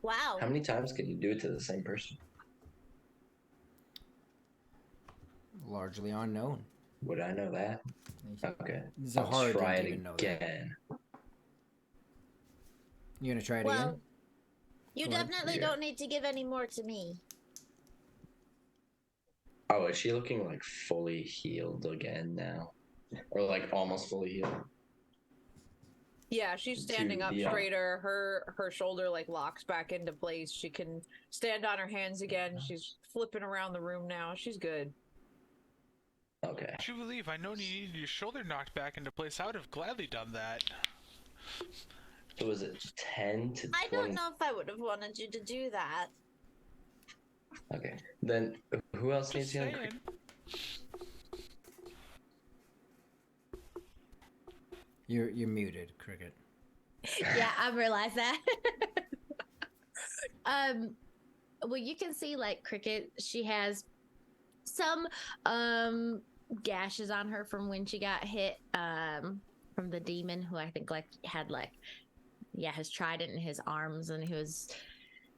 Wow. How many times can you do it to the same person? Largely unknown. Would I know that? Okay. Zahara I'll try didn't it even know that. again. You gonna try it Well, again? you Go ahead. definitely don't need to give any more to me. Oh, is she looking like fully healed again now? Or like almost fully healed? Yeah, she's standing up Yeah. straighter. Her shoulder like locks back into place. She can stand on her hands again. She's flipping around the room now. She's good. Okay. Jubilee, if I known you needed your shoulder knocked back into place, I would have gladly done that. So was it 10 to 20? I don't know if I would have wanted you to do that. Okay. Then who else needs Just healing? saying. You're muted, Cricket. Yeah, I realized that. Well, you can see like Cricket, she has some gashes on her from when she got hit from the demon who I think like had like his trident in his arms, and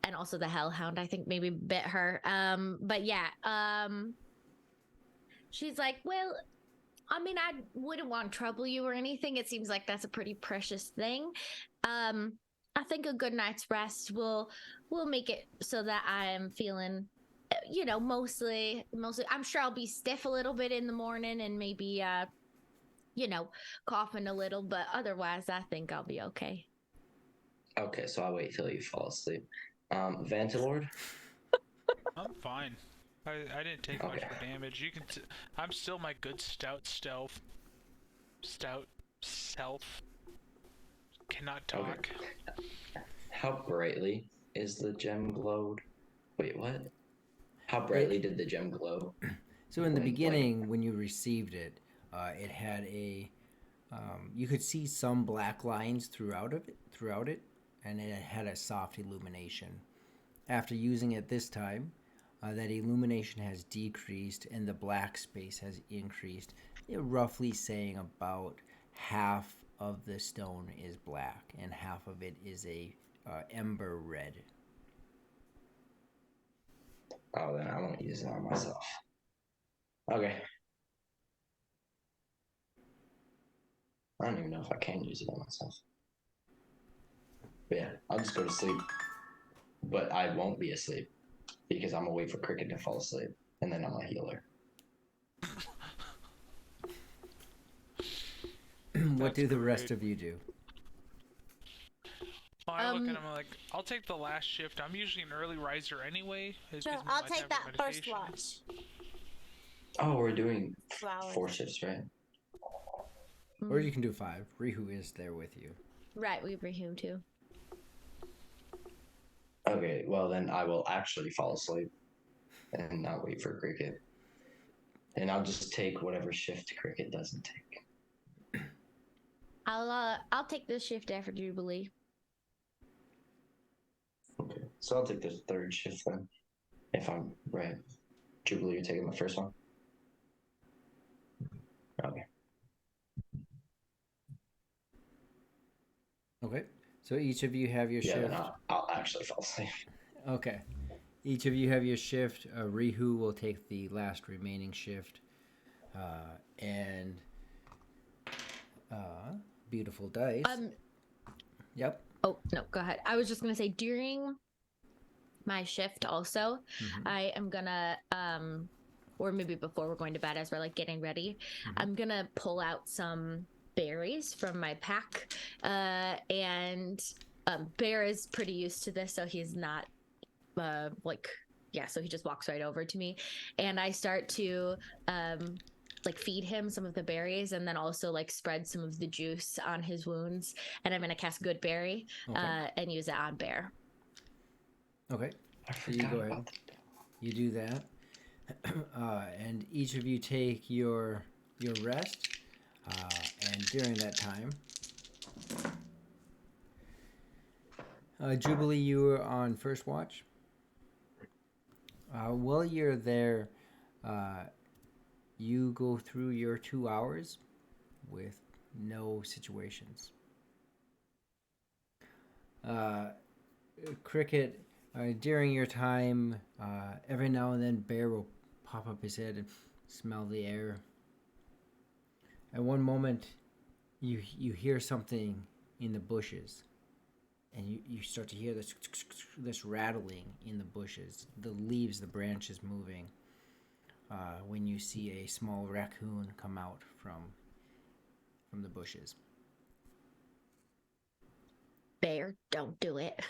and also the hellhound I think maybe bit her. But yeah, she's like, well, I mean, I wouldn't want to trouble you or anything. It seems like that's a pretty precious thing. I think a good night's rest will make it so that I'm feeling, mostly. I'm sure I'll be stiff a little bit in the morning and maybe, coughing a little, but otherwise, I think I'll be okay. Okay, so I'll wait till you fall asleep. Vantilord? I'm fine. I didn't take much Okay. of the damage. You can. I'm still my good stout self. Cannot talk. Okay. How brightly is the gem glowed? Wait, what? How brightly did the gem glow? So in the When, beginning, when you received it, it had you could see some black lines throughout it, and it had a soft illumination. After using it this time, that illumination has decreased and the black space has increased, roughly saying about half of the stone is black and half of it is a ember red. Oh, then I won't use it on myself. Okay. I don't even know if I can use it on myself. But yeah, I'll just go to sleep. But I won't be asleep because I'm gonna wait for Cricket to fall asleep. and then I'm a healer. What That's do the great. rest of you do? I look at him like, I'll take the last shift. I'm usually an early riser anyway. It Sure, gives me I'll my take time for that first meditation. watch. Oh, we're doing 2 hours. 4 shifts, right? Or you can do 5. Rihu is there with you. Right, we bring him too. Okay, well then I will actually fall asleep and not wait for Cricket. And I'll just take whatever shift Cricket doesn't take. I'll take this shift after Jubilee. Okay, so I'll take the 3rd shift then, if I'm right. Jubilee, you're taking the first one? Okay. Okay. So each of you have your Yeah, shift. then I'll actually fall asleep. Okay. Each of you have your shift. Rihu will take the last remaining shift. And beautiful dice. Yep. Oh, no, go ahead. I was just going to say during my shift also, I am going to or maybe before we're going to bed as we're like getting ready, I'm going to pull out some berries from my pack. And Bear is pretty used to this, so he's not so he just walks right over to me, and I start to like feed him some of the berries, and then also like spread some of the juice on his wounds, and I'm gonna cast Good Berry and use it on Bear. Okay. So you go ahead. You do that. And each of you take your rest. And during that time, Jubilee, you were on first watch. While you're there, you go through your 2 hours with no situations. Cricket, during your time, every now and then Bear will pop up his head and smell the air. At one moment, you hear something in the bushes. And you start to hear this rattling in the bushes, the leaves, the branches moving. When you see a small raccoon come out from the bushes. Bear, don't do it.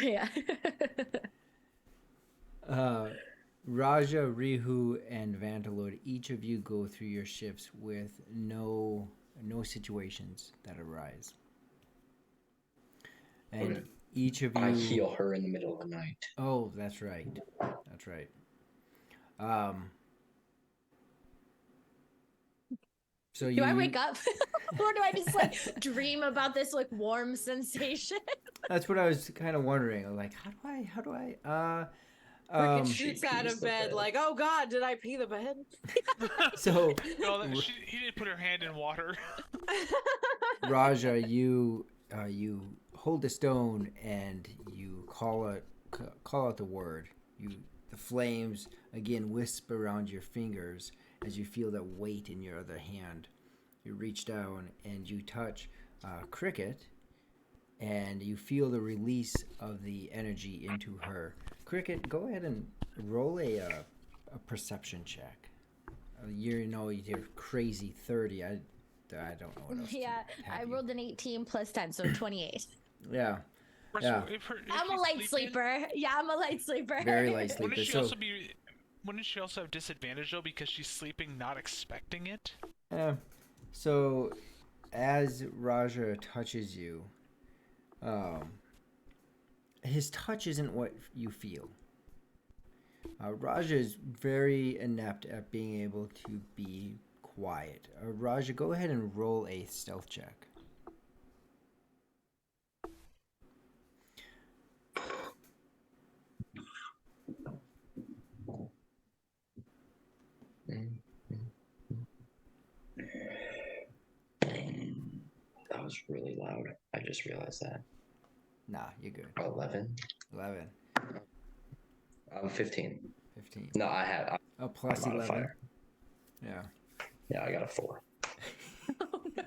Yeah. Raja, Rihu, and Vandalord, each of you go through your shifts with no situations that arise. And each of you... I heal her in the middle of the night. Oh, that's right. That's right. So do I wake up? Or do I just like dream about this like warm sensation? That's what I was kind of wondering. Like, how do I Cricket shoots out of bed like, oh God, did I pee the bed? So No, he didn't put her hand in water. Raja, you hold the stone and you call out the word. The flames again wisp around your fingers as you feel that weight in your other hand. You reach down and you touch Cricket, and you feel the release of the energy into her. Cricket, go ahead and roll a perception check. You're crazy 30. I don't know what else. Yeah, I rolled an 18 plus 10, so 28. Yeah. Yeah. I'm a light sleeper. Yeah, I'm a light sleeper. Very light sleeper. Wouldn't she also have disadvantage though because she's sleeping not expecting it? Yeah. So as Raja touches you, his touch isn't what you feel. Raja is very inept at being able to be quiet. Raja, go ahead and roll a stealth check. That was really loud. I just realized that. Nah, you're good. 11. 11. 15. 15. No, I had a plus 11. Modifier. Yeah. Yeah, I got a 4. Oh no.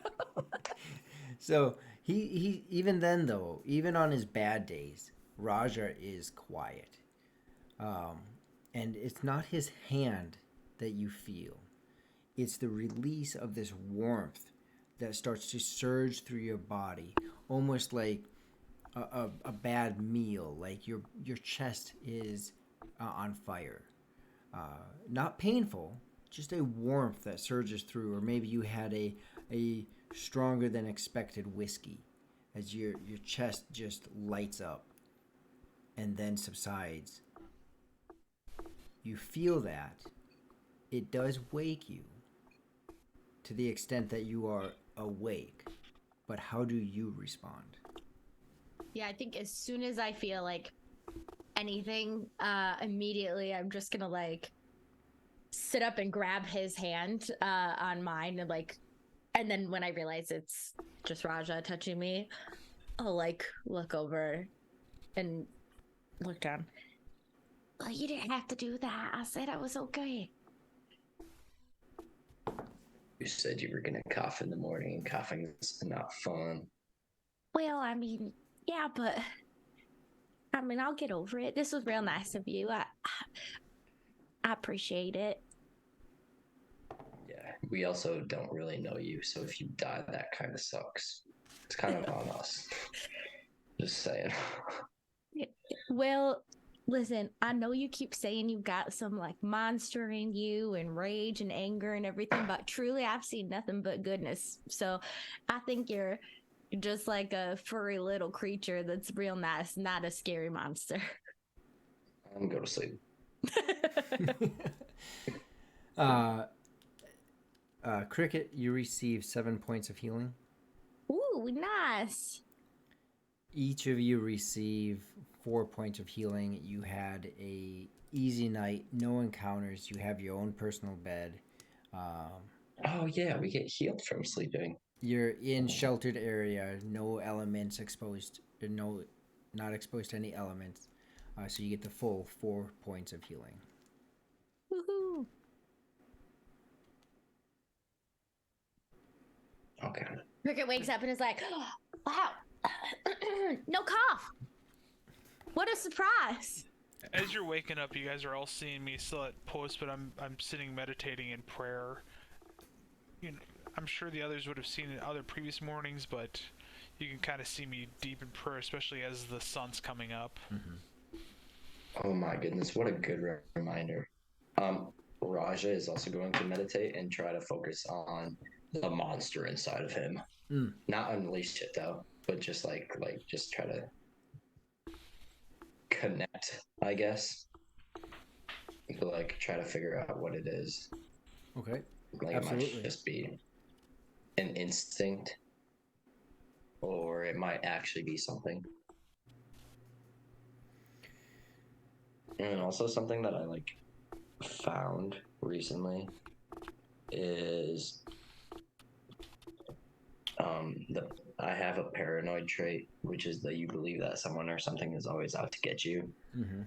So he even then though, even on his bad days, Raja is quiet. um, and it's not his hand that you feel. It's the release of this warmth that starts to surge through your body, almost like a bad meal. Like your chest is on fire. Not painful, just a warmth that surges through, or maybe you had a stronger than expected whiskey as your chest just lights up and then subsides. You feel that. It does wake you to the extent that you are awake. But how do you respond? Yeah, I think as soon as I feel like anything, immediately I'm just gonna like sit up and grab his hand on mine and then when I realize it's just Raja touching me, I'll like look over and look down. Well, you didn't have to do that. I said I was okay. You said you were gonna cough in the morning, and coughing is not fun. Well, I mean, yeah, but I mean, I'll get over it. This was real nice of you. I appreciate it. Yeah, we also don't really know you, so if you die, that kind of sucks. It's kind of on us. Just saying. Well, listen, I know you keep saying you've got some like monster in you and rage and anger and everything, but truly I've seen nothing but goodness. So I think you're just like a furry little creature that's real nice, not a scary monster. I'm gonna go to sleep. Cricket, you receive 7 points of healing. Ooh, nice. Each of you receive 4 points of healing. You had a easy night, no encounters. You have your own personal bed. Oh yeah, we get healed from sleeping. You're in sheltered area, no elements exposed, no, not exposed to any elements. So you get the full 4 points of healing. Woohoo. Okay. Cricket wakes up and is like, oh, wow, no cough. What a surprise. As you're waking up, you guys are all seeing me still at post, but I'm sitting meditating in prayer. You know, I'm sure the others would have seen it other previous mornings, but you can kind of see me deep in prayer, especially as the sun's coming up. Oh my goodness, what a good reminder. Raja is also going to meditate and try to focus on the monster inside of him. Not unleash it though, but just just try to connect, I guess. Like try to figure out what it is. Okay. Like Absolutely. it might just be an instinct, or it might actually be something. And also something that I found recently is I have a paranoid trait, which is that you believe that someone or something is always out to get you. Mm-hmm.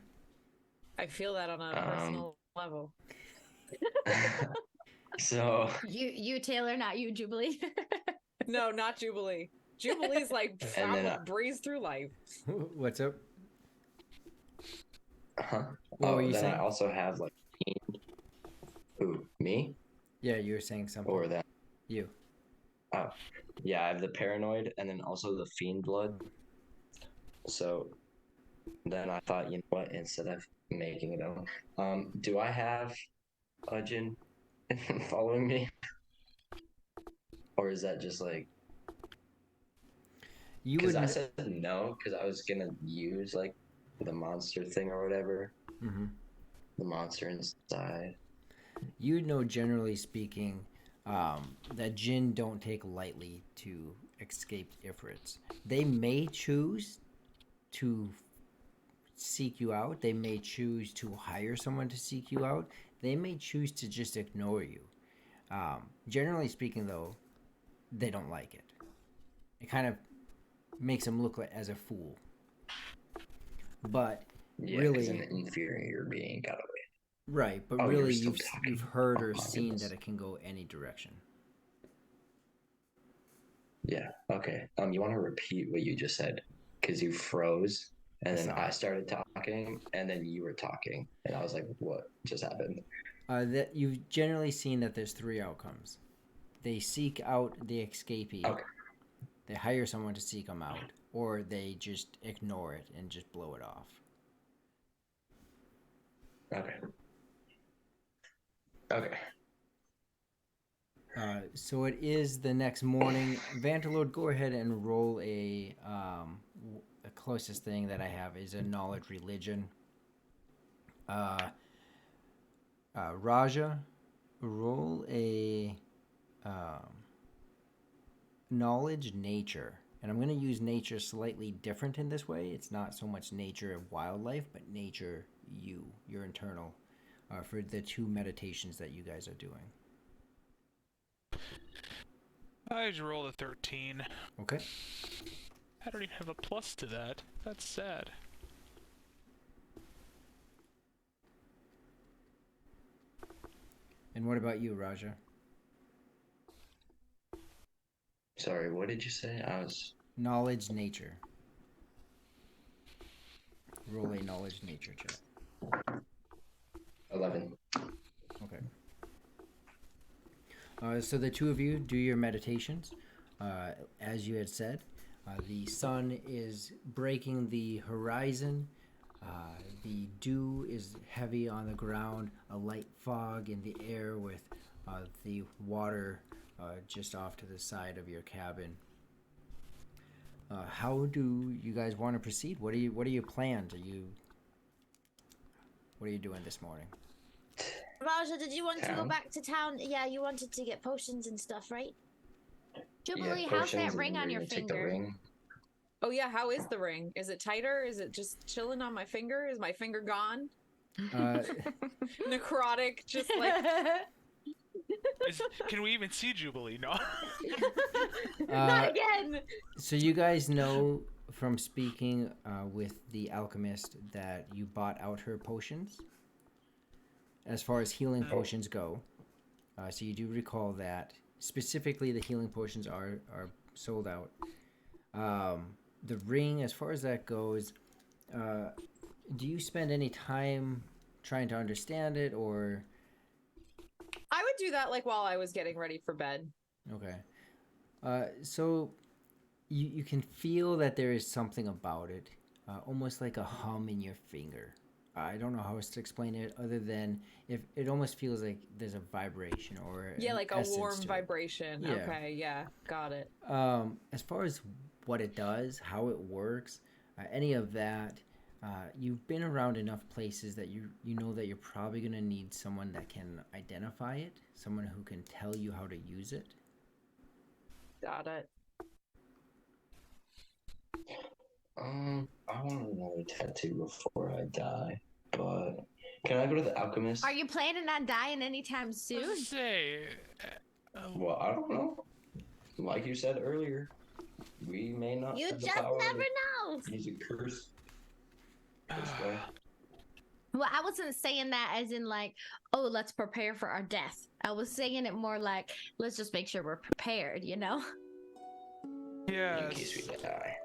I feel that on a personal level. So You Taylor, not you Jubilee. No, not Jubilee. Jubilee's like, And I'm then gonna breeze through life. What's up? What were you then saying? I also have who, me? Yeah, you were saying something. Or that You. Oh, yeah, I have the paranoid and then also the fiend blood. So then I thought, you know what, instead of making it up, do I have a djinn following me? Or is that just You because I wouldn't. said no, because I was gonna use the monster thing or whatever. Mm-hmm. The monster inside. You know, generally speaking, that jinn don't take lightly to escape ifrits. They may choose to seek you out. They may choose to hire someone to seek you out. They may choose to just ignore you. Generally speaking, though, they don't like it. It kind of makes them look like as a fool. But Yeah, really, an inferior being got away. right? But Oh, really, you're still you've talking. heard Oh or my seen goodness. that it can go any direction. Yeah. Okay. You want to repeat what you just said? Because you froze. And then Zahara. I started talking, and then you were talking, and I was like, "What just happened?" That you've generally seen that there's three outcomes. They seek out the escapee. Okay. They hire someone to seek them out, or they just ignore it and just blow it off. Okay. Okay. So it is the next morning. Vanterlord, go ahead and roll the closest thing that I have is a knowledge religion. Raja, roll a knowledge nature. And I'm going to use nature slightly different in this way. It's not so much nature of wildlife, but nature your internal, for the two meditations that you guys are doing. I just rolled a 13. Okay. I don't even have a plus to that. That's sad. And what about you, Raja? Sorry, what did you say? I was. Knowledge nature. Roll a knowledge nature check. 11. Okay. So the two of you do your meditations. As you had said, the sun is breaking the horizon. The dew is heavy on the ground, a light fog in the air with the water just off to the side of your cabin. How do you guys want to proceed? What are your plans? What are you doing this morning? Raja, did you want to go Town? back to town? Yeah, you wanted to get potions and stuff, right? Jubilee, Yeah, how's that potions, and ring then on we're your gonna take the finger? ring. Oh yeah, how is the ring? Is it tighter? Is it just chilling on my finger? Is my finger gone? Necrotic, just like Can we even see Jubilee? No. Not again. So you guys know from speaking with the alchemist that you bought out her potions as far as healing potions go. So you do recall that. Specifically, the healing potions are sold out. The ring, as far as that goes, do you spend any time trying to understand it, or... I would do that like while I was getting ready for bed. Okay. So you can feel that there is something about it, almost like a hum in your finger. I don't know how else to explain it other than if it almost feels like there's a vibration or Yeah, an like a essence warm to it. vibration. Yeah. Okay, yeah, got it. As far as what it does, how it works, any of that, you've been around enough places that you know that you're probably going to need someone that can identify it, someone who can tell you how to use it. Got it. I want another tattoo before I die, but can I go to the alchemist? Are you planning on dying anytime soon? Say, Well, I don't know. Like you said earlier, we may not You have the just power never to know. use a curse. This way. Well, I wasn't saying that as in like, oh, let's prepare for our death. I was saying it more like, let's just make sure we're prepared, you know? In case we yes. die.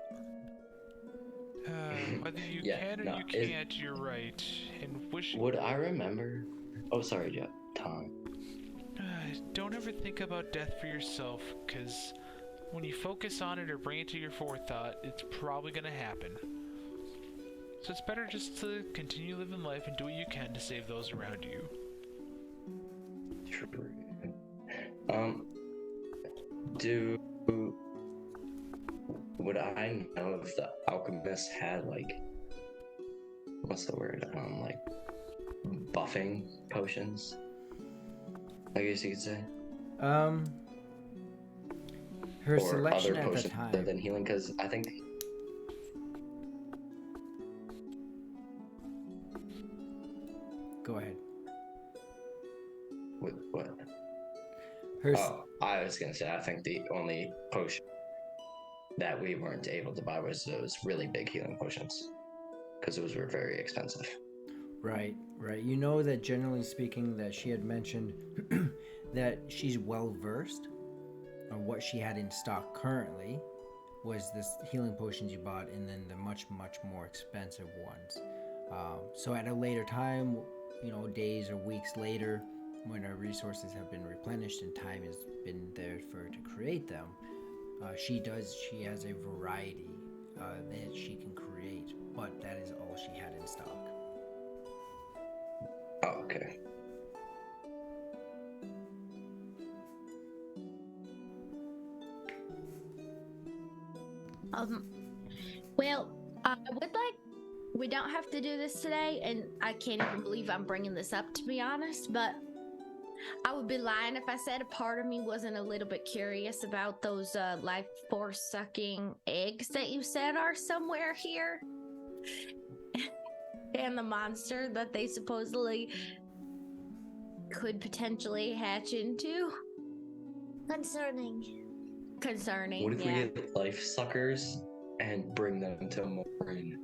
Whether you Yeah, can or no, you can't, you're right. And wish. Would I remember? Oh, sorry, Jeff. Tom. Don't ever think about death for yourself, because when you focus on it or bring it to your forethought, it's probably going to happen. So it's better just to continue living life and do what you can to save those around you. True. Would I know if the alchemist had like, what's the word? Like buffing potions? I guess you could say. Her Or selection other at the potions other time. than healing, because I think. Go ahead. What? Her. Oh, I was gonna say I think the only potion that we weren't able to buy was those really big healing potions, because those were very expensive. Right. You know that generally speaking, that she had mentioned that she's well versed on what she had in stock currently, was this healing potions you bought, and then the much more expensive ones. So at a later time, days or weeks later, when our resources have been replenished and time has been there for her to create them, she has a variety that she can create, but that is all she had in stock. Oh, okay. Well, I would like. We don't have to do this today, and I can't even believe I'm bringing this up, to be honest, but I would be lying if I said a part of me wasn't a little bit curious about those life force sucking eggs that you said are somewhere here. And the monster that they supposedly could potentially hatch into. Concerning. What if we get life suckers and bring them to Maureen?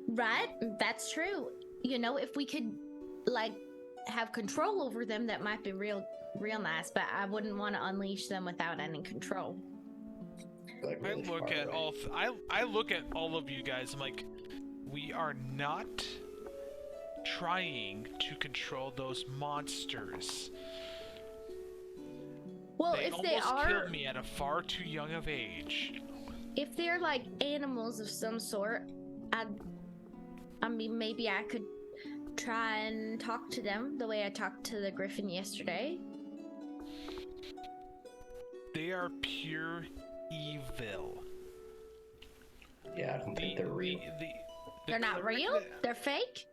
Right, that's true. If we could, have control over them, that might be real nice, but I wouldn't want to unleash them without any control. Like really I look at all of you guys. I'm like, we are not trying to control those monsters. Well, they if they almost are, killed me at a far too young of age. if they're like animals of some sort, I mean, maybe I could try and talk to them the way I talked to the griffin yesterday. They are pure evil. Yeah, I don't think they're real. They're not real? They're fake?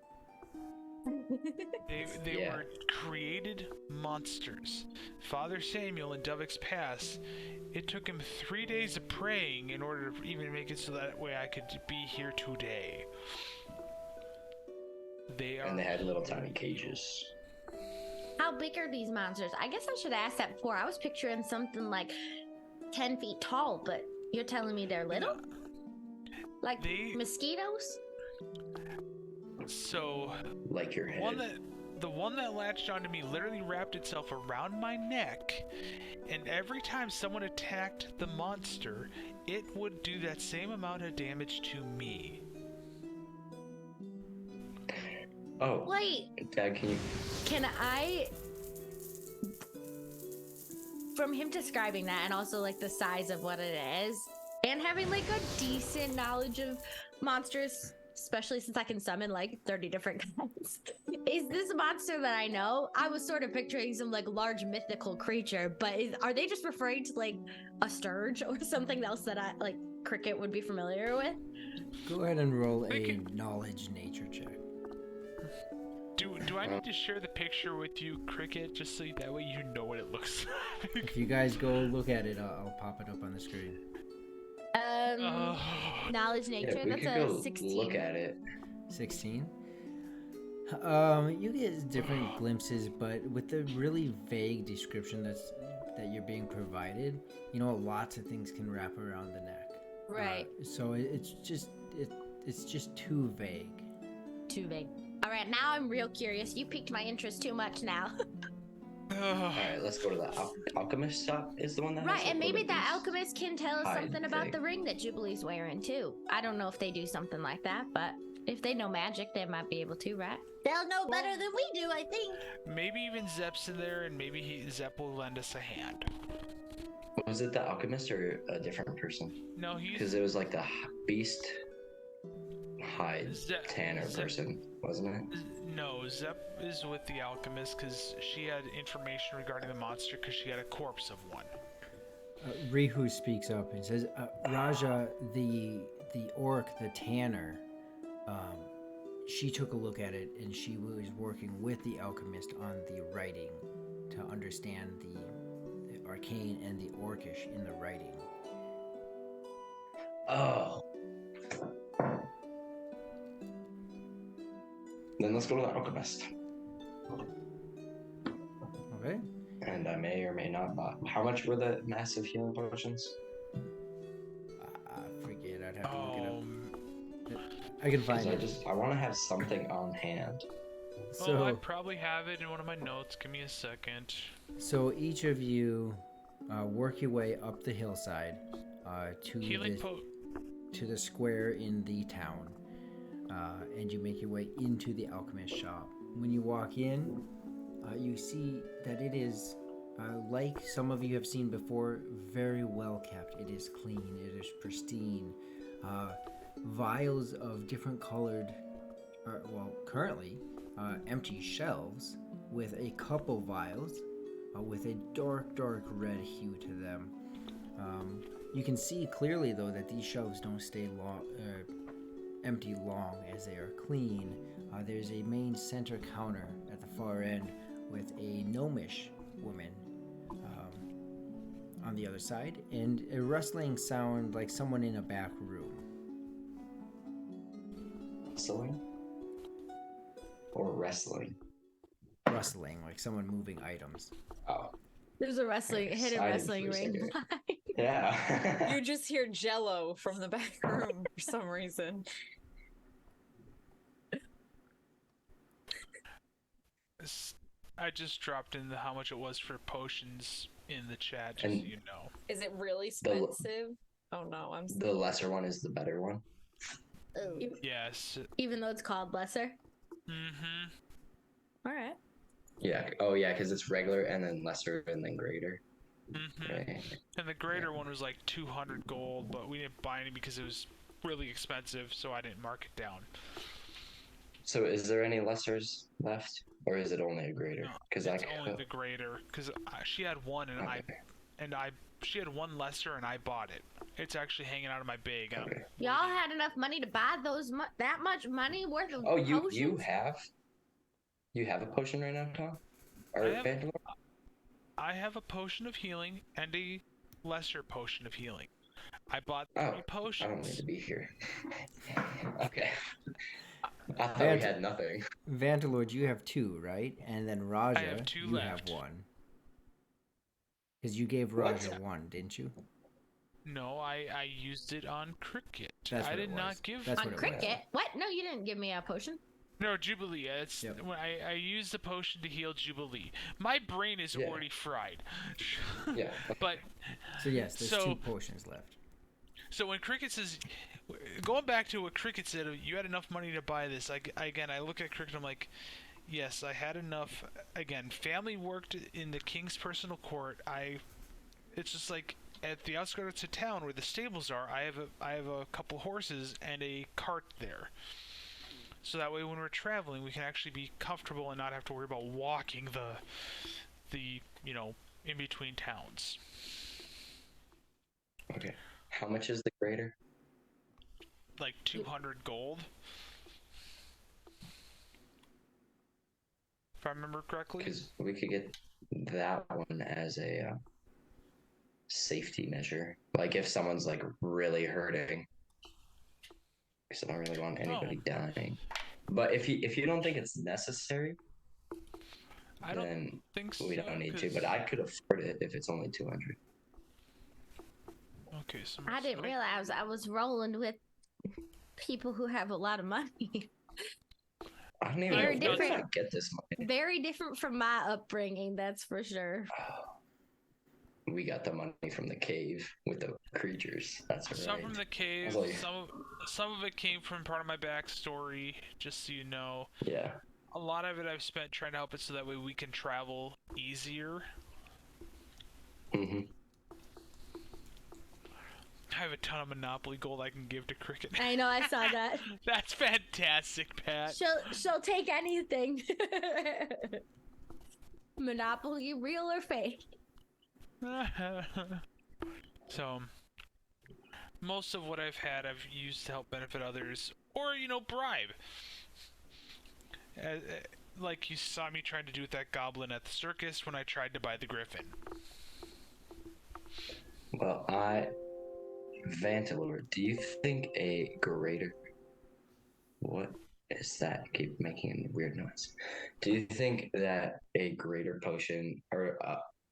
They Yeah. were created monsters. Father Samuel in Dovick's Pass, it took him 3 days of praying in order to even make it so that way I could be here today. And they had little tiny cages. How big are these monsters? I guess I should have asked that before. I was picturing something like 10 feet tall, but you're telling me they're little? Like mosquitoes? So, Like your head. the one that latched onto me literally wrapped itself around my neck, and every time someone attacked the monster, it would do that same amount of damage to me. Oh. Wait. Dad, Can I... From him describing that, and also like the size of what it is, and having like a decent knowledge of monsters, especially since I can summon like 30 different kinds, is this a monster that I know? I was sort of picturing some like large mythical creature, but are they just referring to like a sturge or something else that I like Cricket would be familiar with? Go ahead and roll a knowledge nature check. Do I need to share the picture with you, Cricket, just so that way you know what it looks like? If you guys go look at it, I'll pop it up on the screen. Knowledge nature, we that's could a go 16. look at it. 16. You get different glimpses, but with the really vague description that you're being provided, lots of things can wrap around the neck. Right. So it's just too vague. Too vague. All right, now I'm real curious. You piqued my interest too much now. Alright, let's go to the alchemist shop. Is the one that Right, has, and like, maybe one of that these alchemist can tell us hide something about thing. the ring that Jubilee's wearing too. I don't know if they do something like that, but if they know magic, they might be able to, right? They'll know better than we do, I think. Maybe even Zep's in there, and maybe Zep will lend us a hand. Was it the alchemist or a different person? No, he's... Because it was like the beast hide tanner Zep- person, wasn't it? No, Zep is with the alchemist because she had information regarding the monster because she had a corpse of one. Rihu speaks up and says, Raja, the orc, the tanner, she took a look at it and she was working with the alchemist on the writing to understand the arcane and the orcish in the writing. Oh. Then let's go to the alchemist. Okay. And I may or may not buy. How much were the massive healing potions? I forget. I'd have to look it up. I can find it. I want to have something on hand. So I probably have it in one of my notes. Give me a second. So each of you work your way up the hillside. to Healing to the square in the town, and you make your way into the alchemist shop. When you walk in, you see that it is, like some of you have seen before, very well kept. It is clean, it is pristine. Vials of different colored, currently empty shelves with a couple vials with a dark red hue to them. You can see clearly, though, that these shelves don't stay empty long, as they are clean. There's a main center counter at the far end with a gnomish woman on the other side, and a rustling sound like someone in a back room. Wrestling? Or wrestling? Rustling, like someone moving items. Oh. There's a hidden Excited wrestling for a ring. second. Yeah. You just hear Jello from the back room for some reason. I just dropped in how much it was for potions in the chat, just And- so you know. Is it really expensive? Oh no, I'm The lesser one is the better one. Oh. Yes. Even though it's called lesser. Mm-hmm. All right. Yeah. Oh, yeah, because it's regular and then lesser and then greater. Mm-hmm. Right. And the greater one was like 200 gold, but we didn't buy any because it was really expensive, so I didn't mark it down. So, is there any lessers left, or is it only a greater? No, Because it's only the greater, because she had one, and Okay. she had one lesser, and I bought it. It's actually hanging out of my bag. And Okay. Y'all had enough money to buy that much money worth of Oh, you potions? have a potion right now, Tom? Or I have- Vandalor? I have a potion of healing and a lesser potion of healing. I bought Oh, 3 I don't need potions. to be here. Okay. I thought we had nothing. Vantalord, you have 2, right? And then Raja, have 2 you left. have 1. Because you gave What? Raja 1, didn't you? No, I used it on Cricket. That's I what did it not was. give. That's On what it was. Cricket? What? No, you didn't give me a potion. No, Jubilee. It's Yep. when I used the potion to heal Jubilee. My brain is Yeah. already fried. Yeah. But So yes, there's So- 2 potions left. so when Cricket says, going back to what Cricket said, you had enough money to buy this. I look at Cricket. I'm like, yes, I had enough. Again, family worked in the king's personal court. It's just like at the outskirts of town where the stables are. I have a couple horses and a cart there. So that way, when we're traveling, we can actually be comfortable and not have to worry about walking the in between towns. Okay. How much is the greater? Like 200 gold, if I remember correctly. Because we could get that one as a safety measure. Like if someone's like really hurting. Because I don't really want anybody dying. But if you don't think it's necessary, I don't then think so. we don't need to. 'cause- But I could afford it if it's only 200. Okay, so I didn't realize I was rolling with people who have a lot of money. I don't even Very know where different. I get this money. Very different from my upbringing, that's for sure. We got the money from the cave with the creatures. That's right. Some from the cave. like- Some of it came from part of my backstory. Just so you know, Yeah. a lot of it I've spent trying to help it so that way we can travel easier. hmm I have a ton of Monopoly gold I can give to Cricket. I know, I saw that. That's fantastic, Pat. She'll take anything. Monopoly, real or fake? So, most of what I've had I've used to help benefit others, or bribe. Like you saw me trying to do with that goblin at the circus when I tried to buy the griffin. Well, Vantalor, do you think a greater... What is that? Keep making a weird noise. Do you think that a greater potion, or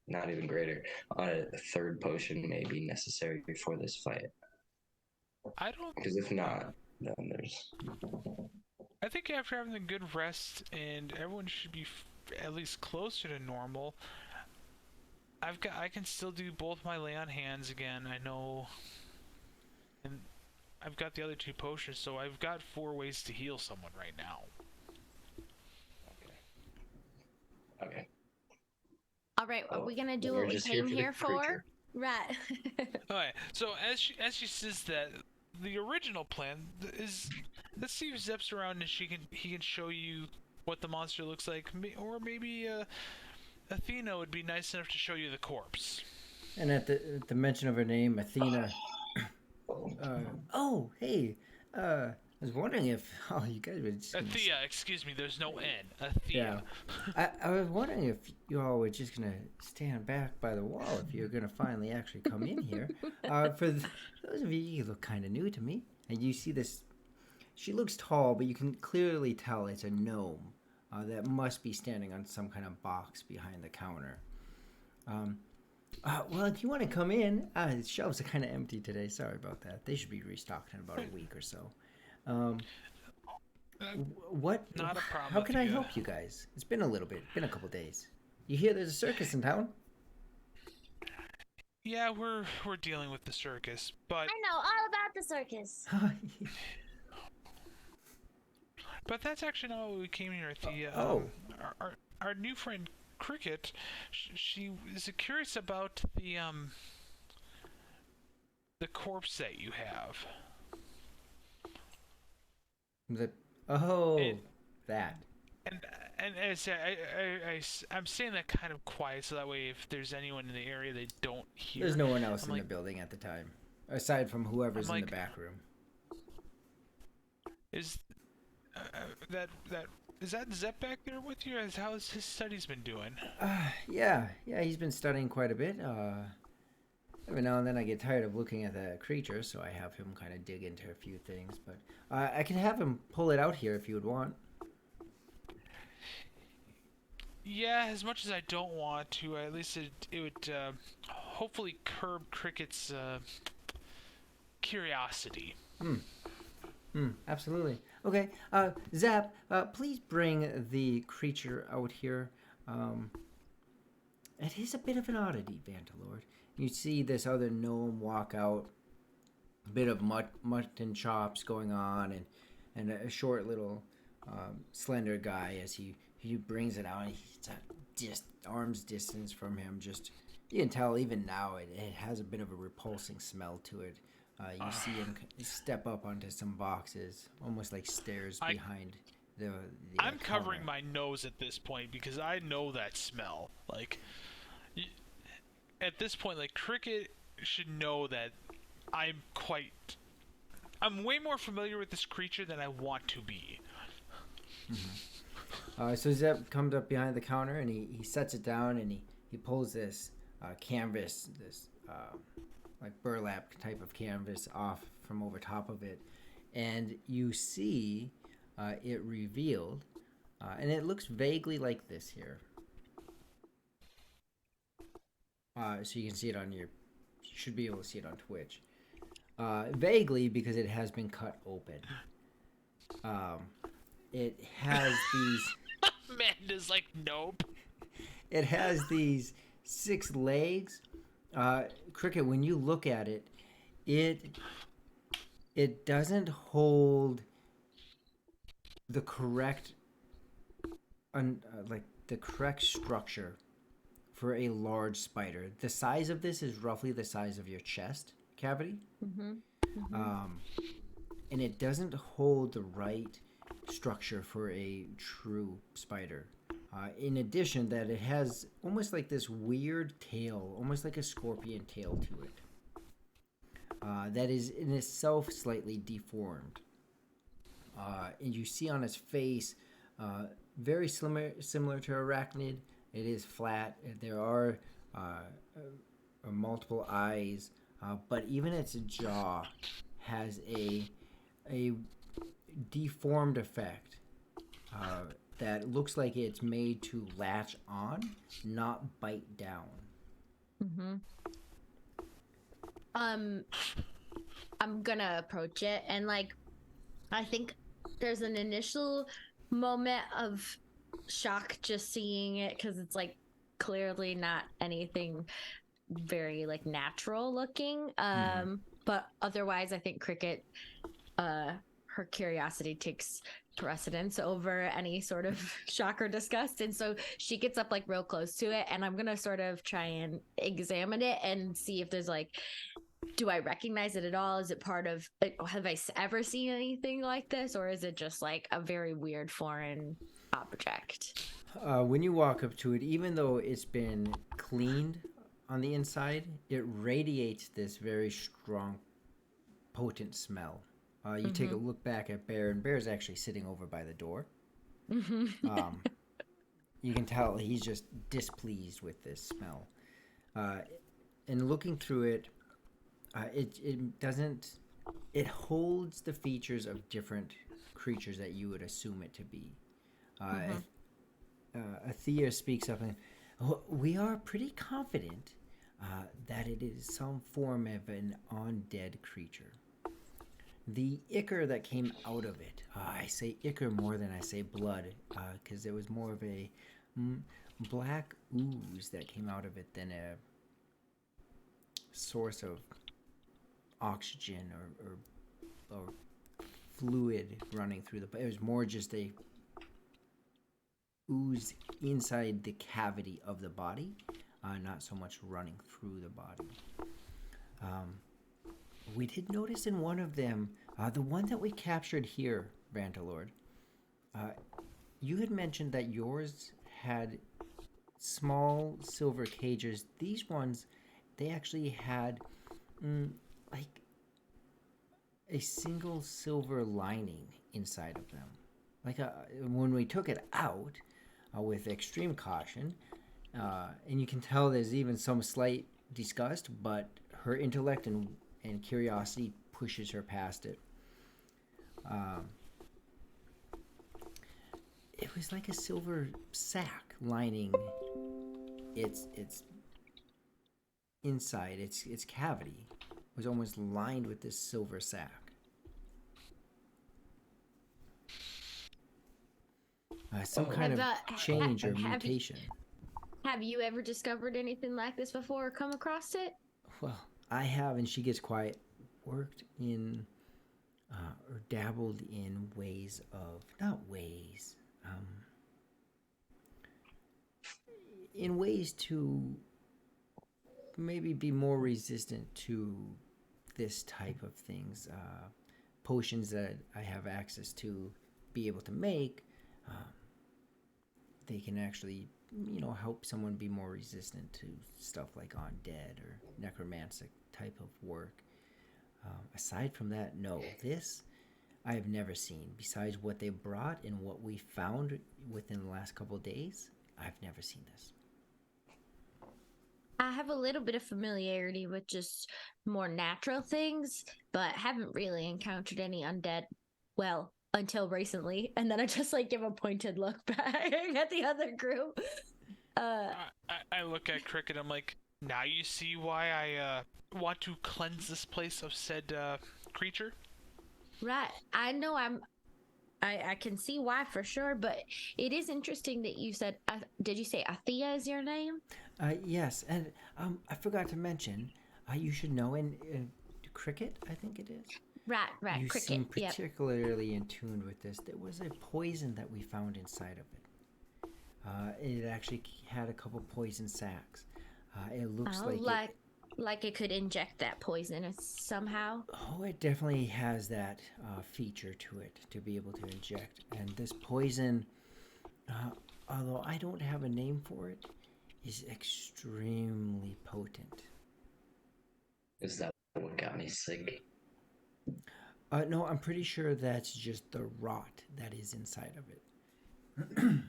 not even greater, a third potion may be necessary before this fight? I don't. Because if not, then there's... I think after having a good rest and everyone should be at least closer to normal. I can still do both my lay on hands again. I know and I've got the other 2 potions, so I've got 4 ways to heal someone right now. Okay. All right, are Well, we gonna do we're what we just came the here for? creature. Right. Alright, so as she says that, the original plan is, let's see if Zep's around and he can show you what the monster looks like, or maybe Athena would be nice enough to show you the corpse. And at the mention of her name, Athena. Oh, hey. I was wondering if you guys were just gonna... Athea, excuse me. There's no N. Athea. Yeah. I was wondering if you all were just gonna stand back by the wall if you're gonna finally actually come in here. Those of you look kind of new to me, and you see this. She looks tall, but you can clearly tell it's a gnome that must be standing on some kind of box behind the counter. Well, if you want to come in, the shelves are kind of empty today. Sorry about that. They should be restocked in about a week or so. What? Not a problem. How can I help you guys? It's been a little bit. Been a couple days. You hear there's a circus in town? Yeah, we're dealing with the circus, but I know all about the circus. but that's actually not why we came here, Athea. Our new friend Cricket, she is curious about the corpse that you have. That. And as I'm saying that kind of quiet, so that way if there's anyone in the area, they don't hear. There's no one else in the building at the time, aside from whoever's in the back room. Is that Zep back there with you? How's his studies been doing? Yeah, he's been studying quite a bit. Every now and then I get tired of looking at the creature, so I have him kind of dig into a few things. But I can have him pull it out here if you would want. Yeah, as much as I don't want to, at least it would hopefully curb Cricket's curiosity. Absolutely. Okay, Zap, please bring the creature out here. It is a bit of an oddity, Vantalord. You see this other gnome walk out, a bit of mutton chops going on, and a short little slender guy as he brings it out. He's at just arm's distance from him. Just you can tell even now it has a bit of a repulsing smell to it. You see him step up onto some boxes, almost like stairs behind the I'm covering counter. my nose at this point because I know that smell. Like, at this point, like, Cricket should know that I'm way more familiar with this creature than I want to be. So Zep comes up behind the counter and he sets it down and he pulls this canvas, this like burlap type of canvas off from over top of it, and you see it revealed, and it looks vaguely like this here. So you can see it you should be able to see it on Twitch. Vaguely because it has been cut open. It has these... Amanda's like, nope. It has these 6 legs. Cricket, when you look at it, it doesn't hold the correct the correct structure for a large spider. The size of this is roughly the size of your chest cavity. And it doesn't hold the right structure for a true spider. In addition, that it has almost like this weird tail, almost like a scorpion tail to it, that is in itself slightly deformed. And you see on its face, very similar to arachnid. It is flat. There are multiple eyes, but even its jaw has a deformed effect that looks like it's made to latch on, not bite down. I'm gonna approach it, and like, I think there's an initial moment of shock just seeing it because it's like clearly not anything very like natural looking. But otherwise, I think Cricket, her curiosity takes precedence over any sort of shock or disgust. And so she gets up like real close to it. And I'm going to sort of try and examine it and see if there's like, do I recognize it at all? Is it part of, have I ever seen anything like this? Or is it just like a very weird foreign object? When you walk up to it, even though it's been cleaned on the inside, it radiates this very strong, potent smell. You take a look back at Bear, and Bear's actually sitting over by the door. You can tell he's just displeased with this smell. And looking through it, it doesn't. It holds the features of different creatures that you would assume it to be. Athea speaks up and, we are pretty confident that it is some form of an undead creature. The ichor that came out of it, I say ichor more than I say blood, because there was more of a black ooze that came out of it than a source of oxygen or fluid running through the. It was more just a ooze inside the cavity of the body, not so much running through the body. We did notice in one of them, the one that we captured here, Vantalord, you had mentioned that yours had small silver cages. These ones, they actually had like a single silver lining inside of them. Like when we took it out with extreme caution, and you can tell there's even some slight disgust, but her intellect and curiosity pushes her past it. It was like a silver sack lining its inside, its cavity was almost lined with this silver sack. Some kind of change or mutation. Have you ever discovered anything like this before or come across it? Well, I have, and she gets quiet. Worked in, or dabbled in ways of, not ways, in ways to maybe be more resistant to this type of things. Potions that I have access to be able to make, they can actually, help someone be more resistant to stuff like undead or necromantic type of work. Aside from that, no. This I have never seen. Besides what they brought and what we found within the last couple of days, I've never seen this. I have a little bit of familiarity with just more natural things, but haven't really encountered any undead. Well, until recently, and then I just give a pointed look back at the other group. I look at Cricket. I'm like, now you see why I want to cleanse this place of said creature. Right. I know. I can see why for sure, but it is interesting that you said. Did you say Athea is your name? Yes, and I forgot to mention. You should know in Cricket, I think it is. Right. You Cricket. seem particularly in tune with this. There was a poison that we found inside of it. It actually had a couple poison sacs. It looks like it could inject that poison somehow. Oh, it definitely has that feature to it to be able to inject. And this poison, although I don't have a name for it, is extremely potent. Is that what got me sick? No, I'm pretty sure that's just the rot that is inside of it.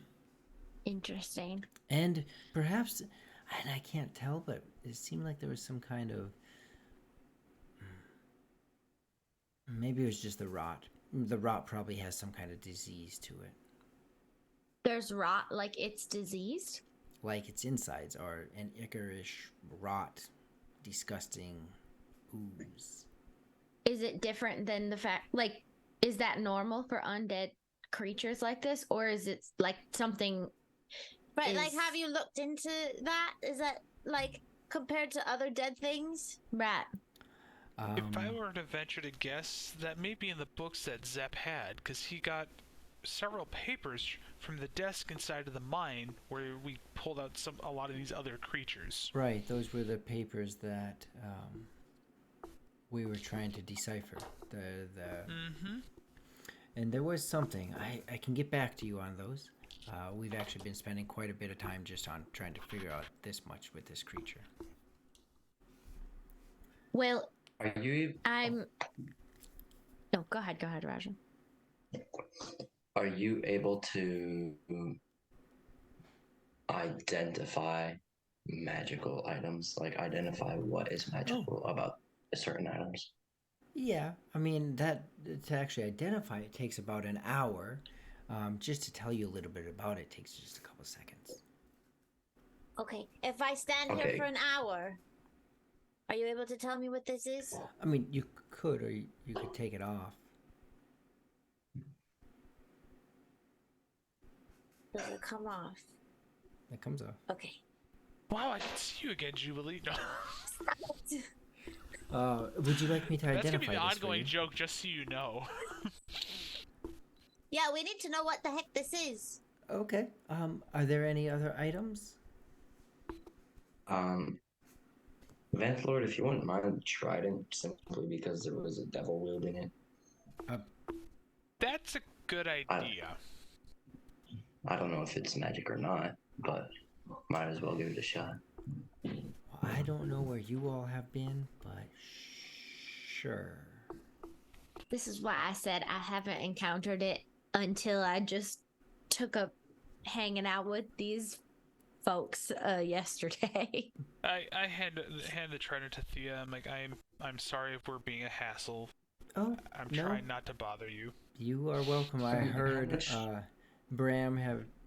Interesting. And perhaps, and I can't tell, but it seemed like there was some kind of, maybe it was just the rot. The rot probably has some kind of disease to it. There's rot, like it's diseased? Like its insides are an ichorish, rot, disgusting ooze. Is it different than the fact, is that normal for undead creatures like this? Or is it something... Right, have you looked into that? Is that, compared to other dead things? Right. If I were to venture to guess, that may be in the books that Zep had, because he got several papers from the desk inside of the mine where we pulled out a lot of these other creatures. Right, those were the papers that we were trying to decipher. Mm-hmm. And there was something. I can get back to you on those. We've actually been spending quite a bit of time just on trying to figure out this much with this creature. Well, Are you No, go ahead, Raja. are you able to identify magical items? Like identify what is magical about certain items? Yeah, I mean that to actually identify it takes about an hour. Just to tell you a little bit about it takes just a couple seconds. Okay, if I stand here Okay. for an hour, are you able to tell me what this is? I mean, you could, or you could take it off. Does it come off? It comes off. Okay. Wow, I can see you again, Jubilee. No. Would you like me to That's identify gonna be the this for ongoing you? joke, just so you know. Yeah, we need to know what the heck this is. Okay. Are there any other items? Vance Lord, if you wouldn't mind the trident, simply because there was a devil wielding it. That's a good idea. I don't know if it's magic or not, but might as well give it a shot. Well, I don't know where you all have been, but sure. This is why I said I haven't encountered it until I just took up hanging out with these folks yesterday. I hand the trident to Thea. I'm like, I'm sorry if we're being a hassle. Oh, I'm no. trying not to bother you. You are welcome. I heard Bram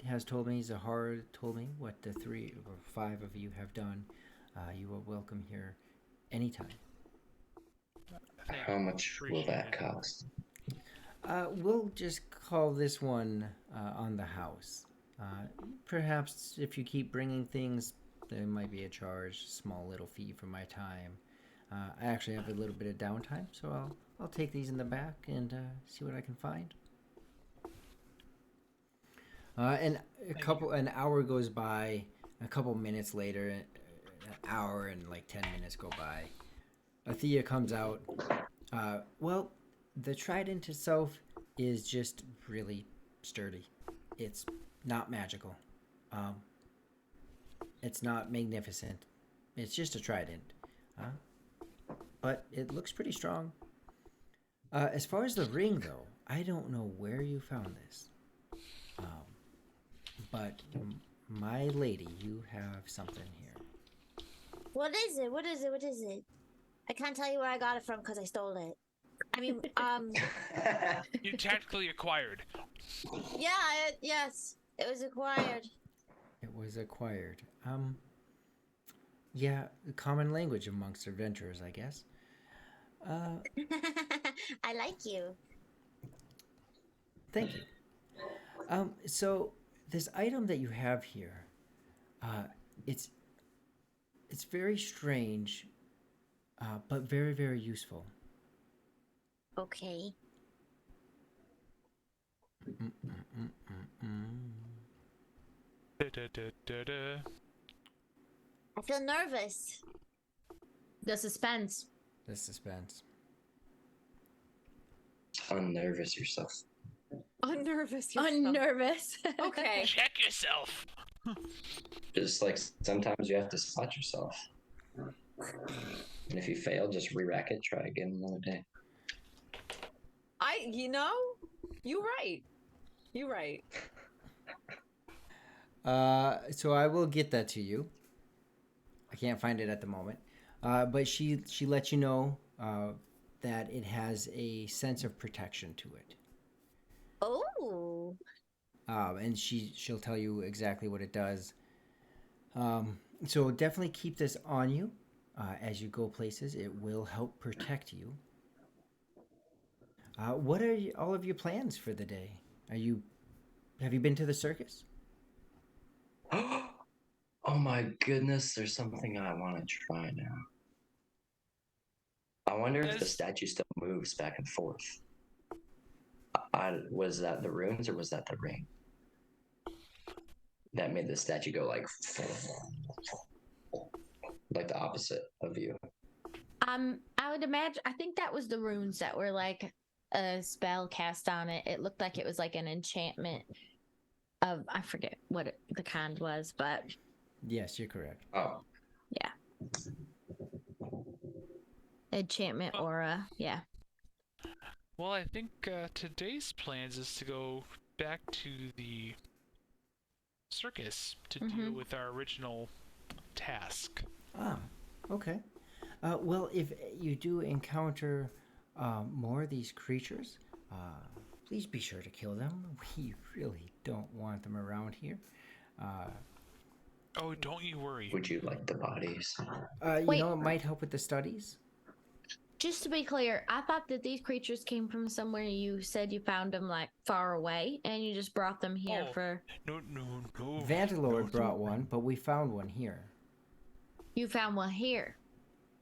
has told me, Zahara told me what the 3 or 5 of you have done. You are welcome here anytime. How much will Appreciate that it. cost? We'll just call this one on the house. Perhaps if you keep bringing things, there might be a charge, small little fee for my time. I actually have a little bit of downtime, so I'll take these in the back and see what I can find. And an hour goes by. A couple minutes later, an hour and like 10 minutes go by. Athea comes out. Well, the trident itself is just really sturdy. It's not magical. It's not magnificent. It's just a trident. But it looks pretty strong. As far as the ring, though, I don't know where you found this. But my lady, you have something here. What is it? What is it? What is it? I can't tell you where I got it from because I stole it. I mean, You tactically acquired. yeah, yes, it was acquired. It was acquired. Yeah, common language amongst adventurers, I guess. I like you. Thank you. So this item that you have here, it's very strange, but very, very useful. Okay. Da-da-da-da-da. I feel nervous. The suspense. The suspense. Unnervous yourself. Unnervous yourself. Unnervous. Okay. Check yourself. Just like sometimes you have to spot yourself. And if you fail, just re-rack it, try again another day. You're right. You're right. So I will get that to you. I can't find it at the moment. But she lets you know that it has a sense of protection to it. Oh. And she'll tell you exactly what it does. So definitely keep this on you as you go places. It will help protect you. What are all of your plans for the day? Have you been to the circus? Oh my goodness, there's something I want to try I wonder if the As- statue still moves back and forth. Was that the runes or was that the ring that made the statue go like the opposite of you? I would imagine. I think that was the runes that were like a spell cast on it. It looked like it was like an enchantment of I forget what the kind was, but Yes, you're correct. Oh, yeah, enchantment aura. Yeah. Well, I think today's plans is to go back to the circus to deal with our original task. Ah, okay. Well, if you do encounter more of these creatures, please be sure to kill them. We really don't want them around here. Oh, don't you worry. would you like the bodies? You Wait. know, it might help with the studies. Just to be clear, I thought that these creatures came from somewhere you said you found them like far away, and you just brought them here Oh. for. No. Vandelord brought one, but we found one here. You found one here,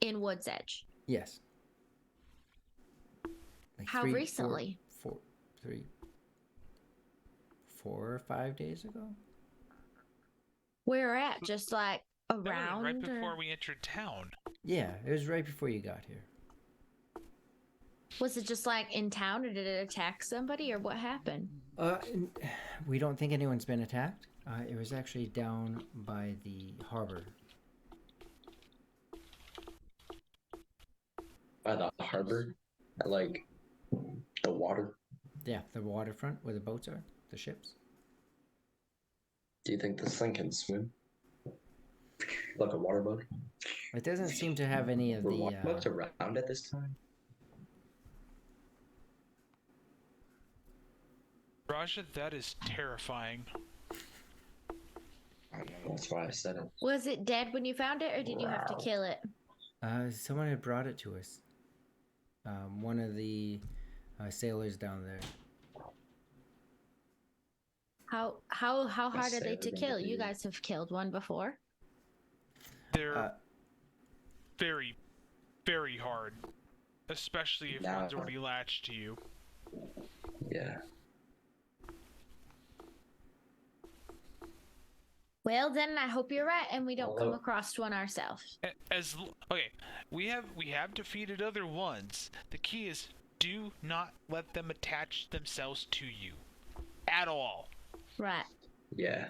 in Woods Edge. Yes. Like How recently? 4 or 5 days ago. Where at? Just like That was around? right or- before we entered town. Yeah, it was right before you got here. Was it just like in town, or did it attack somebody, or what happened? We don't think anyone's been attacked. It was actually down by the harbor. By the harbor? Like the water? Yeah, the waterfront where the boats are, the ships. Do you think this thing can swim? Like a water bug? It doesn't seem to have any of Were the. water bugs around at this time? Raja, that is terrifying. I don't know, that's why I said it. Was it dead when you found it, or did you have to Wow. kill it? Someone had brought it to us. One of the sailors down there. How hard are they sailor to gonna kill? do? You guys have killed one before. They're very, very hard. Especially if Now- one's already latched to you. Yeah. Well, then I hope you're right, and we don't come Although- across one ourselves. Okay, we have defeated other ones. The key is do not let them attach themselves to you. At all. Right. Yeah.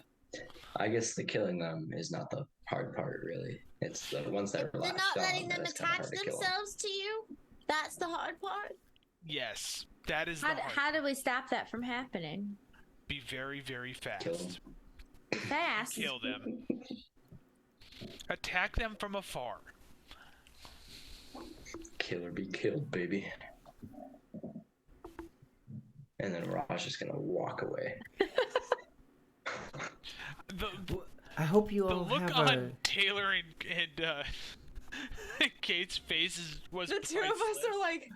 I guess the killing them is not the hard part, really. It's the ones that are They're latched not on letting that them it's kinda attach hard to kill 'em. themselves to you. That's the hard part. Yes, that is the How, hard. how do we stop that from happening? Be very, very fast. Kill 'em. Fast. Kill them. Attack them from afar. Kill or be killed, baby. And then Raj is gonna walk away. The I hope you the all look have on Taylor and Kate's faces was The two of us priceless. are like,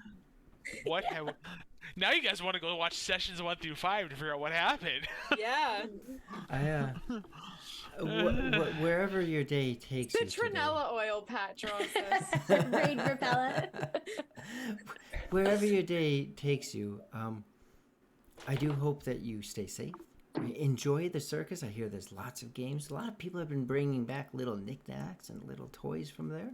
What have? Now you guys want to go watch sessions 1 through 5 to figure out what happened. yeah. Wherever your day takes you. today. Citronella oil patch process. Raid repellent. Wherever your day takes you, I do hope that you stay safe. Enjoy the circus. I hear there's lots of games. A lot of people have been bringing back little knickknacks and little toys from there.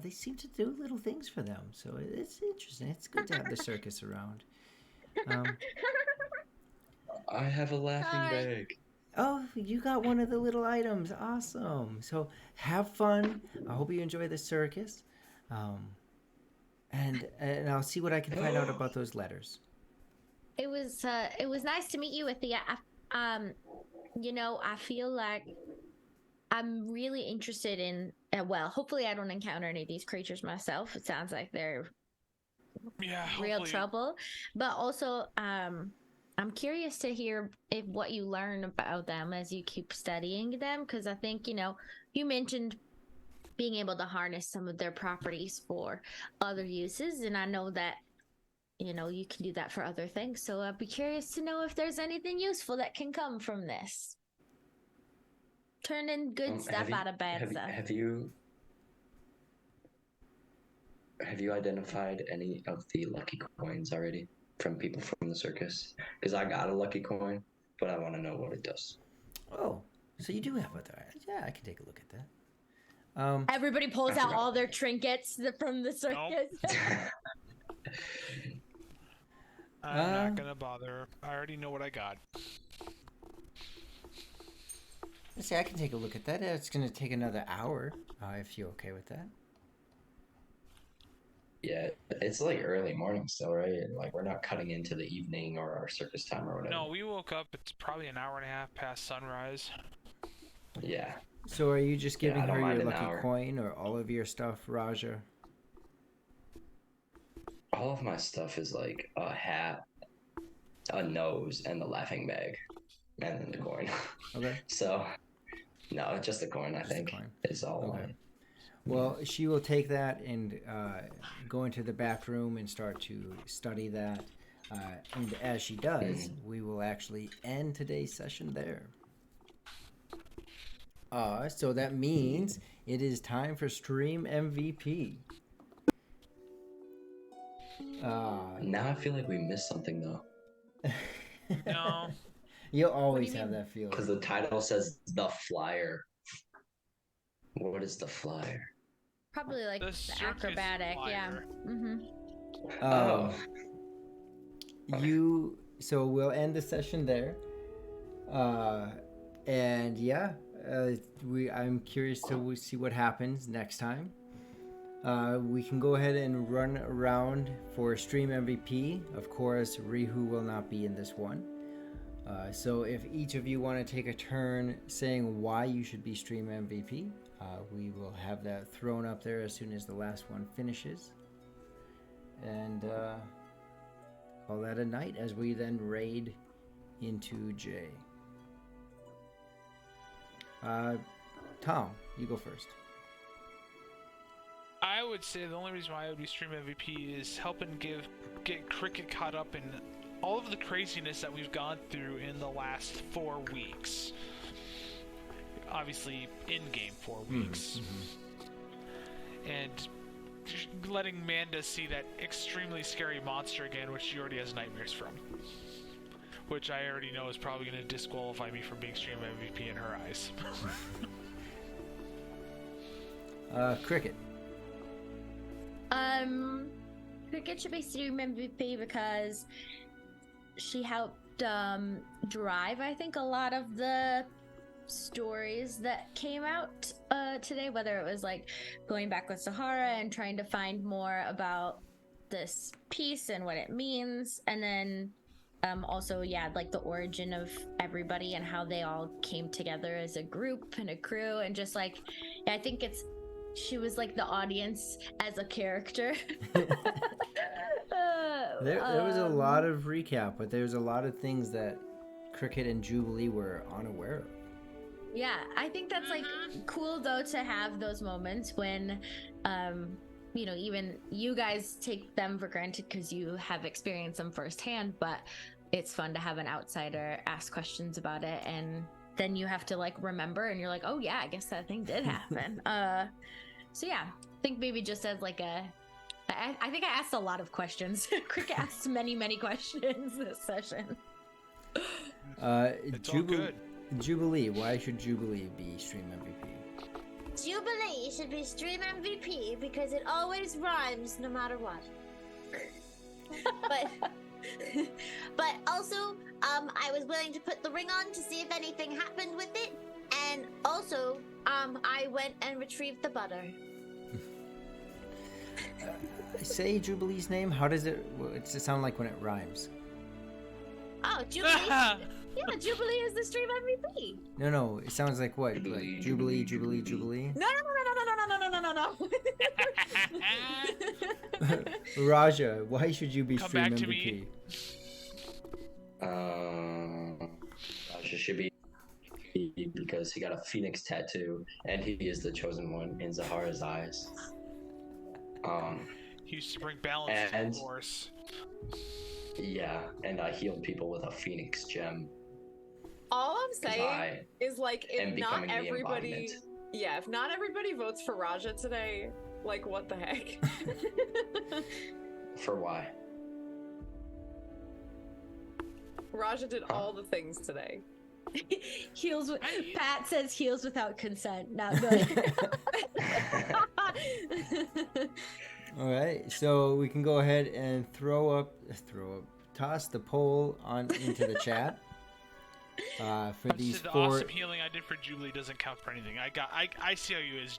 They seem to do little things for them, so it's interesting. It's good to have the circus around. I have a laughing Hi. bag. Oh, you got one of the little items. Awesome. So have fun. I hope you enjoy the circus. And I'll see what I can find out about those letters. It was nice to meet you, Ithia. I feel like I'm really interested in. Well, hopefully I don't encounter any of these creatures myself. It sounds like they're Yeah, real hopefully- trouble. But also, I'm curious to hear if what you learn about them as you keep studying them, because I think you mentioned being able to harness some of their properties for other uses, and I know that you can do that for other things. So I'd be curious to know if there's anything useful that can come from this. Turning good stuff out of bad stuff. Have you have you identified any of the lucky coins already from people from the circus? Because I got a lucky coin, but I want to know what it does. Oh, so you do have it there. Yeah, I can take a look at that. Everybody pulls I out forgot. all their trinkets from the circus. I'm not gonna bother. I already know what I got. Let's see, I can take a look at that. It's going to take another hour, if you're okay with that. Yeah, it's like early morning still, right? Like we're not cutting into the evening or our circus time or whatever. No, we woke up. It's probably an hour and a half past sunrise. Yeah. So are you just giving I don't her mind your an lucky hour. coin or all of your stuff, Raja? All of my stuff is like a hat, a nose, and the laughing bag, and then the coin. Okay. So, no, just the coin, I Just the think, coin. is all. Okay. Well, she will take that and go into the back room and start to study that. And as she does, we will actually end today's session there. So that means it is time for Stream MVP. Now I feel like we missed something though, No. You'll always you have mean? that feeling. because the title says the flyer. What is the flyer? Probably like The the circus acrobatic, yeah. flyer. Oh, So we'll end the session there. And yeah, I'm curious to see what happens next time. We can go ahead and run around for Stream MVP. Of course, Rihu will not be in this one. So if each of you want to take a turn saying why you should be Stream MVP, we will have that thrown up there as soon as the last one finishes. And call that a night as we then raid into J. Tom, you go first. I would say the only reason why I would be Stream MVP is helping get Cricket caught up in all of the craziness that we've gone through in the last 4 weeks. Obviously, in-game 4 weeks. And letting Manda see that extremely scary monster again, which she already has nightmares from. Which I already know is probably going to disqualify me from being Stream MVP in her eyes. Cricket. Cricket should be Stream MVP because she helped drive, I think, a lot of the stories that came out today, whether it was like going back with Zahara and trying to find more about this piece and what it means, and then also, yeah, like the origin of everybody and how they all came together as a group and a crew, and just like, I think she was like the audience as a character. There was a lot of recap, but there's a lot of things that Cricket and Jubilee were unaware of. Yeah, I think that's like cool though to have those moments when, even you guys take them for granted because you have experienced them firsthand, but it's fun to have an outsider ask questions about it, and then you have to like remember, and you're like, oh yeah, I guess that thing did happen. So yeah, I think maybe just as like I think I asked a lot of questions. Cricket asked many questions this session. It's all good. Jubilee, why should Jubilee be Stream MVP? Jubilee should be Stream MVP because it always rhymes no matter what. But also, I was willing to put the ring on to see if anything happened with it, and also, I went and retrieved the butter. Say Jubilee's name. How does it sound like when it rhymes? Oh, Jubilee! Yeah, Jubilee is the Stream MVP. No, it sounds like what? Like Jubilee. No. Raja, why should you be Come Stream back to MVP? Raja should be because he got a phoenix tattoo, and he is the chosen one in Zahara's eyes. He used to bring balance to the force. Yeah, and I healed people with a phoenix gem. All I'm saying is like am if not becoming the everybody embodiment. if not everybody votes for Raja today, Like, what the heck? For why? Raja did all the things today. Heels. Pat says heels without consent. Not good. All right, so we can go ahead and toss the poll on into the chat. For these the four. awesome healing I did for Julie doesn't count for anything. I see how you is,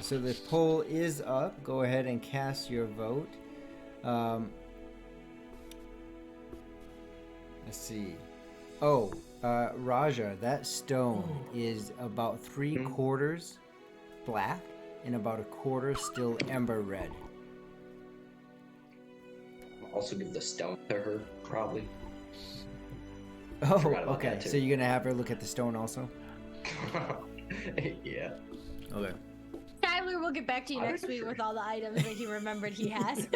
So the poll is up. Go ahead and cast your vote. Let's see. Oh, Raja, that stone is about 3/4 black and about 1/4 still ember red. Also give the stone to her, probably. Oh, Forgot about okay. that, too. So you're gonna have her look at the stone also? Yeah. Okay. Tyler will get back to you next week with all the items that he remembered he has.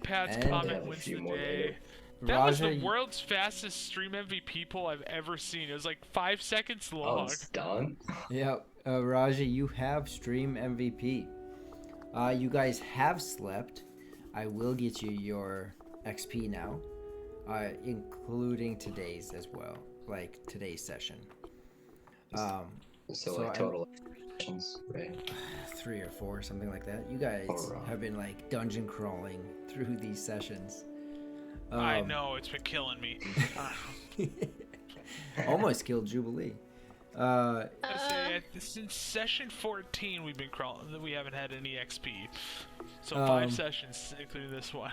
Pat's And- comment Yeah, a wins few the more day. later. That was Raja, the world's fastest stream MVP poll I've ever seen. It was like 5 seconds Oh, long. it's done? Yep. Raja, you have stream MVP. You guys have slept. I will get you your XP now, including today's as well, like today's session. So So like I- total sessions, right? 3 or 4, something like that. You guys Alright. have been like dungeon crawling through these sessions. I know, it's been killing me. Almost killed Jubilee. I say, since session 14, we've been crawling. We haven't had any XP. So 5 sessions, including this one.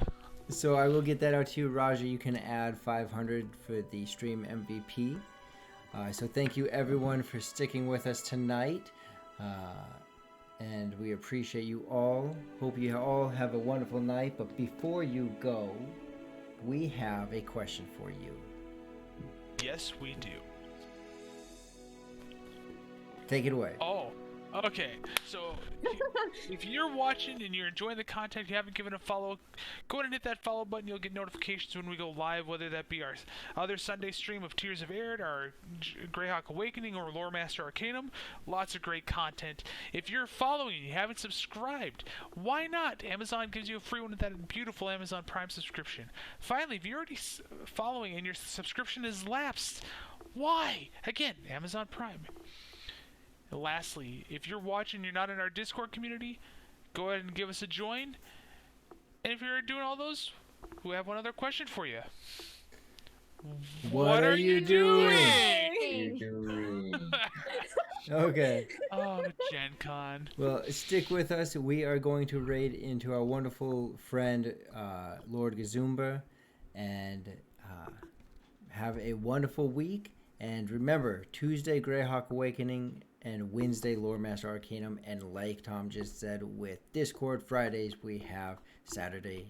So I will get that out to you, Raja. You can add 500 for the stream MVP. So thank you everyone for sticking with us tonight. And we appreciate you all. Hope you all have a wonderful night. But before you go, we have a question for you. Yes, we do. Take it away. Oh, okay. So, if you're watching and you're enjoying the content, you haven't given a follow, go ahead and hit that follow button. You'll get notifications when we go live, whether that be our other Sunday stream of Tears of Arid, our Greyhawk Awakening, or Lore Master Arcanum. Lots of great content. If you're following and you haven't subscribed, why not? Amazon gives you a free one with that beautiful Amazon Prime subscription. Finally, if you're already following and your subscription is lapsed, why? Again, Amazon Prime. And lastly, if you're watching, you're not in our Discord community, go ahead and give us a join. And if you're doing all those, we have one other question for you. What are you doing? Okay. Oh, Gen Con. Well, stick with us. We are going to raid into our wonderful friend, Lord Gazumba, and have a wonderful week. And remember, Tuesday, Greyhawk Awakening, and Wednesday, Lore Master Arcanum. And like Tom just said, with Discord Fridays, we have Saturday.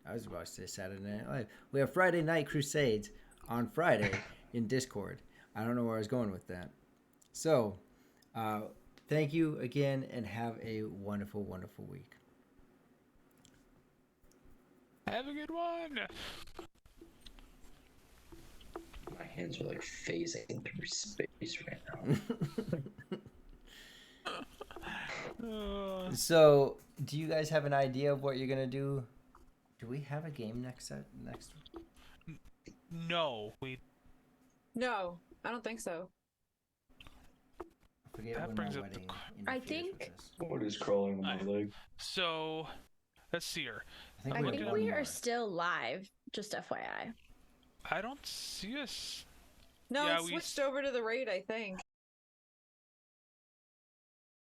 I was about to say Saturday Night Live. We have Friday Night Crusades on Friday in Discord. I don't know where I was going with that. So, thank you again, and have a wonderful, wonderful week. Have a good one. My hands are like phasing through space right now. So, do you guys have an idea of what you're gonna do? Do we have a game next? No, we. No, I don't think so. I forget That when brings my up the wedding I interferes with think- this. What is crawling on my leg? So, let's see here. I I we're think done we more. are still live, just FYI. I don't see us. No, Yeah, it we switched over to the raid, I think.